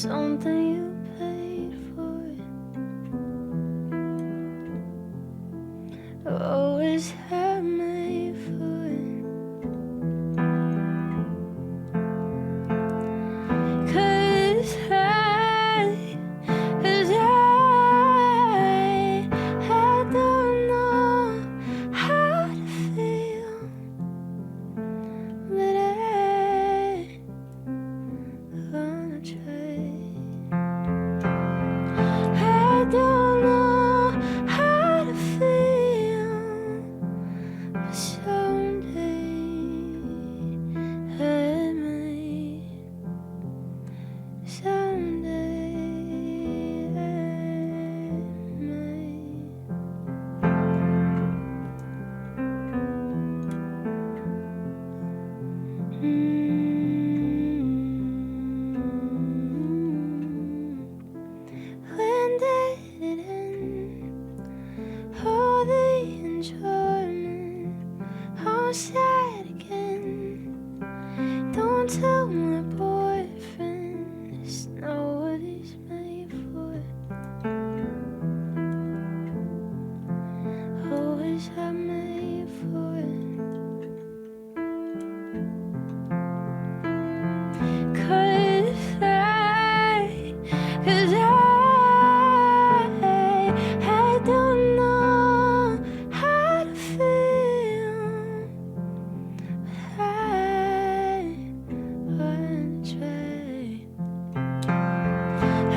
something you paid for. Always had made for it. 'Cause I don't know how to feel, but I'm gonna try. I don't know how to feel, but someday I might. Someday I When did it end? All the enjoyment, I'm sad again. Don't tell my boyfriend it's not what he's made for. Always have made for it. 'Cause I don't know how to feel, but I wanna try. I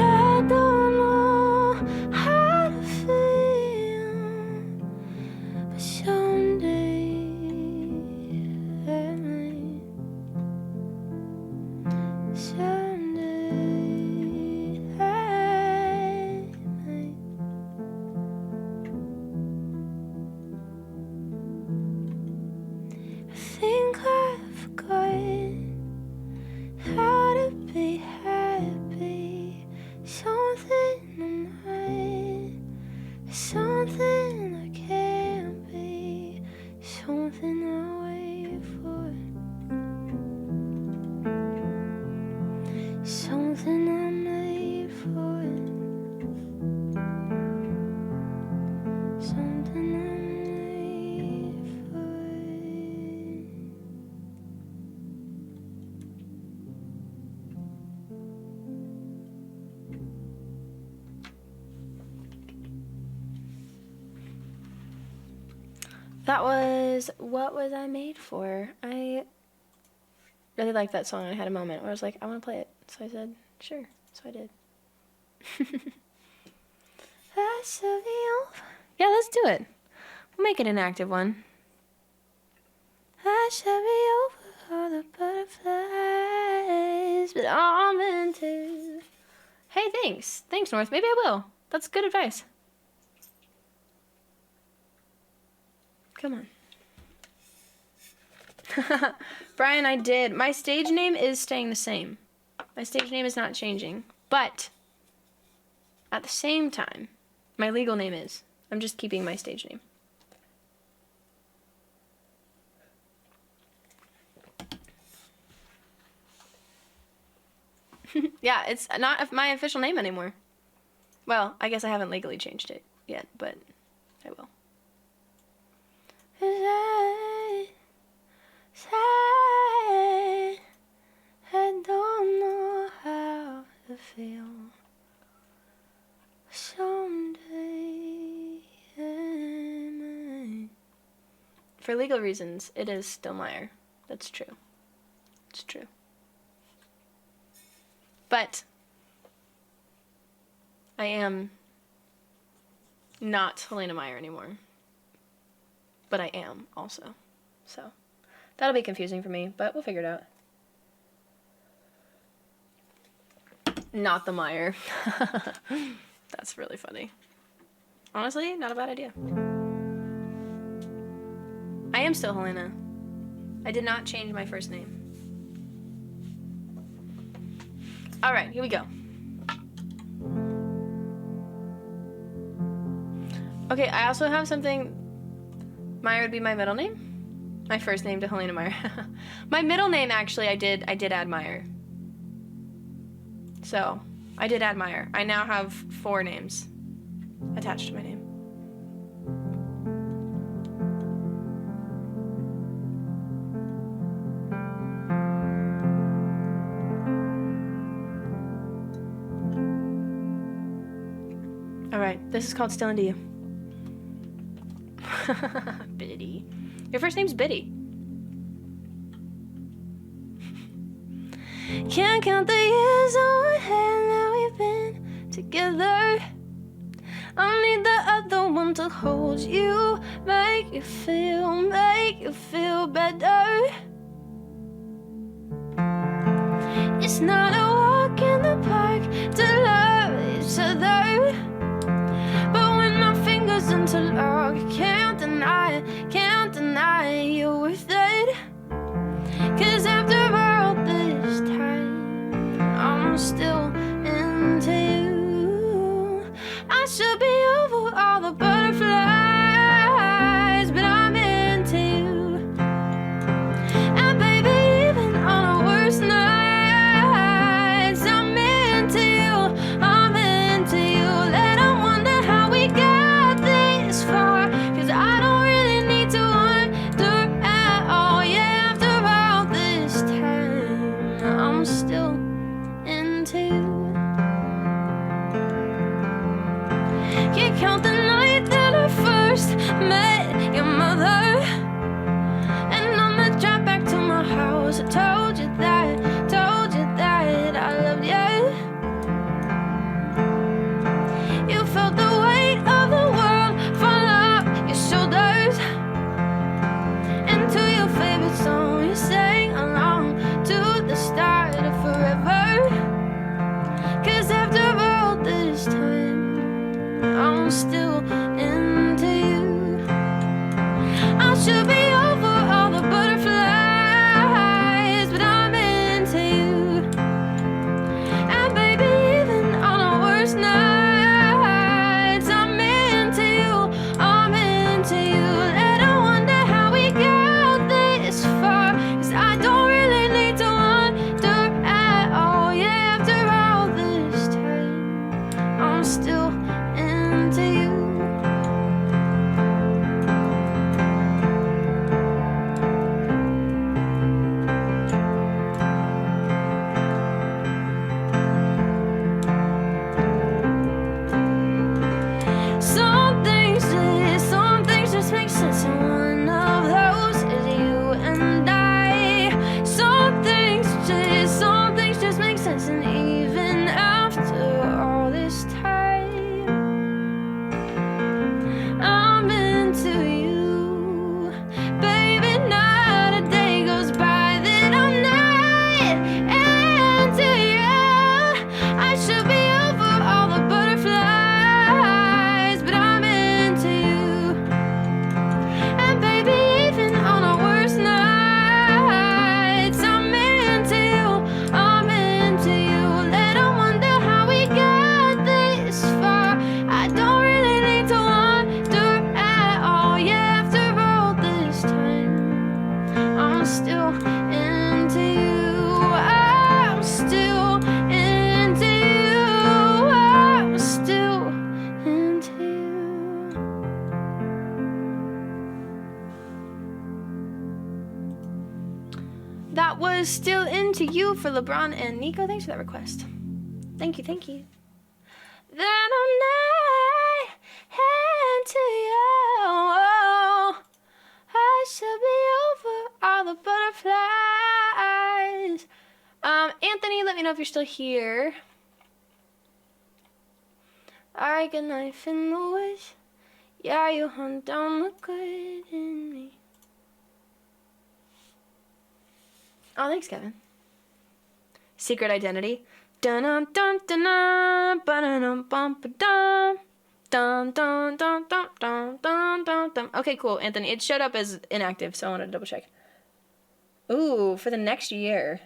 don't know how to feel, but someday I might. Someday I might. I think I've forgotten how to be happy. Something I'm not, something I can't be, something I wait for, something I made for, something I made for. That was What Was I Made For? I really liked that song. I had a moment where I was like, I want to play it. So I said, sure. So I did. That should be over. Yeah, let's do it. We'll make it an active one. I should be over all the butterflies, but I'm into. Hey, thanks. Thanks, North. Maybe I will. That's good advice. Come on. Brian, I did. My stage name is staying the same. My stage name is not changing. But at the same time, my legal name is. I'm just keeping my stage name. Yeah, it's not my official name anymore. Well, I guess I haven't legally changed it yet, but I will. I don't know how to feel. Someday I might. For legal reasons, it is still Meyer. That's true. It's true. But I am not Helena Meyer anymore. But I am also. So that'll be confusing for me, but we'll figure it out. Not the Meyer. That's really funny. Honestly, not a bad idea. I am still Helena. I did not change my first name. Alright, here we go. Okay, I also have something. Meyer would be my middle name. My first name to Helena Meyer. My middle name, actually, I did add Meyer. So, I did admire. I now have 4 names attached to my name. All right, this is called Still Into You. Biddy. Your first name's Biddy. Can't count the years on one hand that we've been together. I need the other one to hold you, make you feel better. It's not a walk in the park to love each other, but when our fingers interlock, can't deny you're worth it. 'Cause after all this time, I'm still into you. I should be over all the butterflies, but I'm into you. And baby, even on our worst nights, I'm into you. Let 'em wonder how we got this far, 'cause I don't really need to wonder at all. Yeah, after all this time, I'm still into you. You count the night that I first met your mother, and on the drive back to my house, I told you that I loved you. You felt the weight of the world fall off your shoulders, and to your favorite song you sang along to the start of forever. 'Cause after all this time, I'm still into you. I should be over all the butterflies, but I'm into you. And baby, even on our worst nights, I'm into you. Let 'em wonder how we got this far, 'cause I don't really need to wonder at all. Yeah, after all this time, I'm still into you. Some things just make sense, and one of those is you and I. Some things just make sense, and even after all this time, I'm into you. Baby, not a day goes by that I'm not into you. I should be over all the butterflies, but I'm into you. And baby, even on our worst nights, I'm into you. Let 'em wonder how we got this far. I don't really need to wonder at all. Yeah, after all this time, I'm still into you. I'm still into you. I'm still into you. That was Still Into You for LeBron and Nico. Thanks for that request. Thank you. That I'm not into you. I should be over all the butterflies. Anthony, let me know if you're still here. I got a knife in the woods. Yeah, you hunt down the good in me. Oh, thanks, Kevin. Secret Identity. Dun dun dun dun dun dun bum dun dun dun dun dun dun dun dun dun. Okay, cool, Anthony. It showed up as inactive, so I wanted to double check. Ooh, for the next year.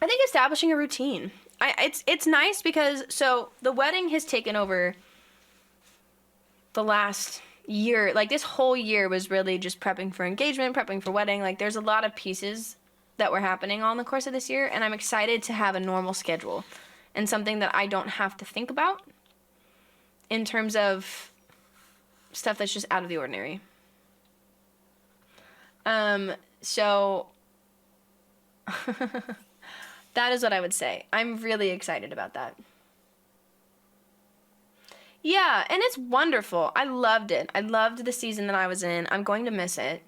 I think establishing a routine. It's nice because so the wedding has taken over the last year. Like this whole year was really just prepping for engagement, prepping for wedding. Like there's a lot of pieces that were happening all in the course of this year, and I'm excited to have a normal schedule and something that I don't have to think about in terms of stuff that's just out of the ordinary. So that is what I would say. I'm really excited about that. Yeah, and it's wonderful. I loved it. I loved the season that I was in. I'm going to miss it.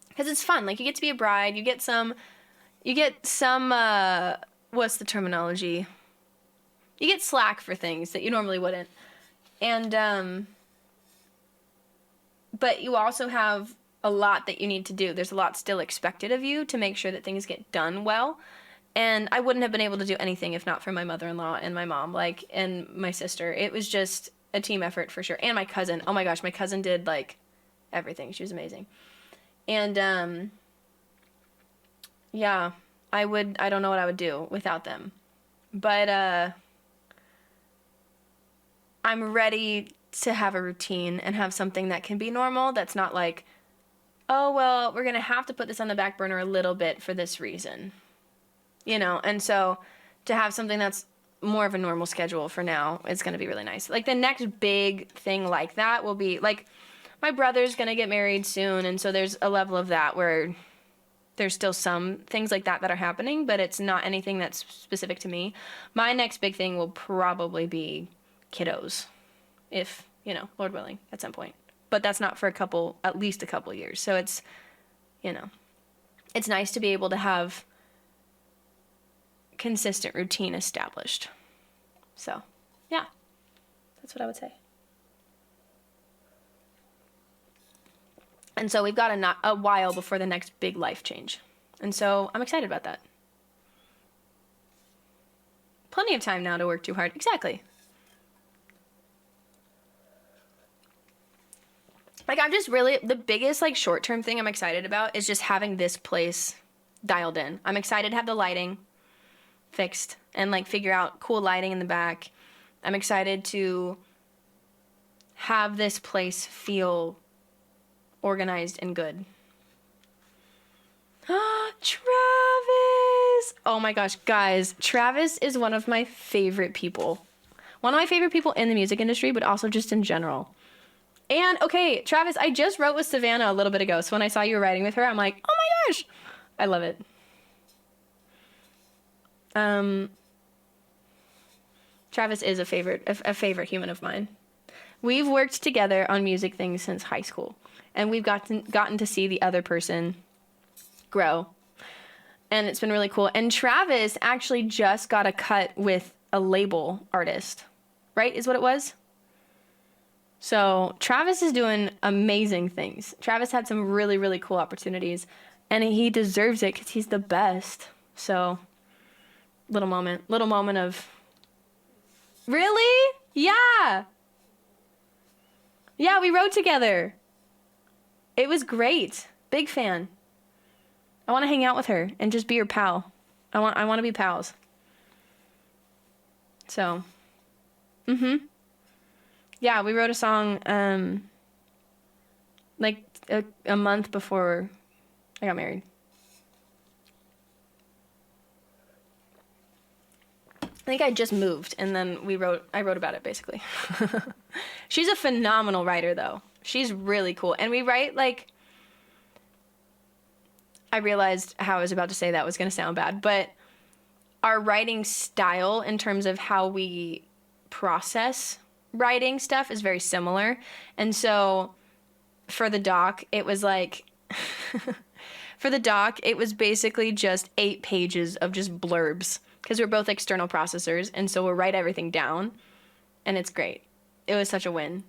Because it's fun. Like, you get to be a bride. You get some, what's the terminology? You get slack for things that you normally wouldn't. And, but you also have a lot that you need to do. There's a lot still expected of you to make sure that things get done well. And I wouldn't have been able to do anything if not for my mother-in-law and my mom, like, and my sister. It was just a team effort for sure. And my cousin. Oh my gosh, my cousin did, like, everything. She was amazing. And, yeah, I don't know what I would do without them. But, I'm ready to have a routine and have something that can be normal. That's not like, oh, well, we're going to have to put this on the back burner a little bit for this reason. You know, and so to have something that's more of a normal schedule for now is going to be really nice. Like, the next big thing like that will be, like, my brother's going to get married soon, and so there's a level of that where there's still some things like that that are happening, but it's not anything that's specific to me. My next big thing will probably be kiddos, if, you know, Lord willing, at some point. But that's not for at least a couple years. So it's, you know, it's nice to be able to have consistent routine established. So, yeah, that's what I would say. And so we've got a while before the next big life change. And so I'm excited about that. Plenty of time now to work too hard. Exactly. Like, I'm just really, the biggest, like, short-term thing I'm excited about is just having this place dialed in. I'm excited to have the lighting fixed and, like, figure out cool lighting in the back. I'm excited to have this place feel organized and good. Travis! Oh my gosh, guys, Travis is one of my favorite people. One of my favorite people in the music industry, but also just in general. And, okay, Travis, I just wrote with Savannah a little bit ago, so when I saw you were writing with her, I'm like, oh my gosh! I love it. Travis is a favorite human of mine. We've worked together on music things since high school, and we've gotten to see the other person grow, and it's been really cool. And Travis actually just got a cut with a label artist, right? Is what it was? So Travis is doing amazing things. Travis had some really, really cool opportunities, and he deserves it because he's the best. So, little moment of, really? Yeah. Yeah, we wrote together. It was great. Big fan. I want to hang out with her and just be her pal. I want to be pals. So, yeah, we wrote a song, like a month before I got married. I think I just moved, and then I wrote about it, basically. She's a phenomenal writer, though. She's really cool. And we write, like, I realized how I was about to say that was going to sound bad, but our writing style in terms of how we process writing stuff is very similar. And so for the doc, it was like, for the doc, it was basically just 8 pages of just blurbs, because we're both external processors, and so we'll write everything down, and it's great. It was such a win.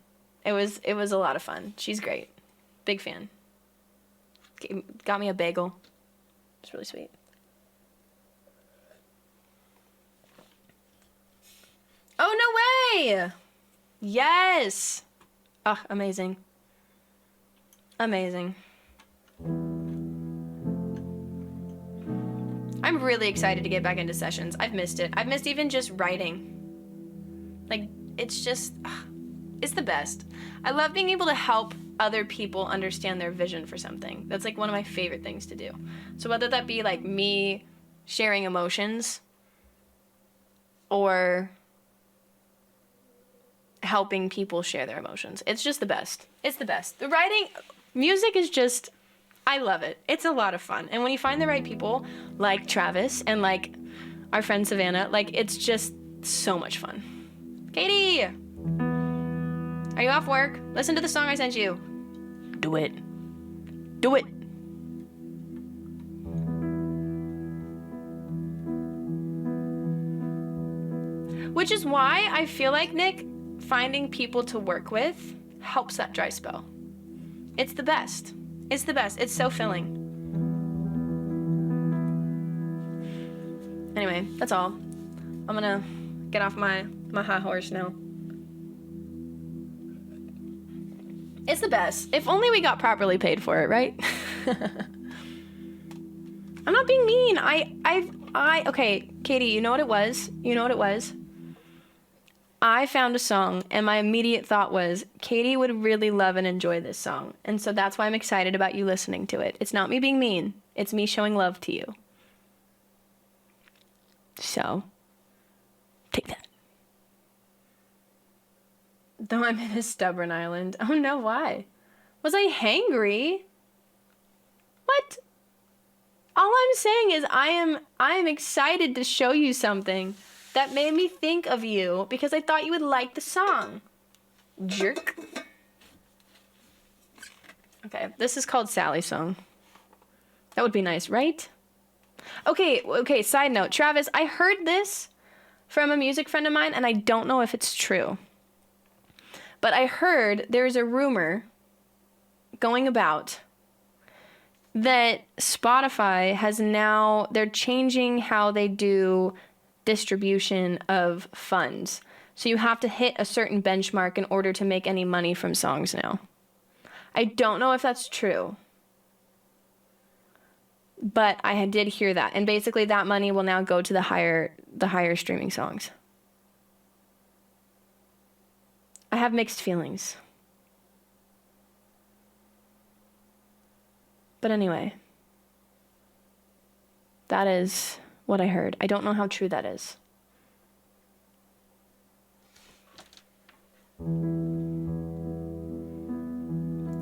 It was a lot of fun. She's great. Big fan. Got me a bagel. It's really sweet. Oh, no way! Yes! Oh, amazing. Amazing. I'm really excited to get back into sessions. I've missed it. I've missed even just writing. Like, it's just, it's the best. I love being able to help other people understand their vision for something. That's like one of my favorite things to do. So whether that be like me sharing emotions or helping people share their emotions, it's just the best. It's the best. The writing, music is just, I love it. It's a lot of fun. And when you find the right people, like Travis and like our friend Savannah, like it's just so much fun. Katie, are you off work? Listen to the song I sent you. Do it. Do it. Which is why I feel like, Nick, finding people to work with helps that dry spell. It's the best. It's the best. It's so filling. Anyway, that's all. I'm gonna get off my high horse now. It's the best. If only we got properly paid for it, right? I'm not being mean. Okay, Katie, you know what it was? You know what it was? I found a song and my immediate thought was, Katie would really love and enjoy this song. And so that's why I'm excited about you listening to it. It's not me being mean. It's me showing love to you. So, take that. Though I'm in a stubborn island. Oh no, why? Was I hangry? What? All I'm saying is I am excited to show you something that made me think of you because I thought you would like the song. Jerk. Okay, this is called Sally's song. That would be nice, right? Okay, side note. Travis, I heard this from a music friend of mine and I don't know if it's true. But I heard there's a rumor going about that Spotify has now, they're changing how they do distribution of funds. So you have to hit a certain benchmark in order to make any money from songs now. I don't know if that's true. But I did hear that. And basically that money will now go to the higher streaming songs. I have mixed feelings. But anyway, that is what I heard. I don't know how true that is.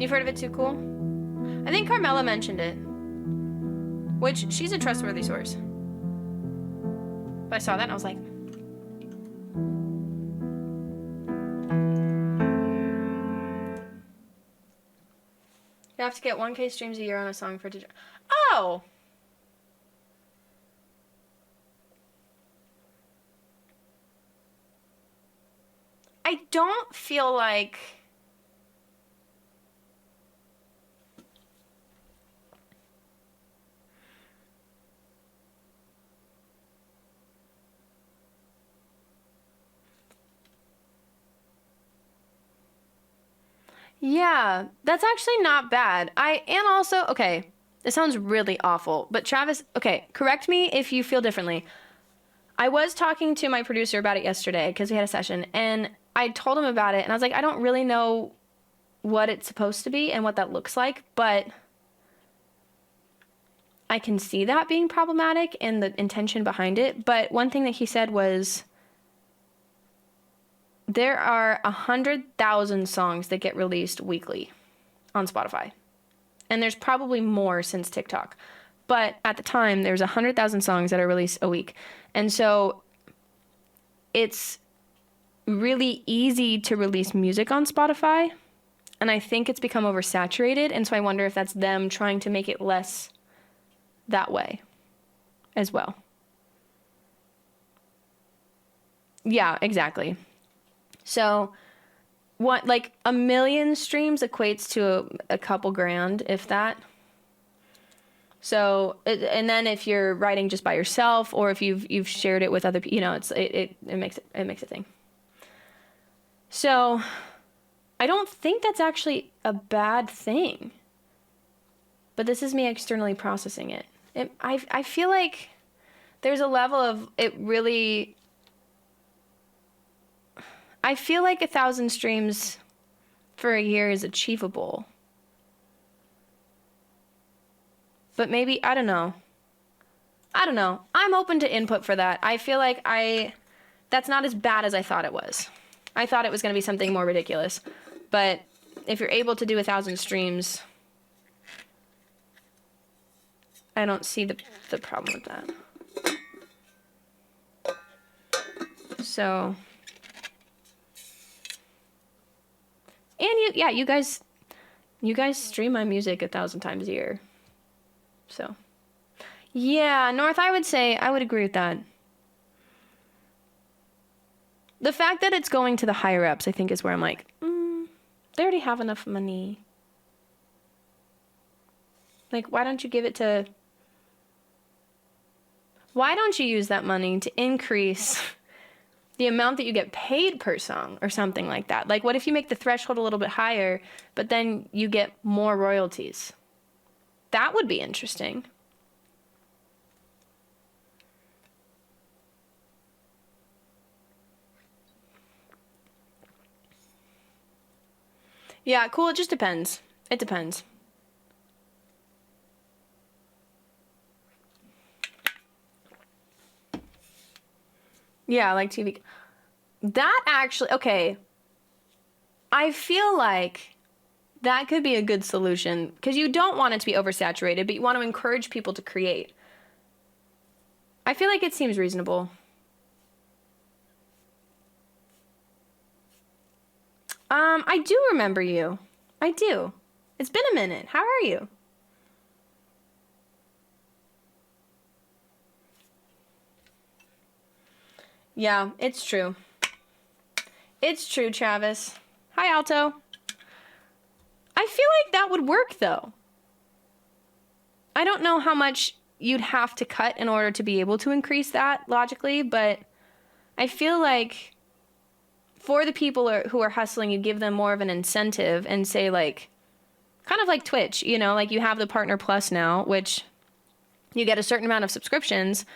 You've heard of It Too Cool? I think Carmela mentioned it. Which, she's a trustworthy source. But I saw that and I was like, you have to get 1K streams a year on a song for it to... Oh! I don't feel like... Yeah, that's actually not bad. And also, okay, this sounds really awful, but Travis, okay, correct me if you feel differently. I was talking to my producer about it yesterday because we had a session, and I told him about it, and I was like, I don't really know what it's supposed to be and what that looks like, but I can see that being problematic and the intention behind it. But one thing that he said was, there are 100,000 songs that get released weekly on Spotify. And there's probably more since TikTok. But at the time, there's 100,000 songs that are released a week. And so it's really easy to release music on Spotify. And I think it's become oversaturated. And so I wonder if that's them trying to make it less that way as well. Yeah, exactly. So, what, like 1 million streams equates to a couple grand, if that. So, and then if you're writing just by yourself, or if you've shared it with other people, you know, it makes a thing. So, I don't think that's actually a bad thing. But this is me externally processing it. I feel like there's a level of it really. I feel like 1,000 streams for a year is achievable. But maybe, I don't know. I'm open to input for that. I feel like that's not as bad as I thought it was. I thought it was going to be something more ridiculous. But if you're able to do 1,000 streams, I don't see the problem with that. So, and you guys stream my music 1,000 times a year. So, yeah, North, I would agree with that. The fact that it's going to the higher ups, I think, is where I'm like, they already have enough money. Like, why don't you use that money to increase the amount that you get paid per song or something like that? Like, what if you make the threshold a little bit higher, but then you get more royalties? That would be interesting. Yeah, cool. It just depends. It depends. Yeah, like TV. That actually, okay. I feel like that could be a good solution because you don't want it to be oversaturated, but you want to encourage people to create. I feel like it seems reasonable. I do remember you. I do. It's been a minute. How are you? Yeah, it's true. It's true, Travis. Hi, Alto. I feel like that would work, though. I don't know how much you'd have to cut in order to be able to increase that logically, but I feel like for the people who are hustling, you give them more of an incentive and say, like, kind of like Twitch, you know, like you have the Partner Plus now, which you get a certain amount of subscriptions,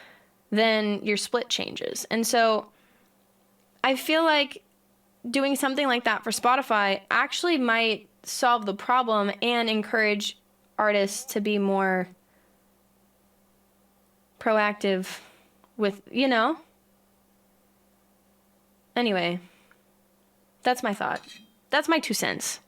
then your split changes. And so I feel like doing something like that for Spotify actually might solve the problem and encourage artists to be more proactive with, you know? Anyway, that's my thought. That's my 2 cents.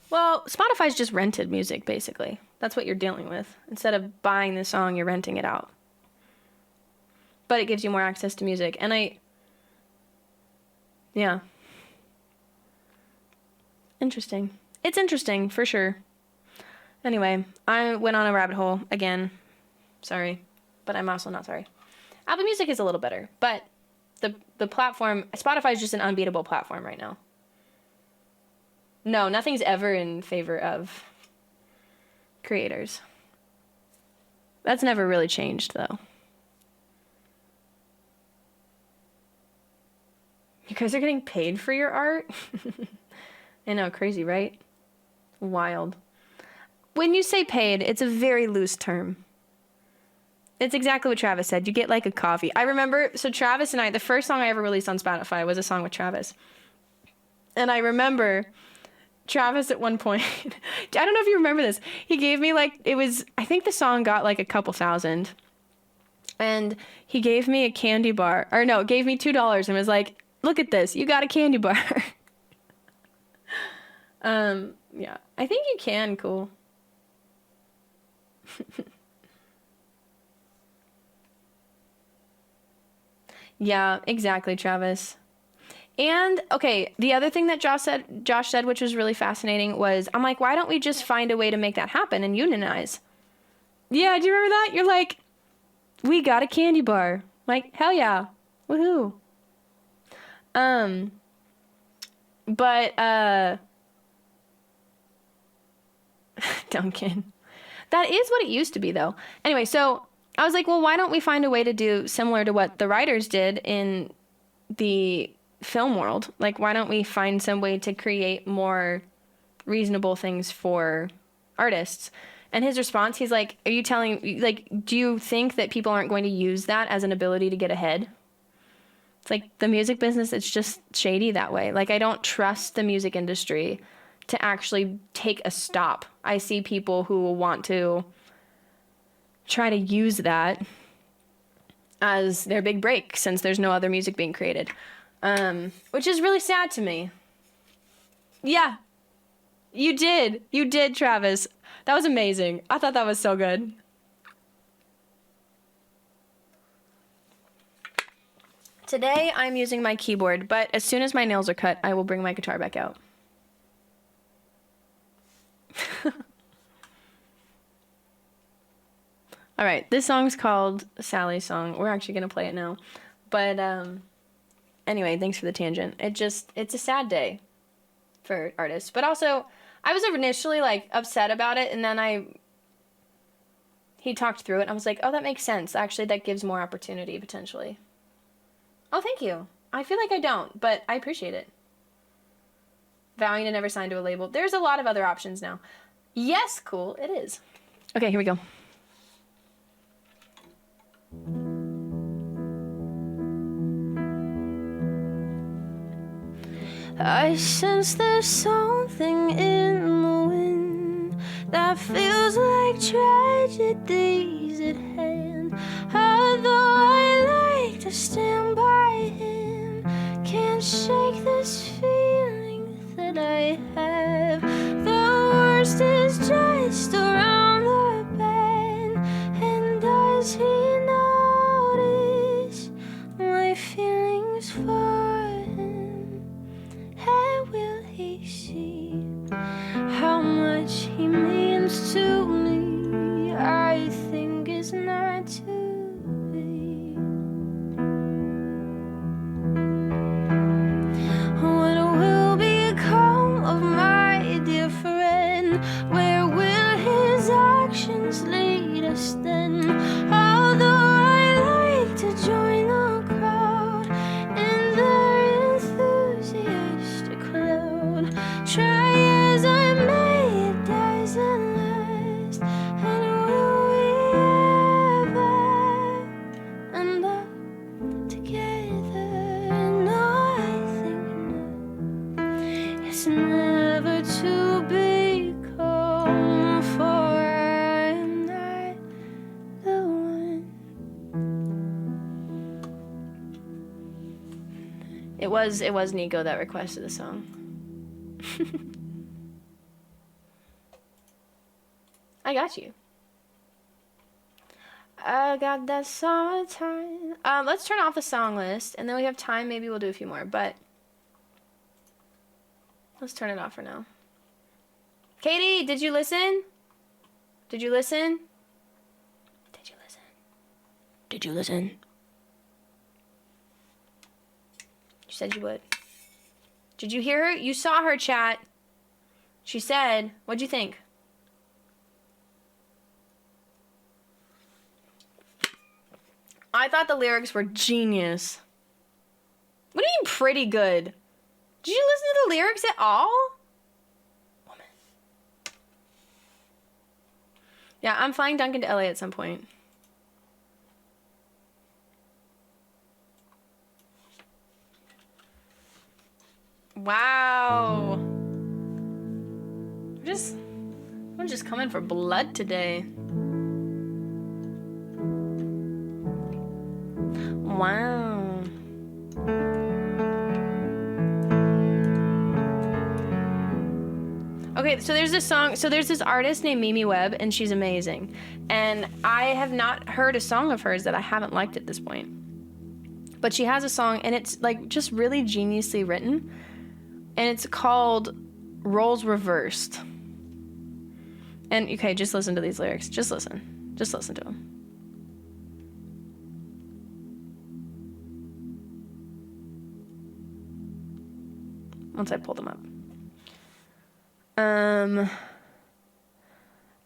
Well, Spotify's just rented music, basically. That's what you're dealing with. Instead of buying the song, you're renting it out. But it gives you more access to music. And yeah. Interesting. It's interesting, for sure. Anyway, I went on a rabbit hole again. Sorry. But I'm also not sorry. Apple Music is a little better. But the platform, Spotify is just an unbeatable platform right now. No, nothing's ever in favor of creators. That's never really changed, though. You guys are getting paid for your art? I know, crazy, right? Wild. When you say paid, it's a very loose term. It's exactly what Travis said. You get like a coffee. I remember, so Travis and I, the first song I ever released on Spotify was a song with Travis. And I remember Travis at one point, I don't know if you remember this, he gave me like, I think the song got like a couple thousand. And he gave me a candy bar, or no, gave me $2 and was like, look at this, you got a candy bar. Yeah, I think you can, cool. Yeah, exactly, Travis. And, okay, the other thing that Josh said, which was really fascinating, was, I'm like, why don't we just find a way to make that happen and unionize? Yeah, do you remember that? You're like, we got a candy bar. I'm like, hell yeah. Woohoo. But, Duncan. That is what it used to be, though. Anyway, so I was like, well, why don't we find a way to do similar to what the writers did in the film world? Like, why don't we find some way to create more reasonable things for artists? And his response, he's like, are you telling, like, do you think that people aren't going to use that as an ability to get ahead? It's like the music business, it's just shady that way. Like, I don't trust the music industry to actually take a stop. I see people who will want to try to use that as their big break since there's no other music being created, which is really sad to me. Yeah, you did, Travis. That was amazing. I thought that was so good. Today I'm using my keyboard, but as soon as my nails are cut, I will bring my guitar back out. All right, this song's called Sally's Song. We're actually going to play it now. But anyway, thanks for the tangent. It's a sad day for artists. But also, I was initially like upset about it, and then he talked through it, and I was like, oh, that makes sense. Actually, that gives more opportunity, potentially. Oh, thank you. I feel like I don't, but I appreciate it. Vowing to never sign to a label. There's a lot of other options now. Yes, cool, it is. Okay, here we go. I sense there's something in the wind that feels like tragedies at hand. Although I like to stand by him, can't shake this feeling that I have. The worst is just around the bend, and does he notice my feelings for him? And will he see how much he means to me? I think it's not to be. What will become of my dear friend? Where will his actions lead us then? Although I like to join the crowd in their enthusiastic crowd, try as I may, it doesn't last. And will we ever end up together? No, I think not. It's never to become, for I am not the one. It was Nico that requested the song. I got you. I got that summertime. Let's turn off the song list, and then we have time. Maybe we'll do a few more, but let's turn it off for now. Katie, did you listen? Did you listen? Did you listen? Did you listen? You said you would. Did you hear her? You saw her chat. She said, what'd you think? I thought the lyrics were genius. What do you mean pretty good? Did you listen to the lyrics at all? Woman. Yeah, I'm flying Duncan to LA at some point. Wow. I'm just coming for blood today. Wow. Okay, so there's this song, so there's this artist named Mimi Webb, and she's amazing. And I have not heard a song of hers that I haven't liked at this point. But she has a song, and it's like just really geniusly written. And it's called Roles Reversed. And okay, just listen to these lyrics. Just listen. Just listen to them. Once I pull them up.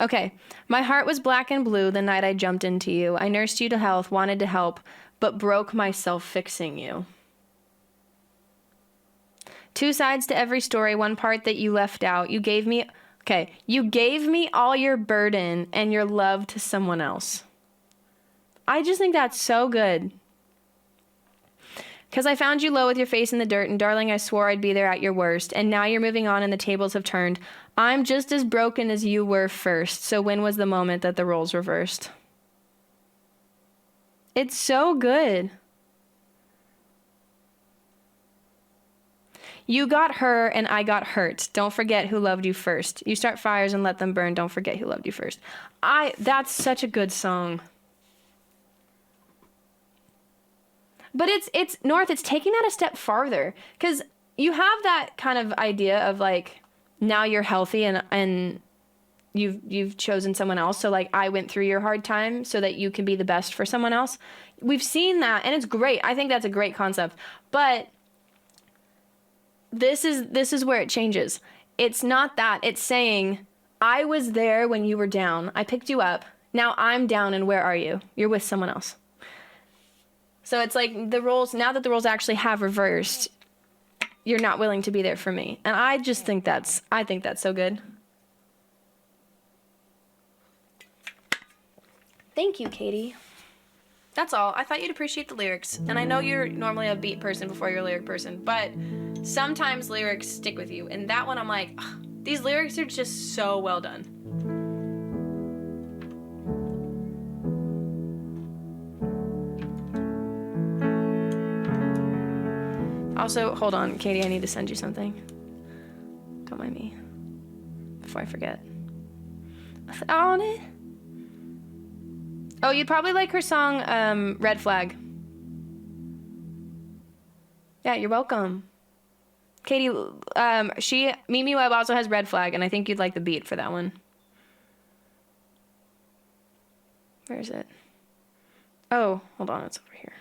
Okay. My heart was black and blue the night I jumped into you. I nursed you to health, wanted to help, but broke myself fixing you. Two sides to every story, one part that you left out. You gave me Okay, you gave me all your burden and your love to someone else. I just think that's so good. Because I found you low with your face in the dirt, and darling, I swore I'd be there at your worst. And now you're moving on and the tables have turned. I'm just as broken as you were first. So when was the moment that the roles reversed? It's so good. You got her and I got hurt. Don't forget who loved you first. You start fires and let them burn. Don't forget who loved you first. That's such a good song. But it's North, it's taking that a step farther, because you have that kind of idea of like, now you're healthy and you've chosen someone else. So like, I went through your hard time so that you can be the best for someone else. We've seen that, and it's great. I think that's a great concept. But this is where it changes. It's not that. It's saying, I was there when you were down. I picked you up. Now I'm down, and where are you? You're with someone else. So it's like the roles, now that the roles actually have reversed, you're not willing to be there for me. And I just think that's so good. Thank you, Katie. That's all. I thought you'd appreciate the lyrics. And I know you're normally a beat person before you're a lyric person, but sometimes lyrics stick with you. And that one, I'm like, these lyrics are just so well done. Also, hold on, Katie, I need to send you something. Don't mind me. Before I forget. On it. Oh, you'd probably like her song, Red Flag. Yeah, you're welcome. Katie, Mimi Webb also has Red Flag, and I think you'd like the beat for that one. Where is it? Oh, hold on, it's over here.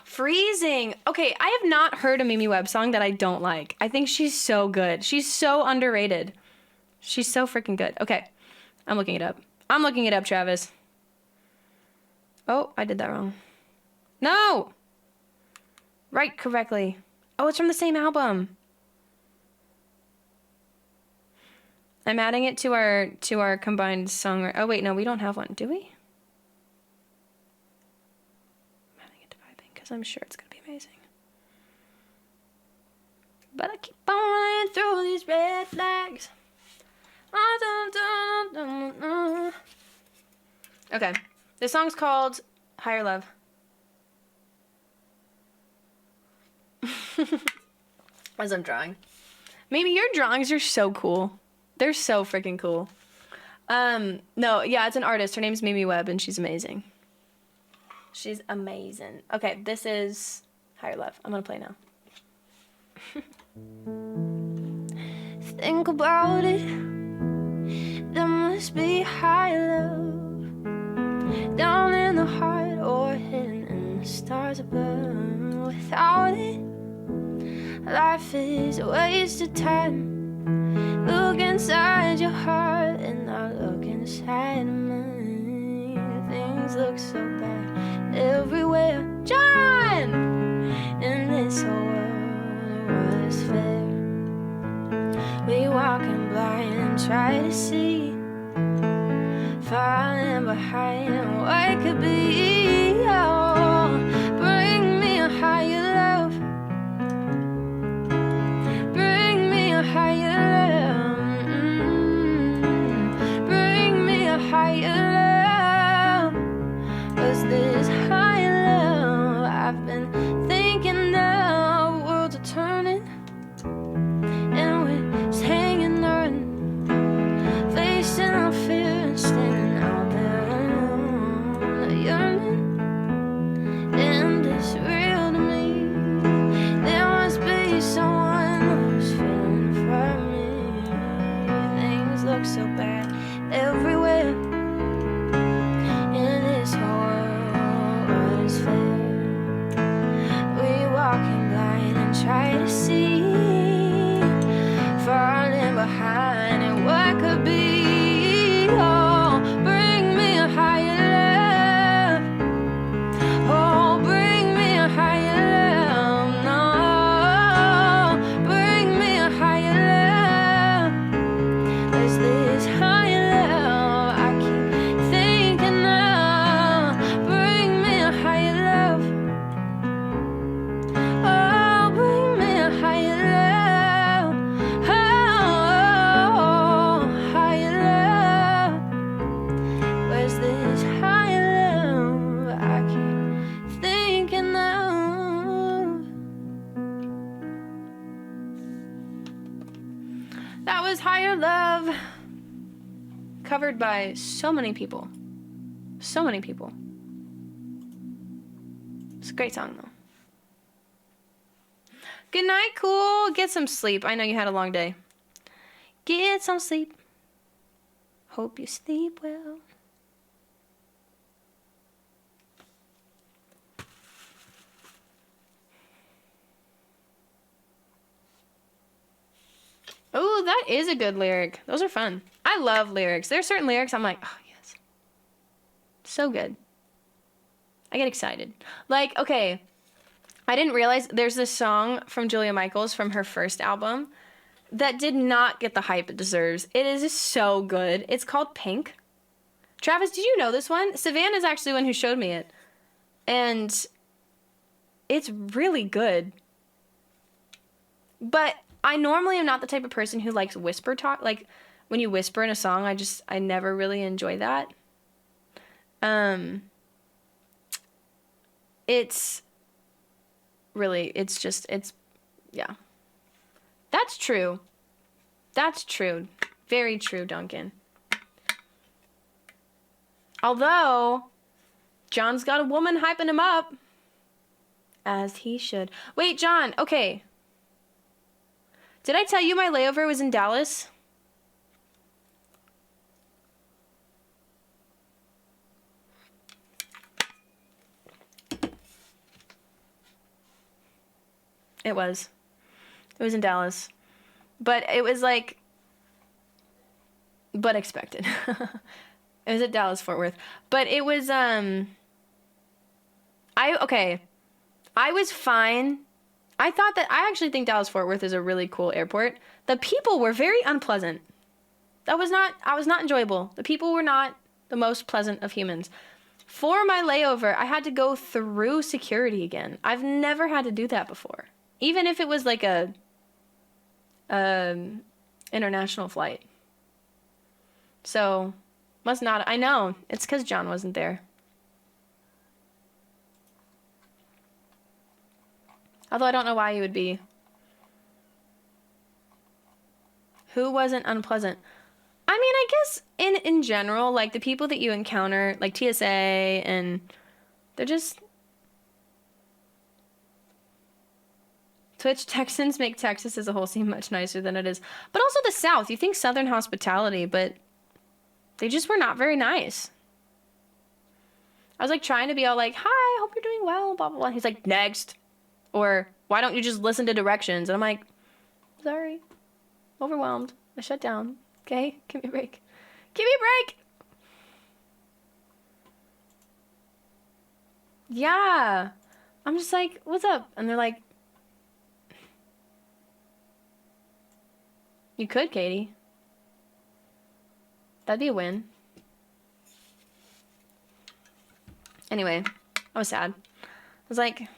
Freezing. Okay, I have not heard a Mimi Webb song that I don't like. I think she's so good. She's so underrated. She's so freaking good. Okay, I'm looking it up. I'm looking it up, Travis. Oh, I did that wrong. No! Right correctly. Oh, it's from the same album. I'm adding it to our combined song. Oh wait, no, we don't have one, do we? I'm adding it to Vibing because I'm sure it's gonna be amazing. But I keep on running through these red flags. Okay, this song's called Higher Love. As I'm drawing. Maybe your drawings are so cool. They're so freaking cool. No, yeah, it's an artist. Her name's Mimi Webb, and she's amazing. She's amazing. Okay, this is Higher Love. I'm gonna play now. Think about it. There must be higher love down in the heart or hidden in the stars above. Without it, life is a waste of time. Look inside your heart and I look inside mine. Things look so bad everywhere. John! In this whole world, what is fair? We walking blind and try to see, falling behind what could be. Oh, bring me a higher love. Bring me a higher love. Bring me a higher love. 'Cause this higher love, I've been thinking the world's are turning and we're just hanging on, facing our fear and standing out there alone, yearning. And it's real to me. There must be someone who's feeling for me. Things look so bad everywhere. In this whole world, what is fair? We walking blind and try to see, falling behind and what could That was Higher Love. Covered by so many people. So many people. It's a great song, though. Good night, cool. Get some sleep. I know you had a long day. Get some sleep. Hope you sleep well. Oh, that is a good lyric. Those are fun. I love lyrics. There are certain lyrics I'm like, oh, yes. So good. I get excited. Like, okay, I didn't realize there's this song from Julia Michaels from her first album that did not get the hype it deserves. It is so good. It's called Pink. Travis, did you know this one? Savannah's actually the one who showed me it. And it's really good. But I normally am not the type of person who likes whisper talk. Like, when you whisper in a song, I never really enjoy that. It's yeah. That's true. That's true. Very true, Duncan. Although, John's got a woman hyping him up. As he should. Wait, John, okay. Did I tell you my layover was in Dallas? It was. It was in Dallas. But it was like... But expected. It was at Dallas, Fort Worth. But it was, I was fine. I actually think Dallas Fort Worth is a really cool airport. The people were very unpleasant. I was not enjoyable. The people were not the most pleasant of humans. For my layover, I had to go through security again. I've never had to do that before. Even if it was like a international flight. So, must not, I know, it's because John wasn't there. Although I don't know why you would be. Who wasn't unpleasant? I mean, I guess in general, like the people that you encounter, like TSA, and they're just... Twitch Texans make Texas as a whole seem much nicer than it is. But also the South. You think Southern hospitality, but they just were not very nice. I was like trying to be all like, hi, hope you're doing well, blah, blah, blah. He's like, next. Or, why don't you just listen to directions? And I'm like, sorry. Overwhelmed. I shut down. Okay? Give me a break. Give me a break! Yeah. I'm just like, what's up? And they're like, you could, Katie. That'd be a win. Anyway, I was sad. I was like,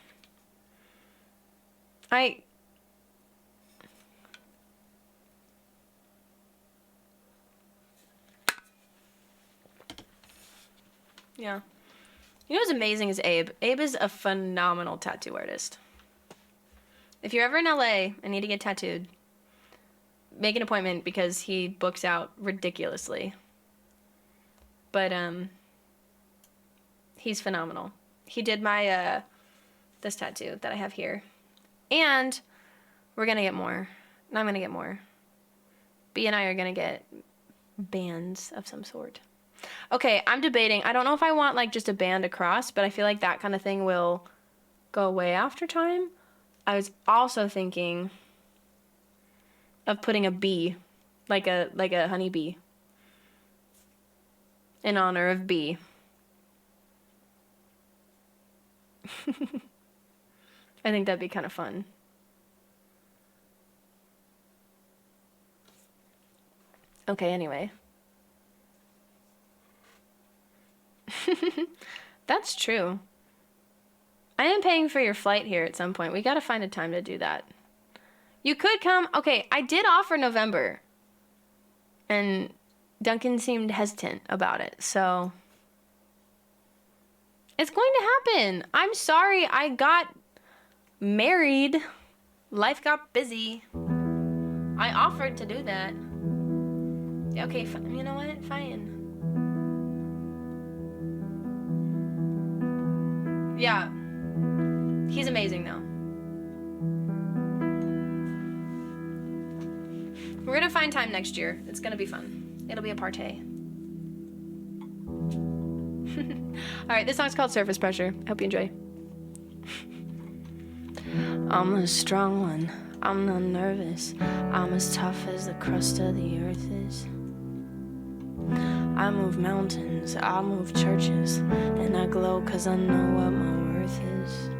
yeah. You know what's amazing is Abe. Abe is a phenomenal tattoo artist. If you're ever in LA and need to get tattooed, make an appointment because he books out ridiculously. But, he's phenomenal. He did my, this tattoo that I have here. And we're gonna get more. And I'm gonna get more. B and I are gonna get bands of some sort. Okay, I'm debating. I don't know if I want, like, just a band across, but I feel like that kind of thing will go away after time. I was also thinking of putting a bee, like a honey bee, in honor of B. I think that'd be kind of fun. Okay, anyway. That's true. I am paying for your flight here at some point. We gotta find a time to do that. You could come. Okay, I did offer November. And Duncan seemed hesitant about it, so... It's going to happen. I'm sorry I got married. Life got busy. I offered to do that. Yeah, okay, you know what? Fine. Yeah. He's amazing, though. We're gonna find time next year. It's gonna be fun. It'll be a party. Alright, this song's called Surface Pressure. Hope you enjoy. I'm the strong one. I'm not nervous. I'm as tough as the crust of the earth is. I move mountains, I move churches, and I glow 'cause I know what my worth is.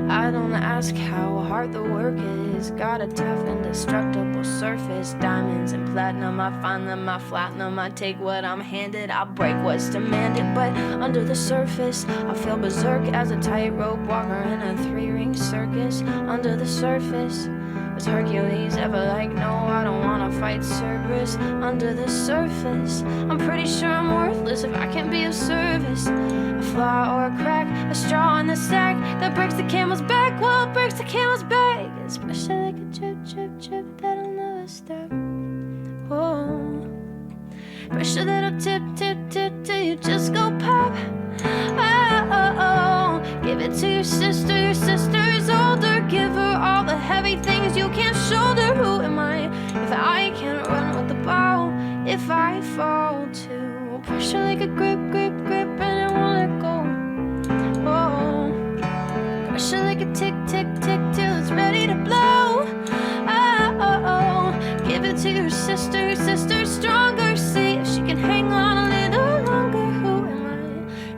I don't ask how hard the work is. Got a tough, indestructible surface. Diamonds and platinum, I find them, I flatten them. I take what I'm handed, I break what's demanded. But under the surface, I feel berserk as a tightrope walker in a 3-ring circus. Under the surface, was Hercules ever like, no, I don't wanna fight Cerberus? Under the surface, I'm pretty sure I'm worthless if I can't be of service. A flaw or a crack, a straw in the sack that breaks the camel's back. Well, it breaks the camel's back, especially like a chip, chip, chip that'll never stop. Oh, pressure that'll tip, tip, tip till you just go pop. Oh, oh, oh, give it to your sister is older. Give her all the heavy things you can't shoulder. Who am I if I can't run with the ball? If I fall to pressure like a grip, grip, grip, and I won't let go. Oh, pressure like a tick, tick, tick till it's ready to blow. Oh, oh, oh, give it to your sister stronger. See if she can hang on a little longer. Who am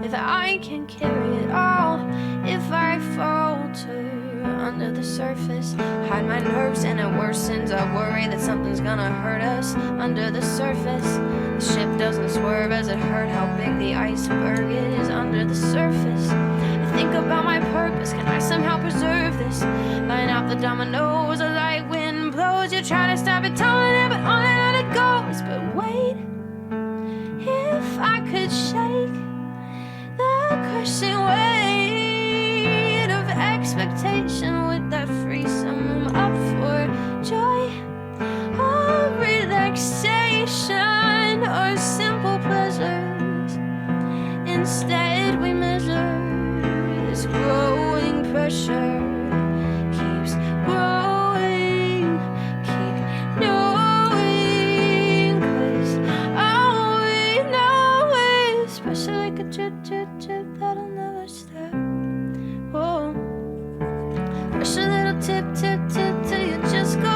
I if I can carry it all? If I falter under the surface, hide my nerves and it worsens. I worry that something's gonna hurt us under the surface. The ship doesn't swerve as it hurt how big the iceberg is under the surface. I think about my purpose, can I somehow preserve this? Line out the dominoes, a light wind blows. You try to stop it, telling it, but on and on it goes. But wait, if I could shake the crushing weight of expectation with that free sum up for joy or relaxation or simple pleasures. Instead we measure this growing pressure keeps growing, keep knowing, 'cause all we know is pressure like a drip, drip, drip that'll never stop. Oh, pressure that'll tip, tip, tip till you just go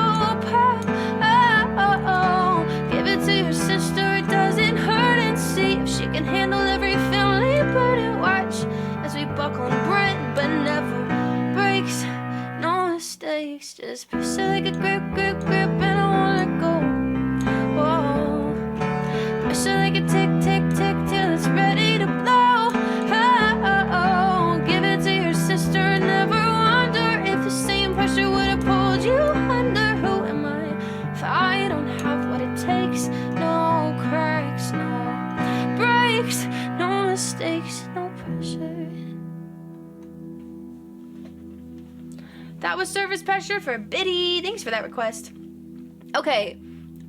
pop. Oh, oh, oh, give it to your sister, it doesn't hurt, and see if she can handle every family burden. Watch as we buckle and bend, but never breaks. No mistakes, just pressure like a grip, grip, grip, and I won't let go. Whoa, pressure like a tick, tick, tick till it's ready to blow. Oh, oh, oh, give it to your sister and never wonder if the same pressure would have pulled you under. Who am I if I don't have what it takes? No cracks, no breaks, no mistakes, no pressure. That was Surface Pressure for Biddy. Thanks for that request. Okay,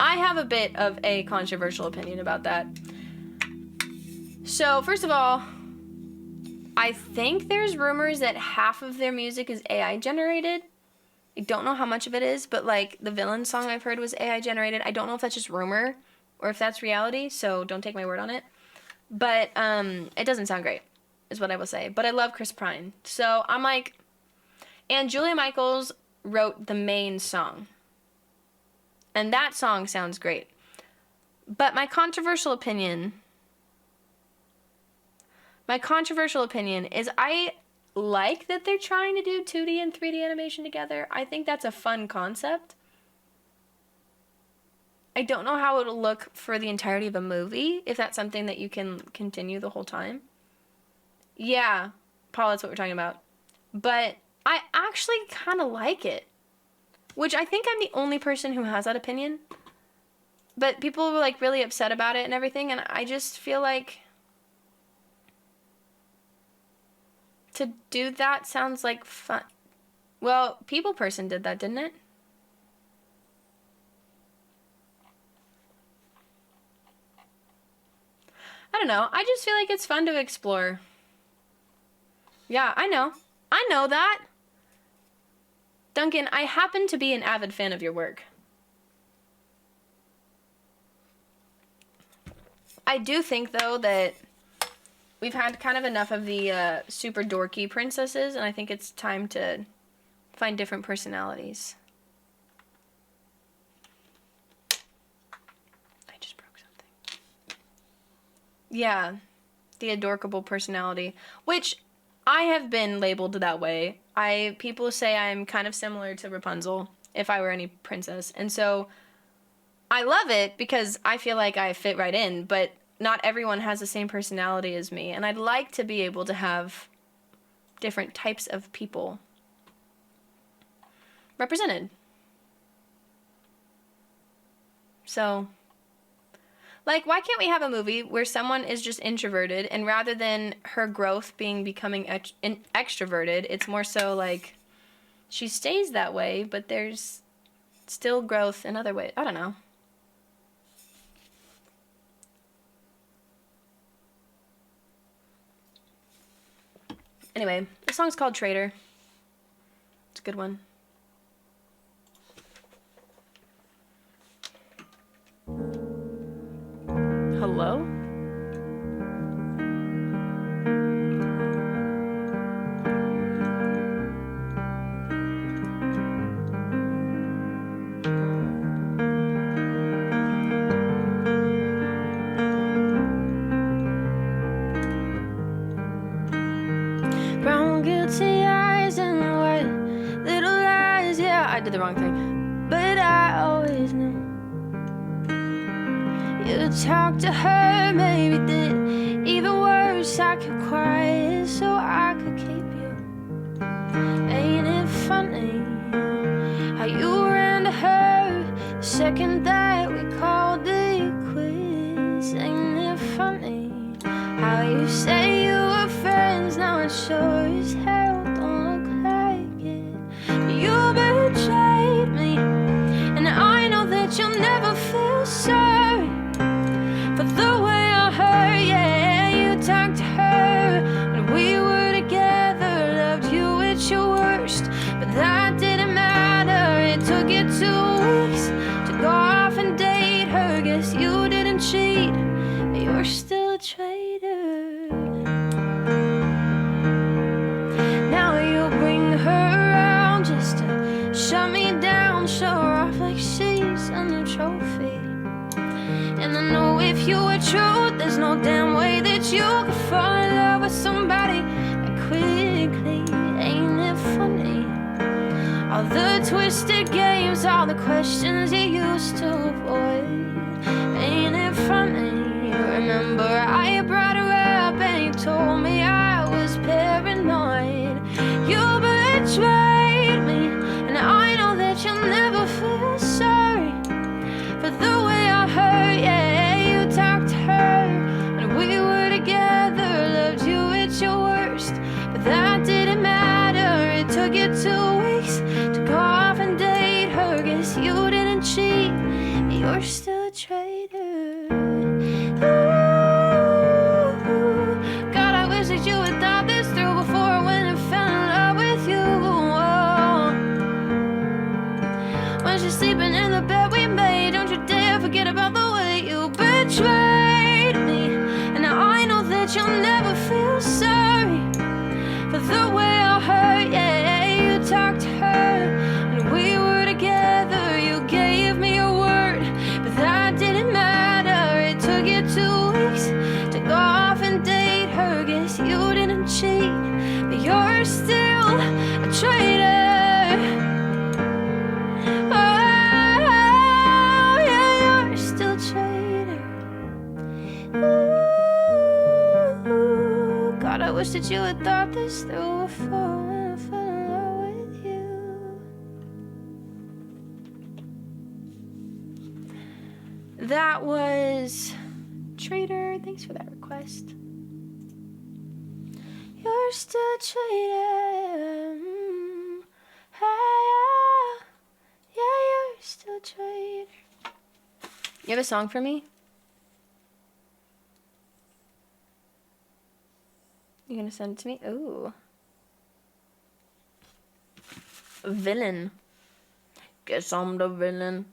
I have a bit of a controversial opinion about that. So, first of all, I think there's rumors that half of their music is AI generated. I don't know how much of it is, but like the Villain song I've heard was AI generated. I don't know if that's just rumor or if that's reality, so don't take my word on it. But it doesn't sound great, is what I will say. But I love Chris Pine. So I'm like, and Julia Michaels wrote the main song. And that song sounds great. But my controversial opinion is I like that they're trying to do 2D and 3D animation together. I think that's a fun concept. I don't know how it'll look for the entirety of a movie, if that's something that you can continue the whole time. Yeah, Paul, that's what we're talking about. But I actually kind of like it. Which I think I'm the only person who has that opinion. But people were like really upset about it and everything, and I just feel like to do that sounds like fun. Well, People Person did that, didn't it? I don't know. I just feel like it's fun to explore. Yeah, I know. I know that. Duncan, I happen to be an avid fan of your work. I do think, though, that we've had kind of enough of the super dorky princesses, and I think it's time to find different personalities. I just broke something. Yeah, the adorkable personality, which I have been labeled that way. People say I'm kind of similar to Rapunzel if I were any princess, and so I love it because I feel like I fit right in, but not everyone has the same personality as me, and I'd like to be able to have different types of people represented. So, like, why can't we have a movie where someone is just introverted, and rather than her growth being becoming extroverted, it's more so like she stays that way, but there's still growth in other ways. I don't know. Anyway, the song's called Traitor. It's a good one. Hello? Brown guilty eyes and white little lies. Yeah, I did the wrong thing. but I always knew. You talked to her, maybe did even worse. I kept quiet so I could keep you. Ain't it funny how you ran to her the second that we called it quits? Ain't it funny how you say you were friends, now it sure as hell don't look like it. You betrayed me, and I know that you'll never feel sorry for the way I hurt. Yeah, you talked to her when we were together, loved you at your worst, but that didn't matter. It took you 2 weeks to go off and date her. Guess you didn't cheat, but you're still a traitor. Now you bring her around just to shut me down, show her off like she's a new trophy. And I know if you were true, there's no damn way that you could fall in love with somebody that quickly. Ain't it funny? All the twisted games, all the questions you used to avoid. Ain't it funny? You remember I brought her up and you told me I was paranoid. You betrayed me, and I know that you'll never feel sorry for the way I hurt. Yeah, you talked to her when we were together, loved you at your worst, but that didn't matter. It took you 2 weeks to go off and date her. Guess you didn't cheat, but you're still a traitor. Ooh, God, I wish that you had thought this through before I went and fell in love with you. Whoa. When she's sleeping in the bed we made, don't you dare forget about the way you betrayed me. And now I know that you'll never feel sorry for the way I hurt. Yeah, you talked to her when we were together, you gave me your word, but that didn't matter. It took you 2 weeks to go off and date her. Guess you didn't cheat, but you're still a traitor. Oh, yeah, you're still a traitor. Ooh, God, I wish that you had thought this through before I fell in love with you. That was Traitor. Thanks for that request. You're still a traitor. Hey, yeah, you're still a traitor. You have a song for me? gonna send it to me? Ooh. Villain. Guess I'm the villain.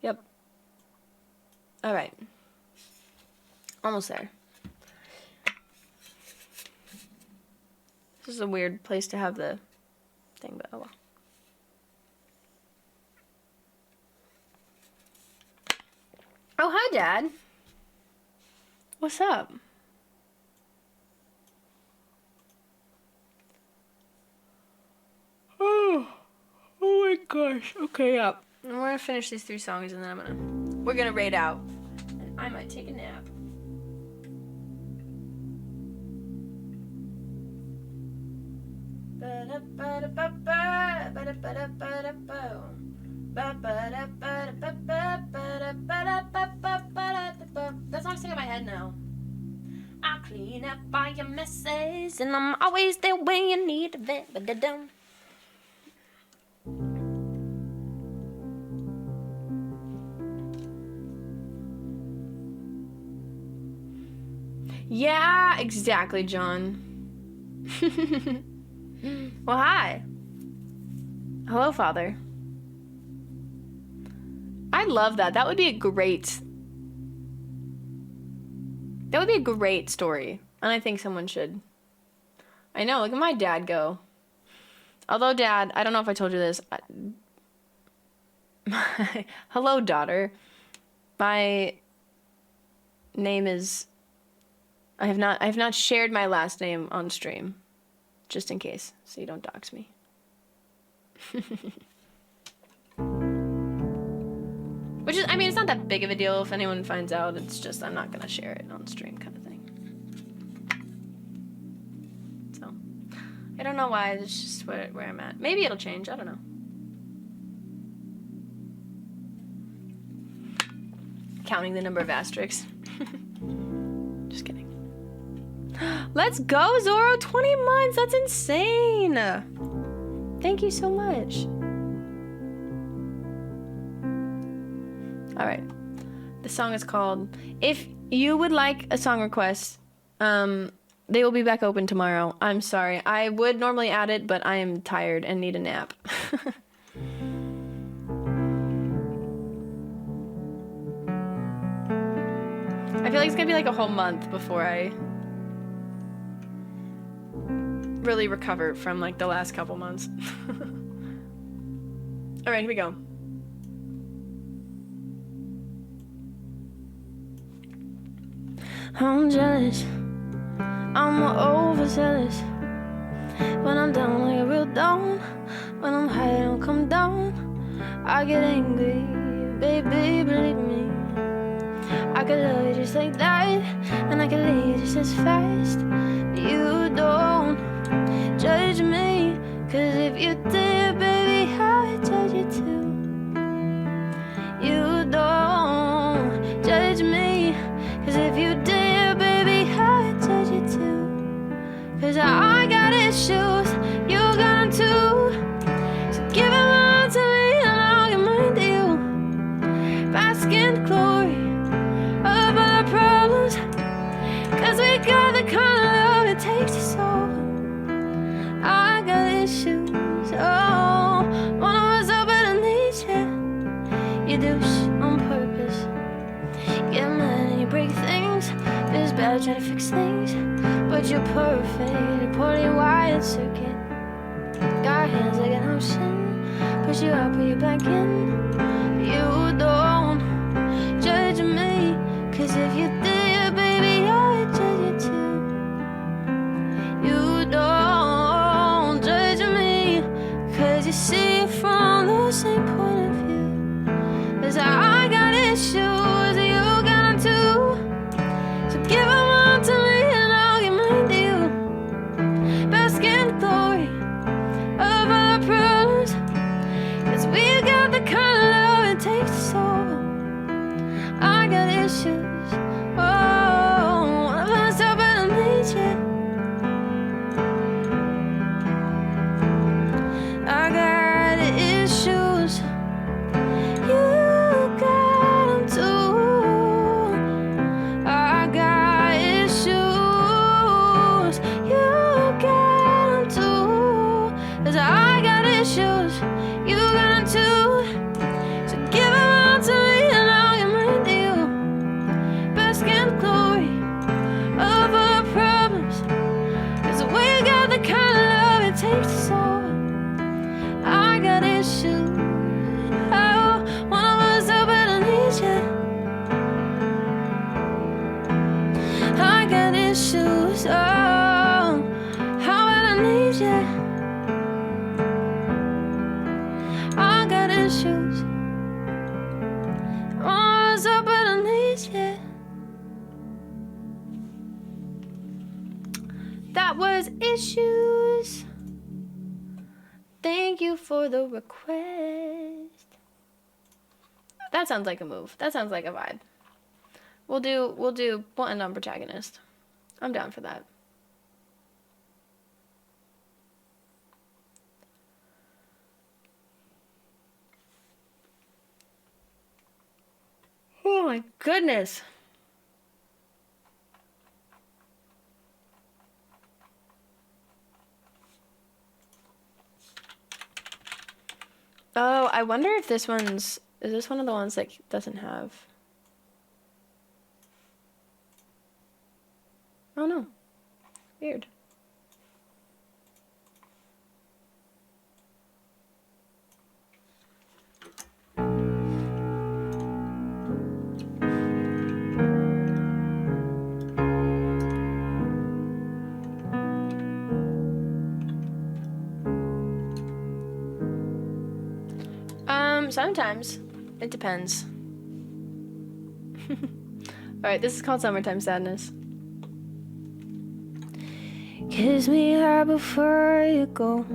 Yep. All right. Almost there. This is a weird place to have the thing, but oh well. Oh, hi, Dad. What's up? Oh my gosh. Okay, yeah. And we're gonna finish these 3 songs and then we're gonna raid out. And I might take a nap. That song's stuck in my head now. I'll clean up all your messes and I'm always there when you need a bit. Yeah, exactly, John. Well, hi. Hello, Father. I love that. That would be a great story. And I think someone should. I know, look at my dad go. Although, Dad, I don't know if I told you this. Hello, daughter. My name is... I have not shared my last name on stream. Just in case, so you don't dox me. Which is, I mean, it's not that big of a deal if anyone finds out. It's just I'm not gonna share it on stream kind of thing. So, I don't know why, it's just where I'm at. Maybe it'll change, I don't know. Counting the number of asterisks. Just kidding. Let's go, Zoro! 20 months! That's insane! Thank you so much. Alright. The song is called... If you would like a song request, they will be back open tomorrow. I'm sorry. I would normally add it, but I am tired and need a nap. I feel like it's gonna be like a whole month before I really recover from like the last couple months. All right, here we go. I'm jealous, I'm overzealous. When I'm down, I get real down. When I'm high, I don't come down. I get angry, baby, believe me. I could love you just like that, and I could leave just as fast. But you don't judge me, 'cause if you did, baby, I'd judge you too. You don't judge me, 'cause if you did, baby, I'd judge you too. 'Cause I got issues, you got them too. So give it all to me and I'll give mine to you. Bask in the glory of our problems, 'cause we got the kind of love it takes to solve them. I got issues, oh, one of us are better than each, yeah. You do on purpose, get mad and you break things. Feels bad trying to fix things, but you're perfect, poorly wired circuit. Got hands like an ocean, push you out, put you back in. You don't judge me, 'cause if you did, baby, I'd judge you too. You don't judge me, 'cause you see it from the same point of view. 'Cause I got issues, you got them too. So give them all to me and I'll give mine to you. Bask in the glory of our problems, 'cause we got the kind of love it takes to solve them. I got issues, I got issues, you got them too. So give them all to me and I'll give mine to you. Bask in the glory of our problems. Cause we got the kind of love it takes to solve. I got issues. Oh, one of us up and I need you. I got issues. Oh, how bad I need you. I got issues. One of us up and I need you. That was Issues. Thank you for the request. That sounds like a move. That sounds like a vibe. We'll do end on protagonist. I'm down for that. Oh my goodness. Oh, I wonder if this one's... Is this one of the ones that doesn't have... Oh no. Weird. Sometimes. It depends. Alright, this is called Summertime Sadness. Kiss me hard before you go.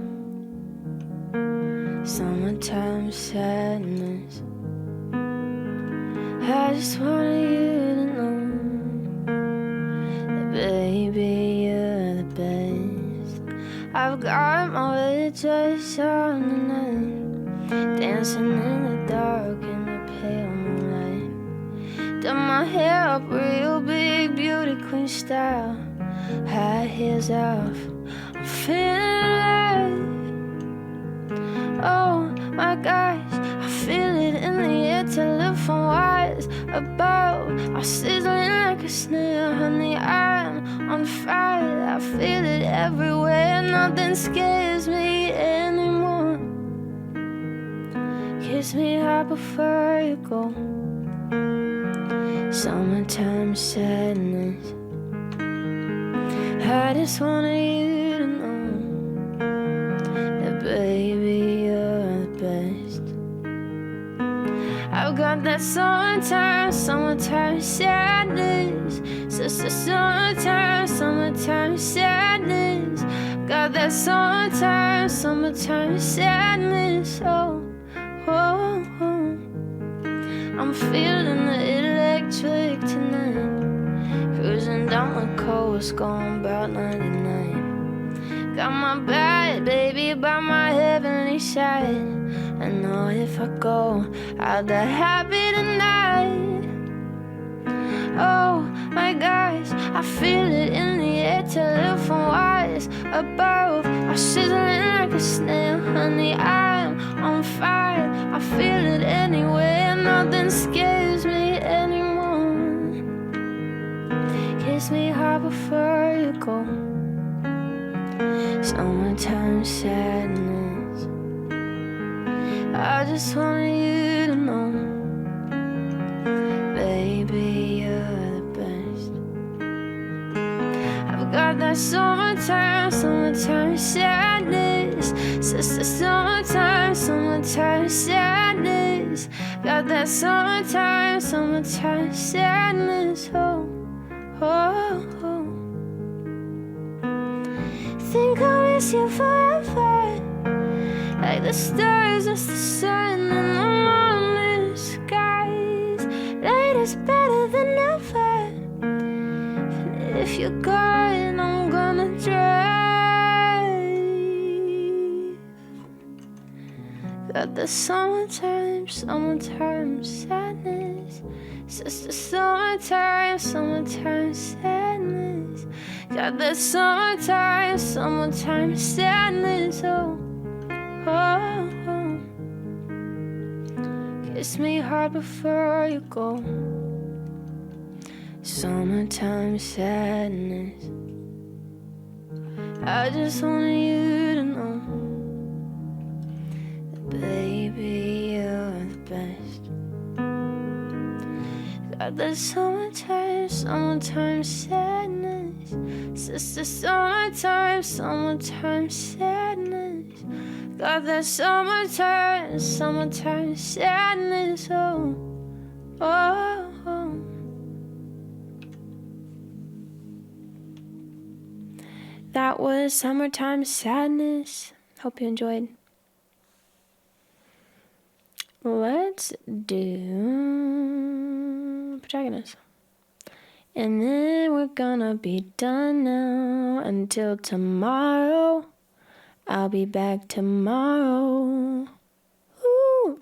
Summertime sadness. I just wanted you to know that baby you're the best. I've got my red dress on tonight, dancing in the dark in the pale moonlight. Done my hair up real big, beauty queen style. High heels off, I'm feeling alive. Oh my gosh, I feel it in the air, telephone wires above are sizzling like a snail. Honey, I'm on fire, I feel it everywhere. Nothing scares me anymore. Kiss me hard before you go. Summertime sadness. I just wanted you to know that baby you're the best. I've got that summertime sadness. Sister summertime sadness. Got that summertime sadness. Oh, oh, oh. I'm feeling the electric tonight. Cruising down the coast, going about 99. Got my bad baby by my heavenly side. I know if I go, I'll die happy tonight. Oh my gosh, I feel it in the air, telephone wires above are sizzling like a snail. Honey, I'm on fire, I feel it anywhere. Nothing scares me anymore. Kiss me hard before you go. Summertime sadness. I just wanted you to know, baby, you're the best. I've got that summertime sadness. Sister summertime sadness. Got that summertime sadness. Oh, oh, oh. Think I'll miss you forever, like the stars, just the sun in the morning skies. Light is better than ever, and if you're gone, I'm gonna drive. Got the summertime sadness. Sister summertime sadness. Got that summertime sadness. Oh, kiss me hard before you go. Summertime sadness. I just wanted you to know that, baby, you're the best. Got the summertime sadness. Sister, summertime sadness. Got that summertime sadness. Oh, oh, oh. That was Summertime Sadness. Hope you enjoyed. Let's do Protagonist. And then we're gonna be done now until tomorrow. I'll be back tomorrow. Ooh.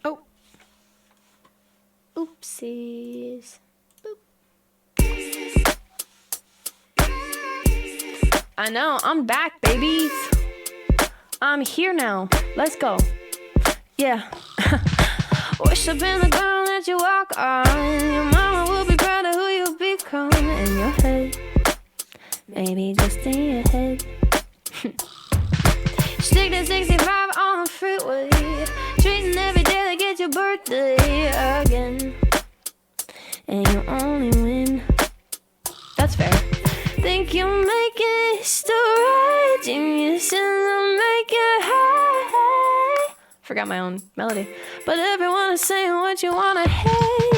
Oh. Oopsies. Boop. I know, I'm back, babies. I'm here now. Let's go. Yeah. Wish I'd been the girl that you walk on. Your mama will be proud of who you become. In your head. Maybe just in your head. Stick to 65 on the freeway. Treating every day like it's your birthday again. And you only win. That's fair. Think you're making history. Genius and I'm making high. Forgot my own melody. But everyone is saying what you wanna hear.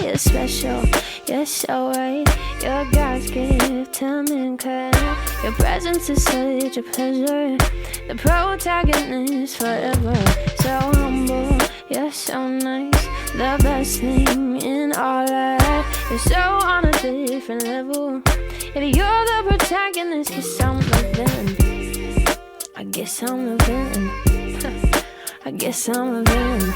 You're special, you're so right. You're God's gift to mankind. Your presence is such a pleasure. The protagonist forever. So humble, you're so nice. The best thing in our life. You're so on a different level. If you're the protagonist, guess I'm the villain. I guess I'm the villain. I guess I'm the villain.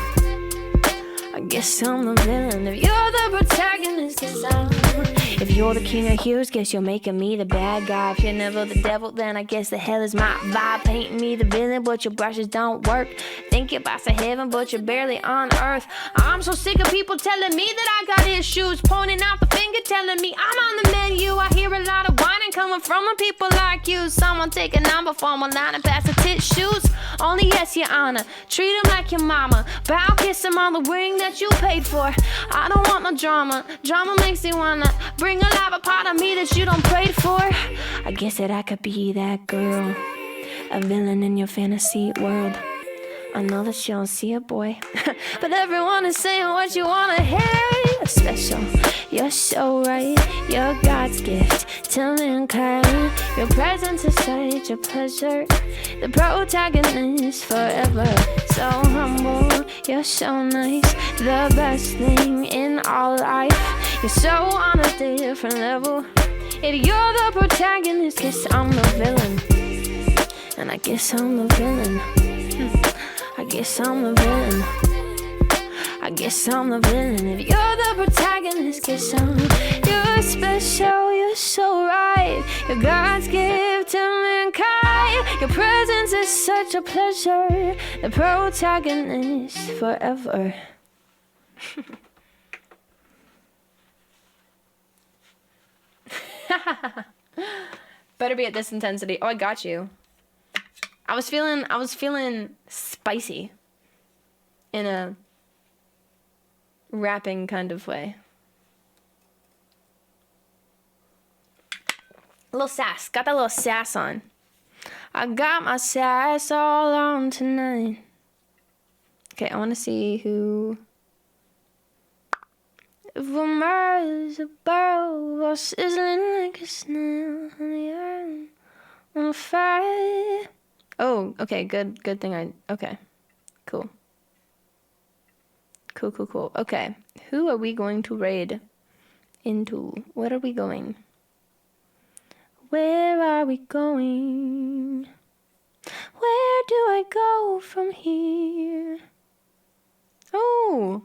I guess I'm the villain. If you're the protagonist, guess I'm the villain. If you're the king of heroes, guess you're making me the bad guy. If you're never the devil, then I guess the hell is my vibe. Painting me the villain, but your brushes don't work. Think you're about to heaven, but you're barely on earth. I'm so sick of people telling me that I got issues, pointing out the finger, telling me I'm on the menu. I hear a lot of whining coming from the people like you. Someone take a number from a line and pass the tissues. Only yes, your honor. Treat him like your mama. Bow, kiss him on the ring that you paid for. I don't want no drama. Drama makes me wanna bring alive a part of me that you don't pray for. I guess that I could be that girl, a villain in your fantasy world. I know that you don't see it, boy. But everyone is saying what you wanna hear. You're special, you're so right. You're God's gift to mankind. Your presence is such a pleasure. The protagonist forever. So humble, you're so nice. The best thing in all life. You're so on a different level. If you're the protagonist, guess I'm the villain. And I guess I'm the villain. I guess I'm the villain. I guess I'm the villain. If you're the protagonist, guess you're special, you're so right. You're God's gift to mankind. Your presence is such a pleasure. The protagonist forever. Better be at this intensity. Oh, I got you. I was feeling spicy in a rapping kind of way. A little sass. Got that little sass on. I got my sass all on tonight. Okay, I want to see who. If a Mars above was sizzling like a snail on the iron on fire. Oh, okay, good thing okay, cool. Cool. Okay, who are we going to raid into? What are we going? Where are we going? Where do I go from here? Oh.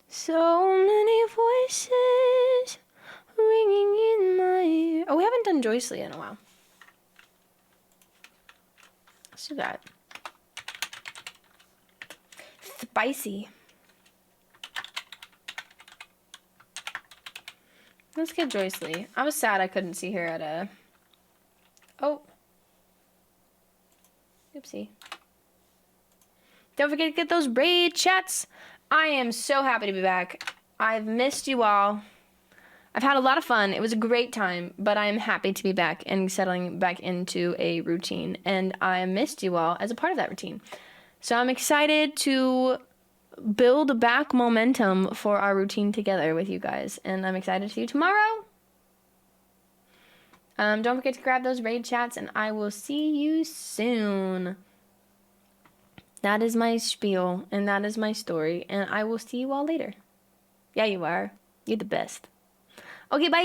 So many voices ringing in haven't done Joycely in a while. Let's do that. Spicy. Let's get Joycely. I was sad I couldn't see her at a... Oh. Oopsie. Don't forget to get those raid chats. I am so happy to be back. I've missed you all. I've had a lot of fun. It was a great time, but I am happy to be back and settling back into a routine. And I missed you all as a part of that routine. So I'm excited to build back momentum for our routine together with you guys. And I'm excited to see you tomorrow. Don't forget to grab those raid chats, and I will see you soon. That is my spiel, and that is my story, and I will see you all later. Yeah, you are. You're the best. Okay, bye!